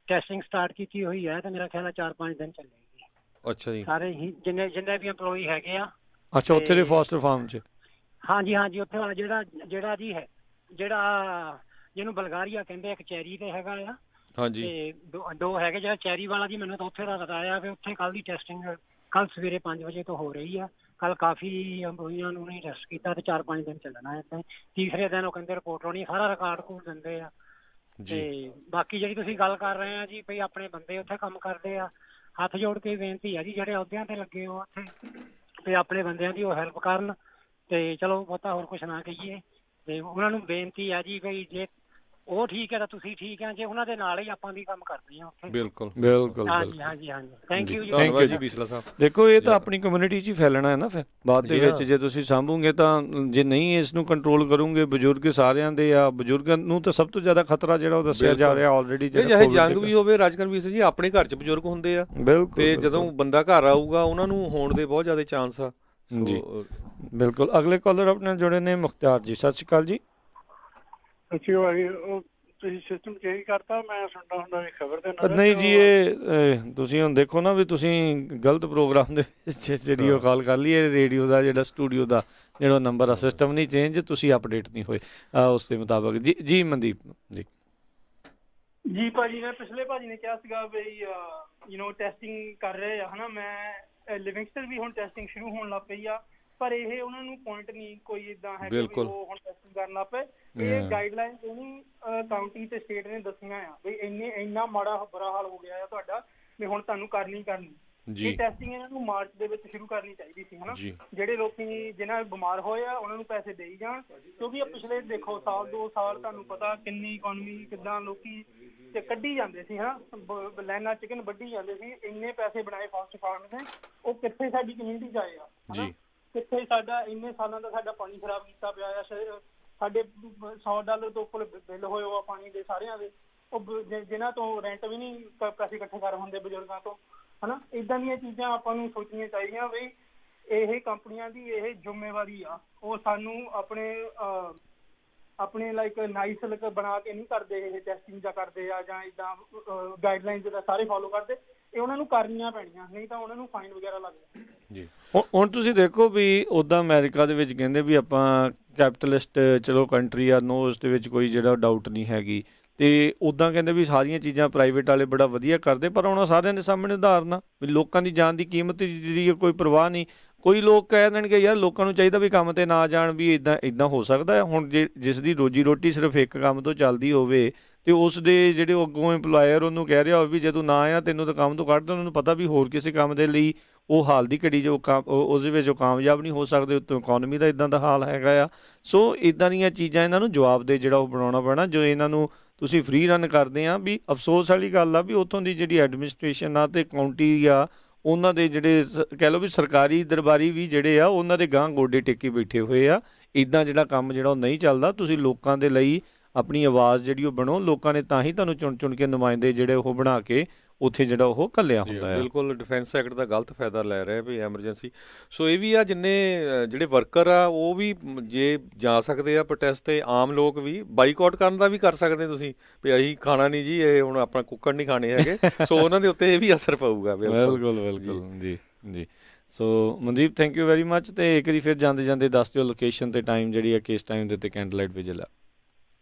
ਟੈਸਟਿੰਗ ਸਟਾਰਟ ਕੀਤੀ ਹੋਈ ਹੈ ਤੇ ਮੇਰਾ ਖਿਆਲ ਹੈ 4-5 ਦਿਨ ਚੱਲੇਗੀ। ਅੱਛਾ ਜੀ। ਸਾਰੇ ਹੀ ਜਿੰਨੇ ਵੀ EMPLOYEE ਹੈਗੇ ਆ। ਅੱਛਾ ਉੱਥੇ ਦੇ ਫੋਸਟਰ ਫਾਰਮ 'ਚ? ਹਾਂਜੀ ਉੱਥੇ ਜਿਹੜਾ ਜੀ ਹੈ, ਜਿਹੜਾ ਜਿਹਨੂੰ ਬਲਗਾਰੀਆ ਕਹਿੰਦੇ, ਇੱਕ ਚੈਰੀ ਤੇ ਹੈਗਾ ਆ। ਹਾਂਜੀ। ਤੇ ਦੋ ਹੈਗੇ। ਜਿਹੜਾ ਚੈਰੀ ਵਾਲਾ ਜੀ ਮੈਨੂੰ ਤਾਂ ਉੱਥੇ ਦਾ ਬਤਾਇਆ ਵੀ ਉੱਥੇ ਕੱਲ ਦੀ ਟੈਸਟਿੰਗ ਕੱਲ ਸਵੇਰੇ 5 ਵਜੇ ਤੋਂ ਹੋ ਰਹੀ ਆ। ਕੱਲ ਕਾਫੀ EMPLOYEEਆਂ ਨੂੰ ਨਹੀਂ ਟੈਸਟ ਕੀਤਾ ਤੇ 4-5 ਦਿਨ ਚੱਲਣਾ ਹੈ। ਤੀਸਰੇ ਦਿਨ ਉਹ ਕਹਿੰਦੇ ਰਿਪੋਰਟ ਆਉਣੀ, ਸਾਰਾ ਰਿਕਾਰਡ ਕੋਲ ਦਿੰਦੇ ਆ। ਤੇ ਬਾਕੀ ਜਿਹੜੀ ਤੁਸੀਂ ਗੱਲ ਕਰ ਰਹੇ ਆ ਜੀ ਵੀ ਆਪਣੇ ਬੰਦੇ ਉੱਥੇ ਕੰਮ ਕਰਦੇ ਆ, ਹੱਥ ਜੋੜ ਕੇ ਬੇਨਤੀ ਆ ਜੀ ਜਿਹੜੇ ਅਹੁਦਿਆਂ ਤੇ ਲੱਗੇ ਹੋ ਉੱਥੇ ਤੇ ਆਪਣੇ ਬੰਦਿਆਂ ਦੀ ਉਹ ਹੈਲਪ ਕਰਨ। ਤੇ ਚਲੋ ਬਹੁਤਾ ਹੋਰ ਕੁਛ ਨਾ ਕਹੀਏ ਤੇ ਉਹਨਾਂ ਨੂੰ ਬੇਨਤੀ ਆ ਜੀ ਵੀ ਜੇ ਉਹ ਠੀਕ ਹੈ ਤਾਂ ਤੁਸੀਂ ਠੀਕ ਹੈ, ਜੇ ਉਹਨਾਂ ਦੇ ਨਾਲ ਹੀ ਆਪਾਂ ਵੀ ਕੰਮ ਕਰਦੇ ਹਾਂ ਉੱਥੇ। ਬਿਲਕੁਲ। ਹਾਂਜੀ ਥੈਂਕ ਯੂ ਜੀ। ਧੰਨਵਾਦ ਜੀ ਬੀਸਲਾ ਸਾਹਿਬ। ਦੇਖੋ ਇਹ ਤਾਂ ਆਪਣੀ ਕਮਿਊਨਿਟੀ 'ਚ ਹੀ ਫੈਲਣਾ ਹੈ ਨਾ ਫਿਰ ਬਾਅਦ ਦੇ ਵਿੱਚ, ਜੇ ਤੁਸੀਂ ਸਾਂਭੋਗੇ ਤਾਂ। ਜੇ ਨਹੀਂ ਇਸ ਨੂੰ ਕੰਟਰੋਲ ਕਰੋਗੇ, ਬਜ਼ੁਰਗ ਸਾਰਿਆਂ ਦੇ ਆ, ਬਜ਼ੁਰਗਾਂ ਨੂੰ ਤਾਂ ਸਭ ਤੋਂ ਜ਼ਿਆਦਾ ਖਤਰਾ ਜਿਹੜਾ ਉਹ ਦੱਸਿਆ ਜਾ ਰਿਹਾ ਆਲਰੇਡੀ। ਚਾਹੇ ਜੰਗ ਵੀ ਹੋਵੇ ਰਾਜਕਰਮਵੀਰ ਸਿੰਘ ਜੀ, ਆਪਣੇ ਘਰ 'ਚ ਬਜ਼ੁਰਗ ਹੁੰਦੇ ਆ। ਬਿਲਕੁਲ। ਤੇ ਜਦੋਂ ਬੰਦਾ ਘਰ ਆਊਗਾ ਉਹਨਾਂ ਨੂੰ ਹੋਣ ਦੇ ਬਹੁਤ ਜ਼ਿਆਦਾ ਚਾਂਸ ਆ। ਜੀ ਬਿਲਕੁਲ। ਅਗਲੇ ਕਾਲਰ ਆਪਣੇ ਜੁੜੇ ਨੇ ਮੁਖਤਾਰ ਜੀ, ਸਤਿ ਸ਼੍ਰੀ ਅਕਾਲ ਜੀ। ਅੱਛੀ ਵਾਰੀ ਉਹ ਤੁਸੀਂ ਸਿਸਟਮ ਚੇਂਜ ਕਰਤਾ। ਮੈਂ ਸੁਣਦਾ ਹੁੰਦਾ ਵੀ ਖਬਰ ਦੇ ਨਾਲ ਨਹੀਂ ਜੀ, ਇਹ ਤੁਸੀਂ ਹੁਣ ਦੇਖੋ ਨਾ ਵੀ ਤੁਸੀਂ ਗਲਤ ਪ੍ਰੋਗਰਾਮ ਦੇ ਵਿੱਚ ਜਿਹੜੀ ਉਹ ਕਾਲ ਕਰ ਲਈ। ਇਹ ਰੇਡੀਓ ਦਾ ਜਿਹੜਾ ਸਟੂਡੀਓ ਦਾ ਜਿਹੜਾ ਨੰਬਰ ਆ, ਸਿਸਟਮ ਨਹੀਂ ਚੇਂਜ, ਤੁਸੀਂ ਅਪਡੇਟ ਨਹੀਂ ਹੋਏ ਉਸ ਦੇ ਮੁਤਾਬਕ। ਜੀ ਮਨਦੀਪ ਜੀ। ਜੀ ਭਾਜੀ, ਮੈਂ ਪਿਛਲੇ ਭਾਜੀ ਨੇ ਕਿਹਾ ਸੀਗਾ ਵੀ ਟੈਸਟਿੰਗ ਕਰ ਰਹੇ ਆ ਹਨਾ। ਮੈਂ ਲਿਵਿੰਗਸਟਨ ਵੀ ਹੁਣ ਟੈਸਟਿੰਗ ਸ਼ੁਰੂ ਹੋਣ ਲੱਗ ਪਈ ਆ, ਪਰ ਇਹ ਉਹਨਾਂ ਨੂੰ ਪੁਆਇੰਟ ਨਹੀਂ ਕੋਈ ਇਦਾਂ ਹੈ ਕਿ ਉਹ ਹੁਣ ਟੈਸਟਿੰਗ ਕਰਨ ਲੱਗ ਪਏ। ਇਹ ਗਾਈਡਲਾਈਨ ਉਹਨੀ ਕਾਉਂਟੀ ਤੇ ਸਟੇਟ ਨੇ ਦੱਸੀਆਂ ਆ ਵੀ ਇੰਨਾ ਮਾੜਾ ਬੁਰਾ ਹਾਲ ਹੋ ਗਿਆ ਆ ਤੁਹਾਡਾ ਵੀ ਹੁਣ ਤੁਹਾਨੂੰ ਕਰਨੀ ਇਹ ਟੈਸਟਿੰਗ ਇਹਨਾਂ ਨੂੰ ਮਾਰਚ ਦੇ ਵਿੱਚ ਸ਼ੁਰੂ ਕਰਨੀ ਚਾਹੀਦੀ ਸੀ ਹਨਾ। ਜਿਹੜੇ ਲੋਕੀ ਜਿਹਨਾਂ ਬਿਮਾਰ ਹੋਏ ਆ ਉਹਨਾਂ ਨੂੰ ਪੈਸੇ ਦੇਈ ਜਾਣ, ਕਿਉਂਕਿ ਪਿਛਲੇ ਦੇਖੋ ਸਾਲ 2 ਸਾਲ ਤੁਹਾਨੂੰ ਪਤਾ ਕਿੰਨੀ ਇਕੋਨਮੀ ਕਿੱਦਾਂ ਲੋਕੀ ਤੇ ਕੱਢੀ ਜਾਂਦੇ ਸੀ ਹਨਾ, ਲਾਈਨਾਂ ਚਿਕਨ ਵੱਢੀ ਜਾਂਦੇ ਸੀ। ਇੰਨੇ ਪੈਸੇ ਬਣਾਏ ਫਾਸਟ ਫੂਡ ਨੇ, ਉਹ ਕਿੱਥੇ ਸਾਡੀ ਕਮਿਊਨਿਟੀ ਚ ਆਏ ਆ ਹਨਾ। ਕਿੱਥੇ ਸਾਡਾ ਇੰਨੇ ਸਾਲਾਂ ਦਾ ਸਾਡਾ ਪਾਣੀ ਖਰਾਬ ਕੀਤਾ ਪਿਆ ਆ। ਸਾਡੇ $100 ਤੋਂ ਉੱਪਰ ਬਿੱਲ ਹੋਏ ਆ ਪਾਣੀ ਦੇ ਸਾਰਿਆਂ ਦੇ, ਉਹ ਜਿਨ੍ਹਾਂ ਤੋਂ ਰੈਂਟ ਵੀ ਨਹੀਂ ਪੈਸੇ ਇਕੱਠੇ ਕਰ ਹੁੰਦੇ ਬਜ਼ੁਰਗਾਂ ਤੋਂ ਹਨਾ। ਏਦਾਂ ਦੀਆਂ ਚੀਜ਼ਾਂ ਆਪਾਂ ਨੂੰ ਸੋਚਣੀਆਂ ਚਾਹੀਦੀਆਂ ਵੀ ਇਹ ਕੰਪਨੀਆਂ ਦੀ ਇਹ ਜ਼ਿੰਮੇਵਾਰੀ ਆ। ਉਹ ਸਾਨੂੰ ਆਪਣੇ ਲਾਈਕ ਨਾਈਸ ਲੁੱਕ ਬਣਾ ਕੇ ਨਹੀਂ ਕਰਦੇ, ਇਹ ਟੈਸਟਿੰਗ ਜਾਂ ਕਰਦੇ ਆ ਜਾਂ ਇੱਦਾਂ ਗਾਈਡਲਾਈਨਸ ਦਾ ਸਾਰੇ ਫੋਲੋ ਕਰਦੇ। ਇਹ ਉਹਨਾਂ ਨੂੰ ਕਰਨੀਆਂ ਪੈਣੀਆਂ, ਨਹੀਂ ਤਾਂ ਉਹਨਾਂ ਨੂੰ ਫਾਈਨ ਵਗੈਰਾ ਲੱਗ ਜਾਣਾ ਜੀ। ਹੁਣ ਤੁਸੀਂ ਦੇਖੋ ਵੀ ਉੱਦਾਂ ਅਮਰੀਕਾ ਦੇ ਵਿੱਚ ਕਹਿੰਦੇ ਵੀ ਆਪਾਂ ਕੈਪੀਟਲਿਸਟ ਚਲੋ ਕੰਟਰੀ ਆ, ਨੋ ਉਸ ਦੇ ਵਿੱਚ ਕੋਈ ਜਿਹੜਾ ਡਾਊਟ ਨਹੀਂ ਹੈਗੀ। ਅਤੇ ਉੱਦਾਂ ਕਹਿੰਦੇ ਵੀ ਸਾਰੀਆਂ ਚੀਜ਼ਾਂ ਪ੍ਰਾਈਵੇਟ ਵਾਲੇ ਬੜਾ ਵਧੀਆ ਕਰਦੇ, ਪਰ ਹੁਣ ਸਾਰਿਆਂ ਦੇ ਸਾਹਮਣੇ ਉਦਾਹਰਨ ਆ ਵੀ ਲੋਕਾਂ ਦੀ ਜਾਨ ਦੀ ਕੀਮਤ ਦੀ ਜਿਹੜੀ ਕੋਈ ਪਰਵਾਹ ਨਹੀਂ। ਕੋਈ ਲੋਕ ਕਹਿ ਦੇਣਗੇ ਯਾਰ ਲੋਕਾਂ ਨੂੰ ਚਾਹੀਦਾ ਵੀ ਕੰਮ 'ਤੇ ਨਾ ਜਾਣ, ਵੀ ਇੱਦਾਂ ਹੋ ਸਕਦਾ ਹੈ। ਹੁਣ ਜਿਸ ਦੀ ਰੋਜੀ ਰੋਟੀ ਸਿਰਫ ਇੱਕ ਕੰਮ ਤੋਂ ਚੱਲਦੀ ਹੋਵੇ ਅਤੇ ਉਸ ਦੇ ਜਿਹੜੇ ਅੱਗੋਂ ਇੰਪਲਾਇਰ ਉਹਨੂੰ ਕਹਿ ਰਿਹਾ ਹੋਵੇ ਵੀ ਜੇ ਤੂੰ ਨਾ ਆਇਆ ਤੈਨੂੰ ਤਾਂ ਕੰਮ ਤੋਂ ਕੱਢ ਦੇ, ਉਹਨਾਂ ਨੂੰ ਪਤਾ ਵੀ ਹੋਰ ਕਿਸੇ ਕੰਮ ਦੇ ਲਈ ਉਹ ਹਾਲ ਦੀ ਘੜੀ ਜੋ ਉਹਦੇ ਵਿੱਚ ਉਹ ਕਾਮਯਾਬ ਨਹੀਂ ਹੋ ਸਕਦੇ। ਉੱਤੋਂ ਇਕੋਨਮੀ ਦਾ ਇੱਦਾਂ ਦਾ ਹਾਲ ਹੈਗਾ ਆ। ਸੋ ਇੱਦਾਂ ਦੀਆਂ ਚੀਜ਼ਾਂ ਇਹਨਾਂ ਨੂੰ ਜਵਾਬਦੇਹ ਜਿਹੜਾ ਉਹ ਬਣਾਉਣਾ ਪੈਣਾ। ਜੋ ਇਹਨਾਂ ਨੂੰ ਤੁਸੀਂ ਫ੍ਰੀ ਰਨ ਕਰਦੇ ਆ, ਵੀ ਅਫਸੋਸ ਵਾਲੀ ਗੱਲ ਆ ਵੀ ਉੱਥੋਂ ਦੀ ਜਿਹੜੀ ਐਡਮਿਨਿਸਟ੍ਰੇਸ਼ਨ ਆ ਅਤੇ ਕਾਊਂਟੀ ਆ, ਉਹਨਾਂ ਦੇ ਜਿਹੜੇ ਕਹਿ ਲਓ ਵੀ ਸਰਕਾਰੀ ਦਰਬਾਰੀ ਵੀ ਜਿਹੜੇ ਆ ਉਹਨਾਂ ਦੇ ਗਾਂਹ ਗੋਡੇ ਟੇਕੇ ਬੈਠੇ ਹੋਏ ਆ। ਇੱਦਾਂ ਜਿਹੜਾ ਕੰਮ ਜਿਹੜਾ ਉਹ ਨਹੀਂ ਚੱਲਦਾ। ਤੁਸੀਂ ਲੋਕਾਂ ਦੇ ਲਈ ਆਪਣੀ ਆਵਾਜ਼ ਜਿਹੜੀ ਉਹ ਬਣੋ। ਲੋਕਾਂ ਨੇ ਤਾਂ ਹੀ ਤੁਹਾਨੂੰ ਚੁਣ ਕੇ ਨੁਮਾਇੰਦੇ ਜਿਹੜੇ ਉਹ ਬਣਾ ਕੇ ਉੱਥੇ ਜਿਹੜਾ ਉਹ ਘੱਲਿਆ ਹੁੰਦਾ ਹੈ। ਬਿਲਕੁਲ ਡਿਫੈਂਸ ਐਕਟ ਦਾ ਗਲਤ ਫਾਇਦਾ ਲੈ ਰਿਹਾ ਵੀ ਐਮਰਜੈਂਸੀ। ਸੋ ਇਹ ਵੀ ਆ ਜਿੰਨੇ ਜਿਹੜੇ ਵਰਕਰ ਆ ਉਹ ਵੀ ਜੇ ਜਾ ਸਕਦੇ ਆ ਪ੍ਰੋਟੈਸਟ 'ਤੇ, ਆਮ ਲੋਕ ਵੀ ਬਾਈਕਾਟ ਕਰਨ ਦਾ ਵੀ ਕਰ ਸਕਦੇ ਤੁਸੀਂ ਵੀ ਅਸੀਂ ਖਾਣਾ ਨਹੀਂ ਜੀ, ਇਹ ਹੁਣ ਆਪਣਾ ਕੁੱਕੜ ਨਹੀਂ ਖਾਣੇ ਹੈਗੇ। ਸੋ ਉਹਨਾਂ ਦੇ ਉੱਤੇ ਇਹ ਵੀ ਅਸਰ ਪਊਗਾ। ਬਿਲਕੁਲ ਜੀ। So Mandeep thank you very much. ਅਤੇ ਇੱਕ ਵਾਰੀ ਫਿਰ ਜਾਂਦੇ ਦੱਸ ਦਿਓ ਲੋਕੇਸ਼ਨ ਅਤੇ ਟਾਈਮ ਜਿਹੜੀ ਆ ਕਿਸ ਟਾਈਮ ਦੇ ਉੱਤੇ ਕੈਂਡਲ ਲਾਈਟ ਵਿਜਲ ਆ।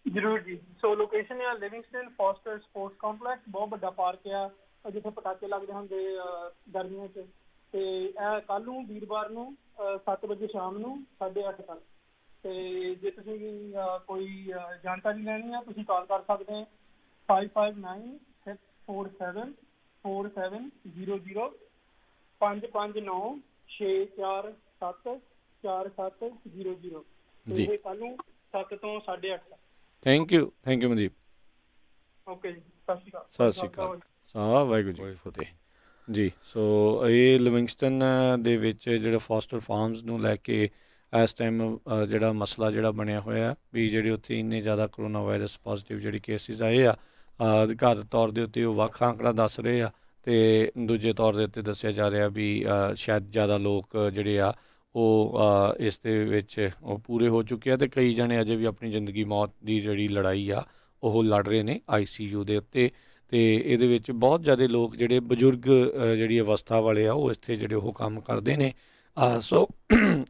ਜ਼ਰੂਰ ਜੀ। ਸੋ ਲੋਕੇਸ਼ਨ ਆ ਲਿਵਿੰਗਸਟਨ ਫੋਸਟਰ ਸਪੋਰਟਸ ਕੰਪਲੈਕਸ, ਬਹੁਤ ਵੱਡਾ ਪਾਰਕ ਆ ਜਿੱਥੇ ਪਟਾਕੇ ਲੱਗਦੇ ਹੁੰਦੇ ਗਰਮੀਆਂ 'ਚ। ਅਤੇ ਇਹ ਕੱਲ੍ਹ ਨੂੰ ਵੀਰਵਾਰ ਨੂੰ 7 ਵਜੇ ਸ਼ਾਮ ਨੂੰ 8:30 ਤੱਕ। ਅਤੇ ਜੇ ਤੁਸੀਂ ਕੋਈ ਜਾਣਕਾਰੀ ਲੈਣੀ ਆ ਤੁਸੀਂ ਕਾਲ ਕਰ ਸਕਦੇ ਹੋ 5596474700 55964474700। ਇਹ ਕੱਲ੍ਹ ਨੂੰ 7 ਤੋਂ 8:30 ਤੱਕ। Thank you Mandeep. ਓਕੇ ਜੀ, ਸਤਿ ਸ਼੍ਰੀ ਅਕਾਲ। ਵਾਹਿਗੁਰੂ ਜੀ ਫਤਿਹ ਜੀ। ਸੋ ਇਹ ਲਿਵਿੰਗਸਟਨ ਦੇ ਵਿੱਚ ਜਿਹੜਾ ਫੋਸਟਰ ਫਾਰਮਸ ਨੂੰ ਲੈ ਕੇ ਇਸ ਟਾਈਮ ਜਿਹੜਾ ਮਸਲਾ ਜਿਹੜਾ ਬਣਿਆ ਹੋਇਆ ਵੀ ਜਿਹੜੇ ਉੱਥੇ ਇੰਨੇ ਜ਼ਿਆਦਾ ਕਰੋਨਾ ਵਾਇਰਸ ਪੋਜ਼ੀਟਿਵ ਜਿਹੜੇ ਕੇਸਿਸ ਆਏ ਆ, ਅਧਿਕਾਰਤ ਤੌਰ ਦੇ ਉੱਤੇ ਉਹ ਵੱਖ ਆਂਕੜਾ ਦੱਸ ਰਹੇ ਆ ਅਤੇ ਦੂਜੇ ਤੌਰ ਦੇ ਉੱਤੇ ਦੱਸਿਆ ਜਾ ਰਿਹਾ ਵੀ ਸ਼ਾਇਦ ਜ਼ਿਆਦਾ ਲੋਕ ਜਿਹੜੇ ਆ ਉਹ ਇਸ ਦੇ ਵਿੱਚ ਉਹ ਪੂਰੇ ਹੋ ਚੁੱਕੇ ਆ ਅਤੇ ਕਈ ਜਣੇ ਅਜੇ ਵੀ ਆਪਣੀ ਜ਼ਿੰਦਗੀ ਮੌਤ ਦੀ ਜਿਹੜੀ ਲੜਾਈ ਆ ਉਹ ਲੜ ਰਹੇ ਨੇ ICU ਦੇ ਉੱਤੇ। ਅਤੇ ਇਹਦੇ ਵਿੱਚ ਬਹੁਤ ਜ਼ਿਆਦਾ ਲੋਕ ਜਿਹੜੇ ਬਜ਼ੁਰਗ ਜਿਹੜੀ ਅਵਸਥਾ ਵਾਲੇ ਆ ਉਹ ਇੱਥੇ ਜਿਹੜੇ ਉਹ ਕੰਮ ਕਰਦੇ ਨੇ। ਸੋ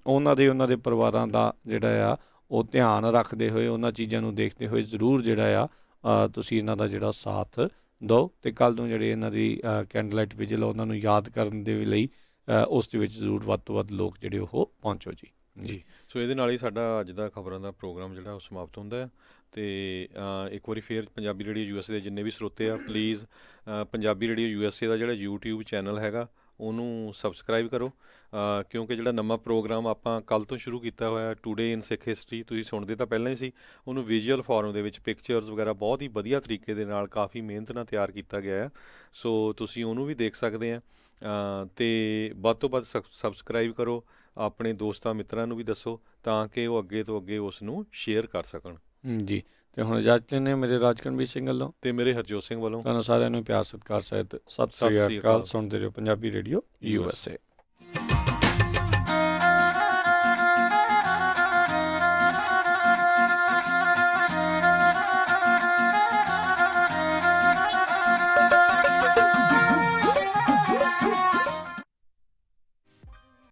ਉਹਨਾਂ ਦੇ ਪਰਿਵਾਰਾਂ ਦਾ ਜਿਹੜਾ ਆ ਉਹ ਧਿਆਨ ਰੱਖਦੇ ਹੋਏ, ਉਹਨਾਂ ਚੀਜ਼ਾਂ ਨੂੰ ਦੇਖਦੇ ਹੋਏ ਜ਼ਰੂਰ ਜਿਹੜਾ ਆ ਤੁਸੀਂ ਇਹਨਾਂ ਦਾ ਜਿਹੜਾ ਸਾਥ ਦਿਓ। ਅਤੇ ਕੱਲ੍ਹ ਨੂੰ ਜਿਹੜੇ ਇਹਨਾਂ ਦੀ ਕੈਂਡਲ ਲਾਈਟ ਵਿਜਲ ਉਹਨਾਂ ਨੂੰ ਯਾਦ ਕਰਨ ਦੇ ਲਈ ਉਸ ਦੇ ਵਿੱਚ ਜ਼ਰੂਰ ਵੱਧ ਤੋਂ ਵੱਧ ਲੋਕ ਜਿਹੜੇ ਉਹ ਪਹੁੰਚੋ ਜੀ। ਸੋ ਇਹਦੇ ਨਾਲ ਹੀ ਸਾਡਾ ਅੱਜ ਦਾ ਖਬਰਾਂ ਦਾ ਪ੍ਰੋਗਰਾਮ ਜਿਹੜਾ ਉਹ ਸਮਾਪਤ ਹੁੰਦਾ ਹੈ। ਅਤੇ ਇੱਕ ਵਾਰੀ ਫੇਰ ਪੰਜਾਬੀ ਰੇਡੀਓ USA ਦੇ ਜਿੰਨੇ ਵੀ ਸਰੋਤੇ ਆ, ਪਲੀਜ਼ ਪੰਜਾਬੀ ਰੇਡੀਓ USA ਦਾ ਜਿਹੜਾ YouTube ਚੈਨਲ ਹੈਗਾ ਉਹਨੂੰ ਸਬਸਕ੍ਰਾਈਬ ਕਰੋ, ਕਿਉਂਕਿ ਜਿਹੜਾ ਨਵਾਂ ਪ੍ਰੋਗਰਾਮ ਆਪਾਂ ਕੱਲ੍ਹ ਤੋਂ ਸ਼ੁਰੂ ਕੀਤਾ ਹੋਇਆ ਟੂਡੇ ਇਨ ਸਿੱਖ ਹਿਸਟਰੀ, ਤੁਸੀਂ ਸੁਣਦੇ ਤਾਂ ਪਹਿਲਾਂ ਹੀ ਸੀ, ਉਹਨੂੰ ਵਿਜ਼ੂਅਲ ਫਾਰਮ ਦੇ ਵਿੱਚ ਪਿਕਚਰਸ ਵਗੈਰਾ ਬਹੁਤ ਹੀ ਵਧੀਆ ਤਰੀਕੇ ਦੇ ਨਾਲ ਕਾਫੀ ਮਿਹਨਤ ਨਾਲ ਤਿਆਰ ਕੀਤਾ ਗਿਆ ਹੈ। ਸੋ ਤੁਸੀਂ ਉਹਨੂੰ ਵੀ ਦੇਖ ਸਕਦੇ ਆ ਅਤੇ ਵੱਧ ਤੋਂ ਵੱਧ ਸਬਸਕ੍ਰਾਈਬ ਕਰੋ, ਆਪਣੇ ਦੋਸਤਾਂ ਮਿੱਤਰਾਂ ਨੂੰ ਵੀ ਦੱਸੋ ਤਾਂ ਕਿ ਉਹ ਅੱਗੇ ਤੋਂ ਅੱਗੇ ਉਸ ਨੂੰ ਸ਼ੇਅਰ ਕਰ ਸਕਣ ਜੀ। ਅਤੇ ਹੁਣ ਇਜਾਜ਼ਤ ਲੈਂਦੇ ਮੇਰੇ ਰਾਜਕਰਨਵੀਰ ਸਿੰਘ ਵੱਲੋਂ ਅਤੇ ਮੇਰੇ ਹਰਜੋਤ ਸਿੰਘ ਵੱਲੋਂ। ਤੁਹਾਨੂੰ ਸਾਰਿਆਂ ਨੂੰ ਪਿਆਰ ਸਤਿਕਾਰ ਸਹਿਤ ਸਤਿ ਸ੍ਰੀ ਅਕਾਲ। ਸੁਣਦੇ ਰਹੋ ਪੰਜਾਬੀ ਰੇਡੀਓ USA।